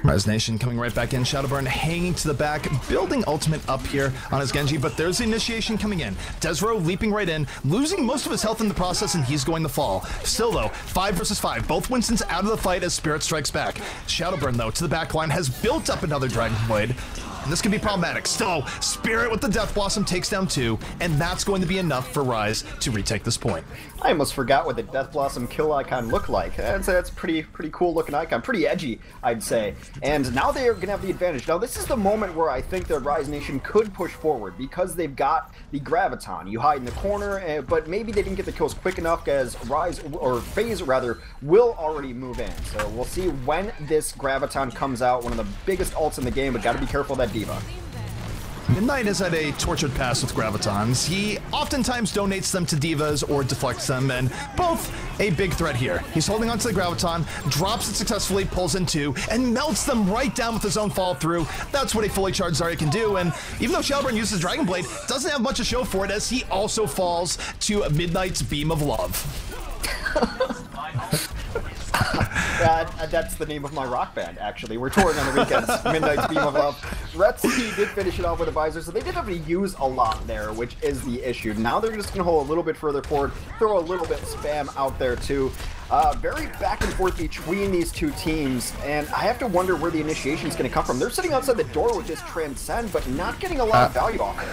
Rise Nation coming right back in. Shadowburn hanging to the back, building ultimate up here on his Genji, but there's the initiation coming in. Desro leaping right in, losing most of his health in the process, and he's going to fall. Still though, 5 versus 5. Both Winston's out of the fight as Spirit strikes back. Shadowburn though, to the back line, has built up another Dragon Blade. And this can be problematic. Still, Spirit with the Death Blossom takes down 2, and that's going to be enough for Rise to retake this point. I almost forgot what the Death Blossom kill icon looked like. That's a pretty cool looking icon. Pretty edgy, I'd say. And now they are going to have the advantage. Now this is the moment where I think the Rise Nation could push forward because they've got the Graviton. You hide in the corner, but maybe they didn't get the kills quick enough as Rise, or FaZe rather, will already move in. So we'll see when this Graviton comes out. One of the biggest ults in the game, but got to be careful of that D.Va. Midnight has had a tortured past with Gravitons. He oftentimes donates them to D.Vas or deflects them, and both a big threat here. He's holding onto the Graviton, drops it successfully, pulls in 2, and melts them right down with his own fall through. That's what a fully charged Zarya can do, and even though Shadowburn uses Dragon Blade, doesn't have much to show for it as he also falls to Midnight's Beam of Love. That's the name of my rock band, actually. We're touring on the weekends. Midnight's Beam of Love. Retzi did finish it off with a visor, so they did have to use a lot there, which is the issue. Now they're just going to hold a little bit further forward, throw a little bit of spam out there, too. Very back and forth between these two teams, and I have to wonder where the initiation is going to come from. They're sitting outside the door with this Transcend, but not getting a lot of value off it.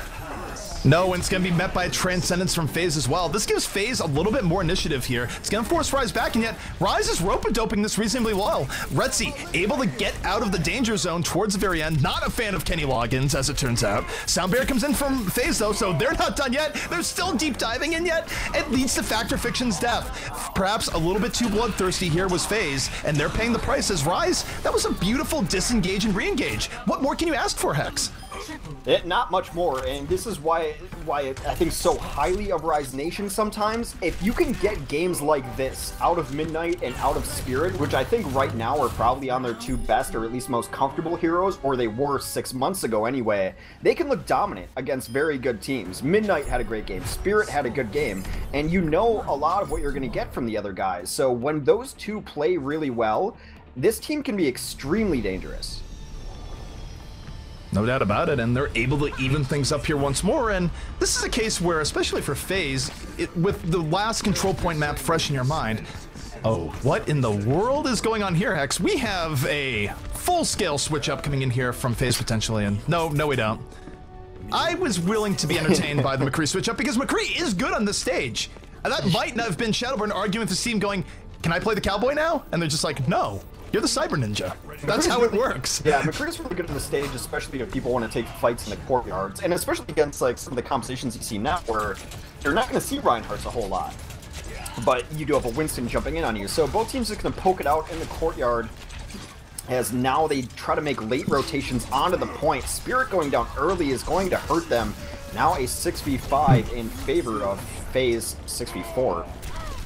No, and it's going to be met by a Transcendence from FaZe as well. This gives FaZe a little bit more initiative here. It's going to force Rise back, and yet Rise is rope-a-doping this reasonably well. Retzi able to get out of the danger zone towards the very end. Not a fan of Kenny Loggins, as it turns out. Soundbear comes in from FaZe, though, so they're not done yet. They're still deep diving, and yet it leads to Factor Fiction's death. Perhaps a little bit too bloodthirsty here was FaZe, and they're paying the price as Rise. That was a beautiful disengage and re-engage. What more can you ask for, Hex? Not much more, and this is why I think so highly of Rise Nation sometimes. If you can get games like this out of Midnight and out of Spirit, which I think right now are probably on their two best or at least most comfortable heroes, or they were 6 months ago anyway, they can look dominant against very good teams. Midnight had a great game, Spirit had a good game, and you know a lot of what you're going to get from the other guys. So when those two play really well, this team can be extremely dangerous. No doubt about it, and they're able to even things up here once more, and this is a case where, especially for FaZe, with the last control point map fresh in your mind, oh, what in the world is going on here, Hex? We have a full-scale switch-up coming in here from FaZe potentially, and no, we don't. I was willing to be entertained by the McCree switch-up because McCree is good on this stage, and that might not have been Shadowburn arguing with the team going, can I play the cowboy now? And they're just like, no. You're the Cyber Ninja. That's how it works. Yeah, McCree's really good on the stage, especially if people want to take fights in the courtyards, and especially against like some of the compositions you see now, where you're not going to see Reinhardt's a whole lot, but you do have a Winston jumping in on you. So both teams are going to poke it out in the courtyard, as now they try to make late rotations onto the point. Spirit going down early is going to hurt them. Now a 6v5 in favor of FaZe 6v4.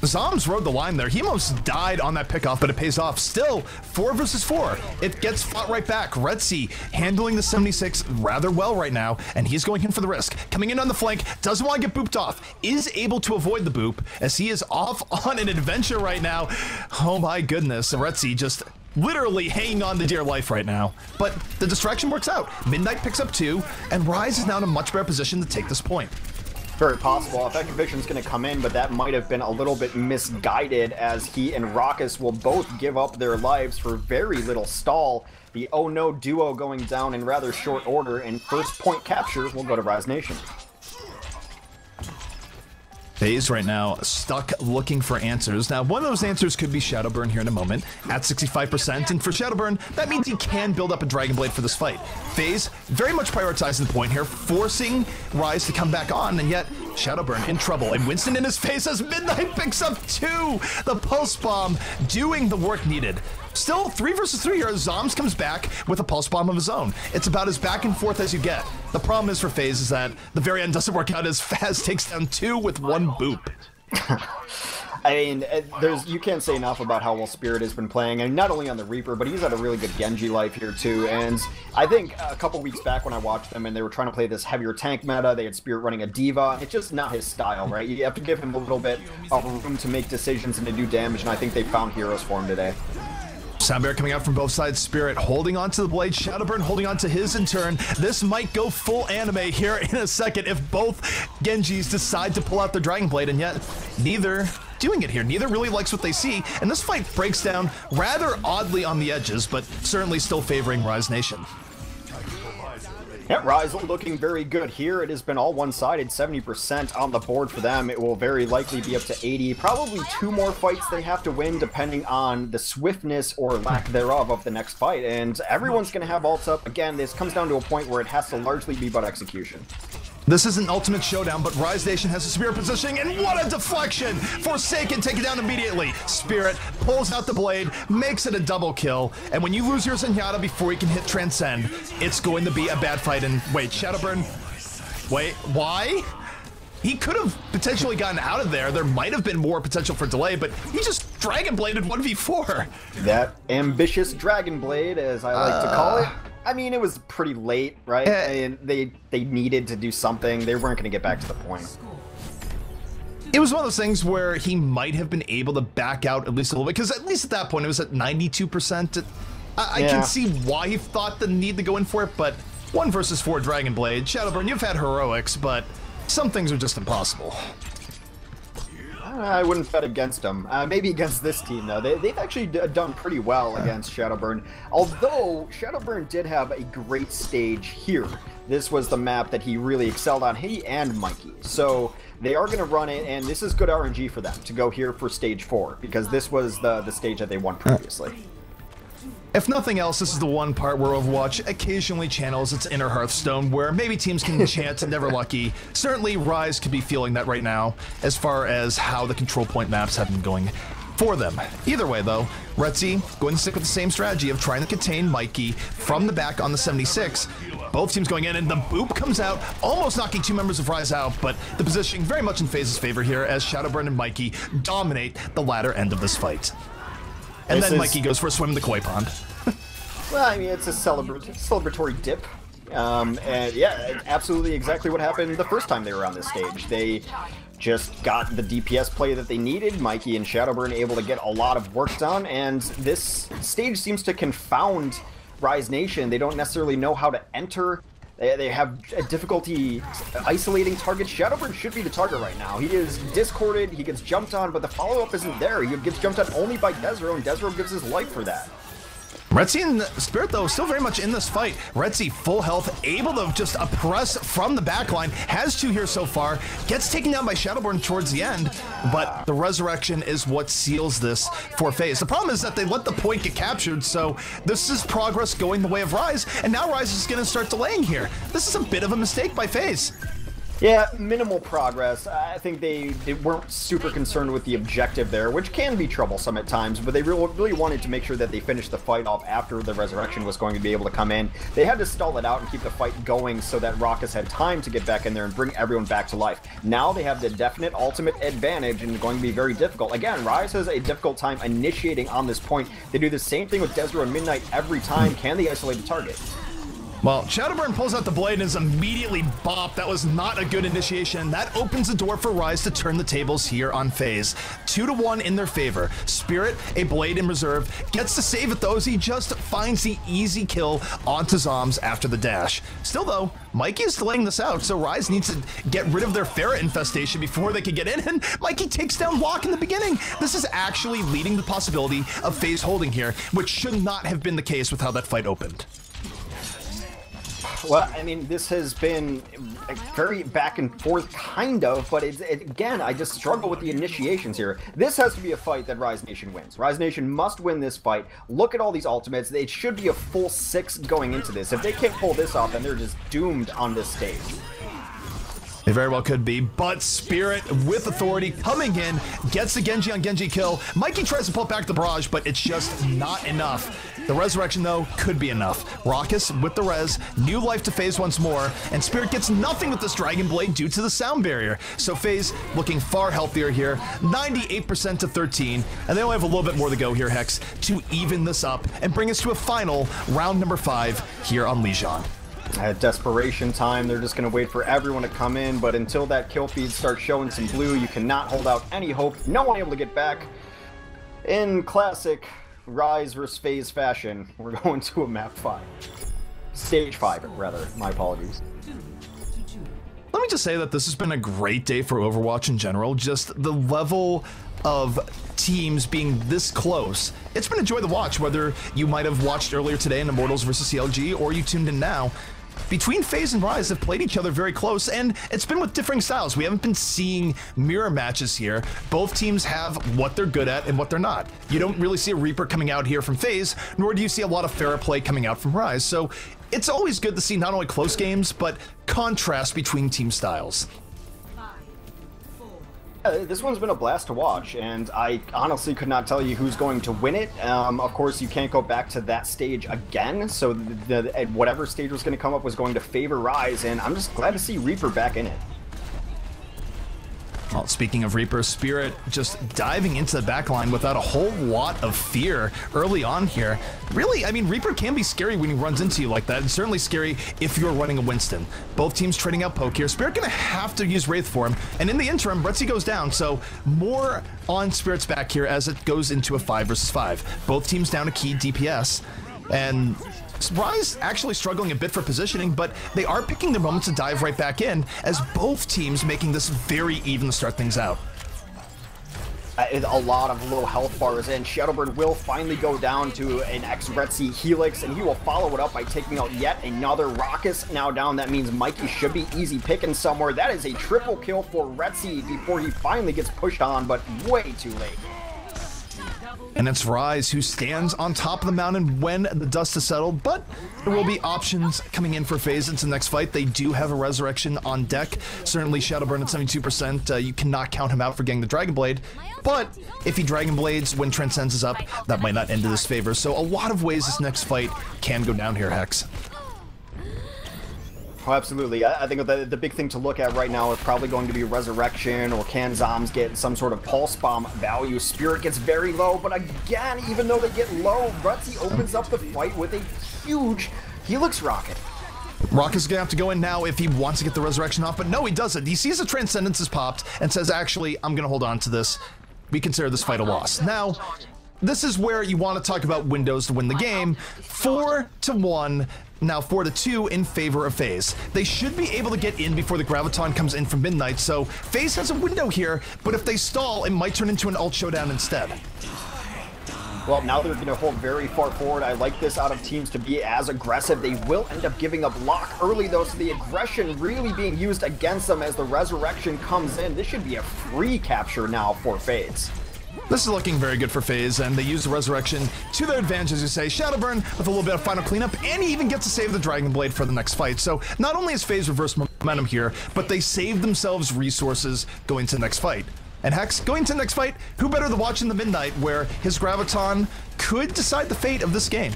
Zoms rode the line there. He almost died on that pickoff, but it pays off. Still, 4 versus 4. It gets fought right back. Retzi handling the 76 rather well right now, and he's going in for the risk. Coming in on the flank, doesn't want to get booped off. Is able to avoid the boop, as he is off on an adventure right now. Oh my goodness. Retzi just literally hanging on to dear life right now. But the distraction works out. Midnight picks up 2, and Rise is now in a much better position to take this point. Very possible. Effective Viction's going to come in, but that might have been a little bit misguided, as he and Raucus will both give up their lives for very little stall. The Oh No duo going down in rather short order, and first point capture will go to Rise Nation. FaZe right now stuck looking for answers. Now, one of those answers could be Shadowburn here in a moment at 65%, and for Shadowburn, that means he can build up a Dragon Blade for this fight. FaZe very much prioritizing the point here, forcing Rise to come back on, and yet Shadowburn in trouble, and Winston in his face as Midnight picks up 2! The Pulse Bomb doing the work needed. Still 3 versus 3 here as Zoms comes back with a Pulse Bomb of his own. It's about as back and forth as you get. The problem is for FaZe is that the very end doesn't work out as FaZe takes down 2 with 1 boop. I mean, you can't say enough about how well Spirit has been playing, and not only on the Reaper, but he's had a really good Genji life here too. And I think a couple weeks back when I watched them and they were trying to play this heavier tank meta, they had Spirit running a Diva. It's just not his style, right? You have to give him a little bit of room to make decisions and to do damage, and I think they found heroes for him today. Soundbear coming out from both sides. Spirit holding on to the blade. Shadowburn holding on to his in turn. This might go full anime here in a second if both Genjis decide to pull out their Dragon Blade, and yet neither doing it here. Neither really likes what they see, and this fight breaks down rather oddly on the edges, but certainly still favoring Rise Nation. Yeah, Rise looking very good here. It has been all one-sided, 70% on the board for them. It will very likely be up to 80. Probably 2 more fights they have to win, depending on the swiftness or lack thereof of the next fight. And everyone's going to have ults up. Again, this comes down to a point where it has to largely be about execution. This is an ultimate showdown, but Rise Nation has a Spirit positioning, and what a deflection! Forsaken take it down immediately. Spirit pulls out the blade, makes it a double kill, and when you lose your Zenyatta before you can hit Transcend, it's going to be a bad fight. And wait, Shadowburn, wait, why? He could have potentially gotten out of there. There might have been more potential for delay, but he just Dragon Bladed 1v4. That ambitious Dragon Blade, as I like to call it. I mean, it was pretty late, right? And they needed to do something. They weren't going to get back to the point. It was one of those things where he might have been able to back out at least a little bit, because at least at that point it was at 92%. I can see why he thought the need to go in for it, but 1 versus 4 Dragon Blade. Shadowburn, you've had heroics, but some things are just impossible. I wouldn't bet against them. Maybe against this team, though. They've actually done pretty well against Shadowburn. Although, Shadowburn did have a great stage here. This was the map that he really excelled on, he and Mikey. So, they are going to run it, and this is good RNG for them to go here for stage 4, because this was the stage that they won previously. If nothing else, this is the one part where Overwatch occasionally channels its inner Hearthstone, where maybe teams can chant Never Lucky. Certainly, Rise could be feeling that right now, as far as how the control point maps have been going for them. Either way, though, Retzi going to stick with the same strategy of trying to contain Mikey from the back on the 76. Both teams going in, and the boop comes out, almost knocking 2 members of Rise out, but the positioning very much in FaZe's favor here, as Shadowburn and Mikey dominate the latter end of this fight. And then Mikey goes for a swim in the koi pond. Well, I mean, it's a celebratory dip. And yeah, absolutely exactly what happened the first time they were on this stage. They just got the DPS play that they needed. Mikey and Shadowburn able to get a lot of work done, and this stage seems to confound Rise Nation. They don't necessarily know how to enter. They have a difficulty isolating targets. Shadowburn should be the target right now. He is discorded, he gets jumped on, but the follow-up isn't there. He gets jumped on only by Desro, and Desro gives his life for that. Retzi and Spirit, though, still very much in this fight. Retzi, full health, able to just oppress from the backline, has 2 here so far, gets taken down by Shadowburn towards the end, but the resurrection is what seals this for FaZe. The problem is that they let the point get captured, so this is progress going the way of Rise, and now Rise is going to start delaying here. This is a bit of a mistake by FaZe. Yeah, minimal progress. I think they weren't super concerned with the objective there, which can be troublesome at times, but they really wanted to make sure that they finished the fight off after the resurrection was going to be able to come in. They had to stall it out and keep the fight going so that Raucus had time to get back in there and bring everyone back to life. Now they have the definite ultimate advantage and going to be very difficult. Again, Rise has a difficult time initiating on this point. They do the same thing with Desro and Midnight every time. Can they isolate the target? Well, Shadowburn pulls out the blade and is immediately bopped. That was not a good initiation. That opens the door for Rise to turn the tables here on FaZe. 2-1 in their favor. Spirit, a blade in reserve, gets to save it though as he just finds the easy kill onto Zombs after the dash. Still though, Mikey is delaying this out, so Rise needs to get rid of their ferret infestation before they can get in, and Mikey takes down Locke in the beginning. This is actually leading to the possibility of FaZe holding here, which should not have been the case with how that fight opened. Well, I mean, this has been very back and forth, kind of, but again, I just struggle with the initiations here. This has to be a fight that Rise Nation wins. Rise Nation must win this fight. Look at all these ultimates. It should be a full 6 going into this. If they can't pull this off, then they're just doomed on this stage. It very well could be, but Spirit with authority coming in, gets the Genji on Genji kill. Mikey tries to pull back the barrage, but it's just not enough. The resurrection, though, could be enough. Raucus with the res, new life to FaZe once more, and Spirit gets nothing with this Dragon Blade due to the sound barrier. So FaZe looking far healthier here, 98% to 13, and they only have a little bit more to go here, Hex, to even this up and bring us to a final round number 5 here on Lijiang. At desperation time, they're just going to wait for everyone to come in, but until that kill feed starts showing some blue, you cannot hold out any hope. No one able to get back. In classic Rise vs. FaZe fashion, we're going to a map 5. Stage 5, rather. My apologies. Let me just say that this has been a great day for Overwatch in general. Just the level of teams being this close. It's been a joy to watch, whether you might have watched earlier today in Immortals vs. CLG or you tuned in now. Between FaZe and Rise have played each other very close, and it's been with differing styles. We haven't been seeing mirror matches here. Both teams have what they're good at and what they're not. You don't really see a Reaper coming out here from FaZe, nor do you see a lot of Pharah play coming out from Rise. So it's always good to see not only close games, but contrast between team styles. This one's been a blast to watch, and I honestly could not tell you who's going to win it. Of course, you can't go back to that stage again, so whatever stage was going to come up was going to favor Rise, and I'm just glad to see Reaper back in it. Well, speaking of Reaper, Spirit just diving into the backline without a whole lot of fear early on here. Really, I mean, Reaper can be scary when he runs into you like that, and certainly scary if you're running a Winston. Both teams trading out poke here. Spirit gonna have to use Wraith for him, and in the interim, Retzi goes down, so more on Spirit's back here as it goes into a 5 vs. 5. Both teams down a key DPS, and Rise actually struggling a bit for positioning, but they are picking their moments to dive right back in, as both teams making this very even to start things out. A lot of low health bars, and Shadowburn will finally go down to an ex-Retzi Helix, and he will follow it up by taking out yet another Raucous now down. That means Mikey should be easy picking somewhere. That is a triple kill for Retzi before he finally gets pushed on, but way too late. And it's Rise who stands on top of the mountain when the dust has settled, but there will be options coming in for FaZe into the next fight. They do have a Resurrection on deck. Certainly Shadowburn at 72%, you cannot count him out for getting the Dragon Blade, but if he Dragon Blades when Transcends is up, that might not end in his favor. So a lot of ways this next fight can go down here, Hex. Oh, absolutely. I think the big thing to look at right now is probably going to be Resurrection, or can Zombs get some sort of Pulse Bomb value. Spirit gets very low, but again, even though they get low, Retzi opens up the fight with a huge Helix Rocket. Rocket's gonna have to go in now if he wants to get the Resurrection off, but no, he doesn't. He sees the Transcendence has popped and says, actually, I'm gonna hold on to this. We consider this fight a loss. Now, this is where you want to talk about windows to win the game. 4-1. Now 4-2 in favor of FaZe. They should be able to get in before the Graviton comes in from midnight, so FaZe has a window here, but if they stall, it might turn into an ult showdown instead. Well, now they're going to hold very far forward. I like this out of teams to be as aggressive. They will end up giving up lock early, though, so the aggression really being used against them as the Resurrection comes in. This should be a free capture now for FaZe. This is looking very good for FaZe, and they use the Resurrection to their advantage, as you say. Shadowburn with a little bit of final cleanup, and he even gets to save the Dragon Blade for the next fight. So not only has FaZe reversed momentum here, but they saved themselves resources going to the next fight. And Hex, going to the next fight, who better than watching the Midnight, where his Graviton could decide the fate of this game?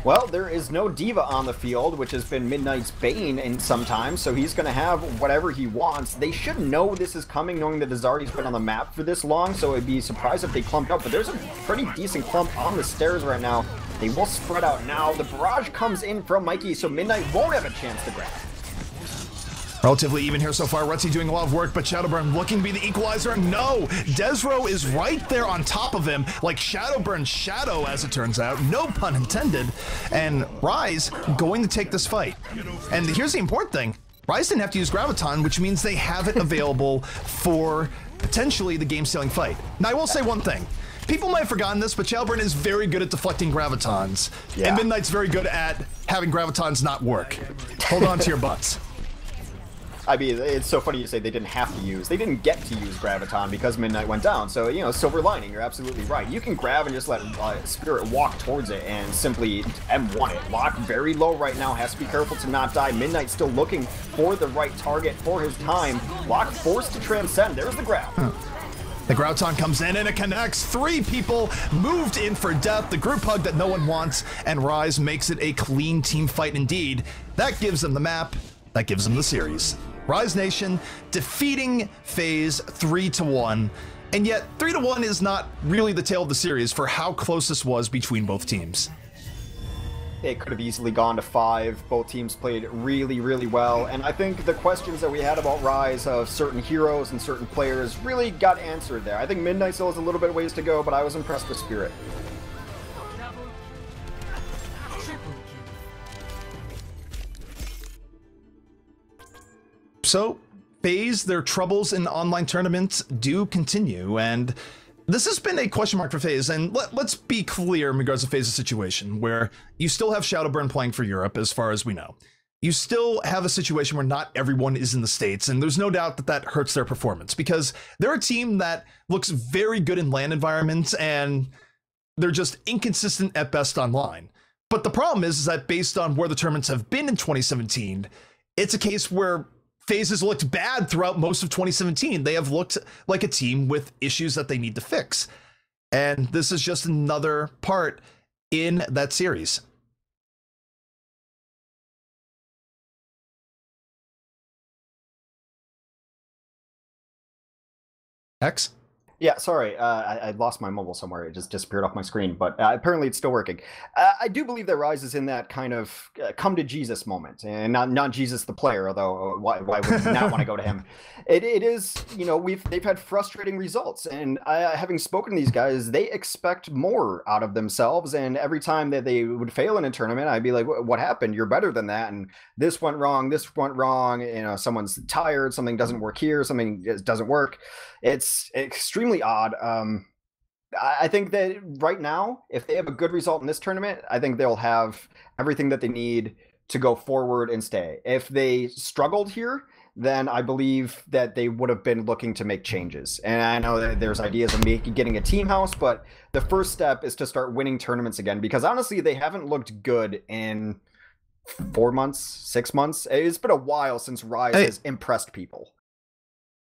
Well, there is no Diva on the field, which has been Midnight's bane in some time, so he's going to have whatever he wants. They should know this is coming, knowing that Azari's been on the map for this long, so I'd be surprised if they clumped up, but there's a pretty decent clump on the stairs right now. They will spread out now. The barrage comes in from Mikey, so Midnight won't have a chance to grab. Relatively even here so far. Retzi doing a lot of work, but Shadowburn looking to be the equalizer. No! Desro is right there on top of him, like Shadowburn's shadow, as it turns out. No pun intended. And Rise going to take this fight. And here's the important thing. Rise didn't have to use Graviton, which means they have it available for potentially the game-stealing fight. Now, I will say one thing. People might have forgotten this, but Shadowburn is very good at deflecting Gravitons. Yeah. And Midnight's very good at having Gravitons not work. Hold on to your butts. I mean, it's so funny you say they didn't have to use. They didn't get to use Graviton because Midnight went down. So, you know, silver lining, you're absolutely right. You can grab and just let Spirit walk towards it and simply M1 it. Lock very low right now. Has to be careful to not die. Midnight still looking for the right target for his time. Lock forced to transcend. There's the grab. The Graviton comes in and it connects. 3 people moved in for death. The group hug that no one wants. And Rise makes it a clean team fight indeed. That gives them the map. That gives them the series. Rise Nation defeating FaZe 3-1, and yet 3-1 is not really the tale of the series for how close this was between both teams. It could have easily gone to 5. Both teams played really, really well, and I think the questions that we had about Rise of certain heroes and certain players really got answered there. I think Midnight still has a little bit of ways to go, but I was impressed with Spirit. So, FaZe, their troubles in online tournaments do continue, and this has been a question mark for FaZe, and let's be clear in regards to FaZe's situation, where you still have Shadowburn playing for Europe, as far as we know. You still have a situation where not everyone is in the States, and there's no doubt that that hurts their performance, because they're a team that looks very good in LAN environments, and they're just inconsistent at best online. But the problem is that based on where the tournaments have been in 2017, it's a case where FaZe has looked bad throughout most of 2017. They have looked like a team with issues that they need to fix. And this is just another part in that series. X? Yeah, sorry, I lost my mobile somewhere. It just disappeared off my screen, but apparently it's still working. I do believe that Rise is in that kind of come to Jesus moment, and not Jesus the player, although why would you not want to go to him? It is, you know, they've had frustrating results, and having spoken to these guys, they expect more out of themselves, and every time that they would fail in a tournament, I'd be like, what happened? You're better than that, and this went wrong, you know, someone's tired, something doesn't work here, something doesn't work. It's extremely extremely odd. I think that right now, if they have a good result in this tournament, I think they'll have everything that they need to go forward and stay. If they struggled here, then I believe that they would have been looking to make changes. And I know that there's ideas of getting a team house, but the first step is to start winning tournaments again, because honestly, they haven't looked good in 4 months, 6 months. It's been a while since Rise has impressed people.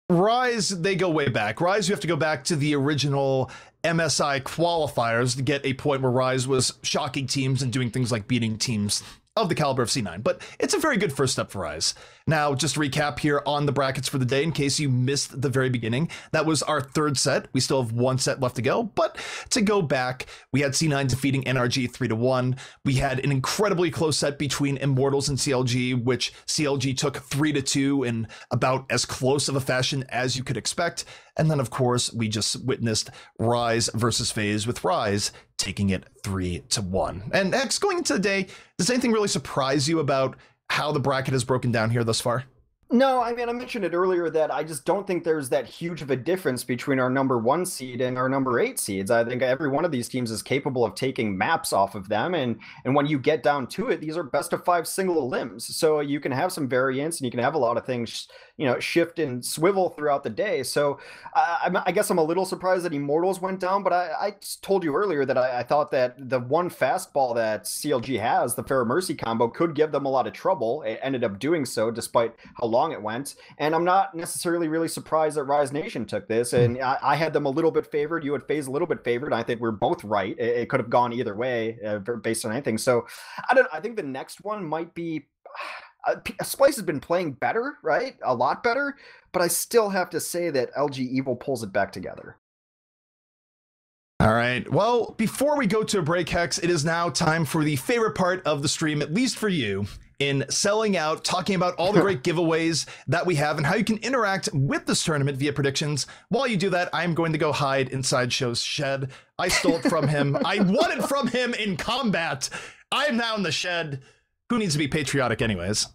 Rise, they go way back. Rise, you have to go back to the original MSI qualifiers to get a point where Rise was shocking teams and doing things like beating teams of the caliber of C9, but it's a very good first step for Rise. Now, just to recap here on the brackets for the day, in case you missed the very beginning, that was our third set. We still have one set left to go, but to go back, we had C9 defeating NRG 3-1. We had an incredibly close set between Immortals and CLG, which CLG took 3-2 in about as close of a fashion as you could expect. And then, of course, we just witnessed Rise versus FaZe, with Rise taking it 3-1. And X, going into the day, does anything really surprise you about how the bracket has broken down here thus far? No, I mean, I mentioned it earlier that I just don't think there's that huge of a difference between our number 1 seed and our number 8 seeds. I think every one of these teams is capable of taking maps off of them. And when you get down to it, these are best of 5 single limbs. So you can have some variance and you can have a lot of things, you know, shift and swivel throughout the day. So I guess I'm a little surprised that Immortals went down, but I told you earlier that I thought that the one fastball that CLG has, the Pharah Mercy combo, could give them a lot of trouble. It ended up doing so despite how long it went. And I'm not necessarily really surprised that Rise Nation took this. And I had them a little bit favored. You had FaZe a little bit favored. I think we're both right. It could have gone either way based on anything. So I think the next one might be... Splice has been playing better, right? A lot better, but I still have to say that LG Evil pulls it back together. All right. Well, before we go to a break, Hex, it is now time for the favorite part of the stream, at least for you, in selling out, talking about all the great giveaways that we have and how you can interact with this tournament via predictions. While you do that, I'm going to go hide inside Show's shed. I stole it from him. I won it from him in combat. I'm now in the shed. Who needs to be patriotic anyways?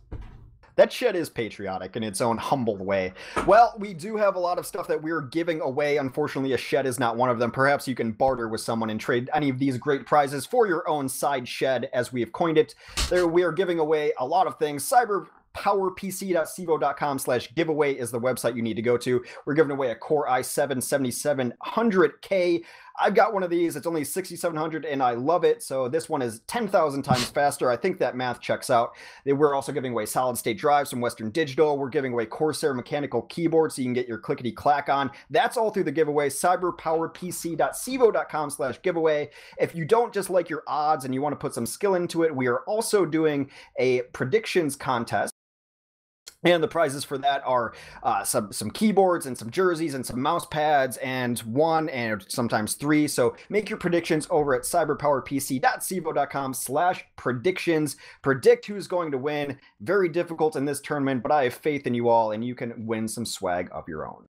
That shed is patriotic in its own humble way. Well, we do have a lot of stuff that we're giving away. Unfortunately, a shed is not one of them. Perhaps you can barter with someone and trade any of these great prizes for your own side shed, as we have coined it. There, we are giving away a lot of things. CyberPowerPC.Cevo.com/giveaway is the website you need to go to. We're giving away a Core i7 7700K. I've got one of these. It's only 6,700 and I love it. So this one is 10,000 times faster. I think that math checks out. We're also giving away solid state drives from Western Digital. We're giving away Corsair mechanical keyboards so you can get your clickety clack on. That's all through the giveaway. CyberPowerPC.Cevo.com/giveaway. If you don't just like your odds and you want to put some skill into it, we are also doing a predictions contest. And the prizes for that are some keyboards and some jerseys and some mouse pads and 1 and sometimes 3. So make your predictions over at cyberpowerpc.cevo.com/predictions. Predict who's going to win. Very difficult in this tournament, but I have faith in you all and you can win some swag of your own.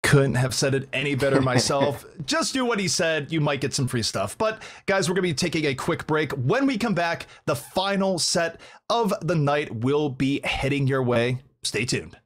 Couldn't have said it any better myself. Just do what he said. You might get some free stuff. But guys, we're going to be taking a quick break. When we come back, the final set of the night will be heading your way. Stay tuned.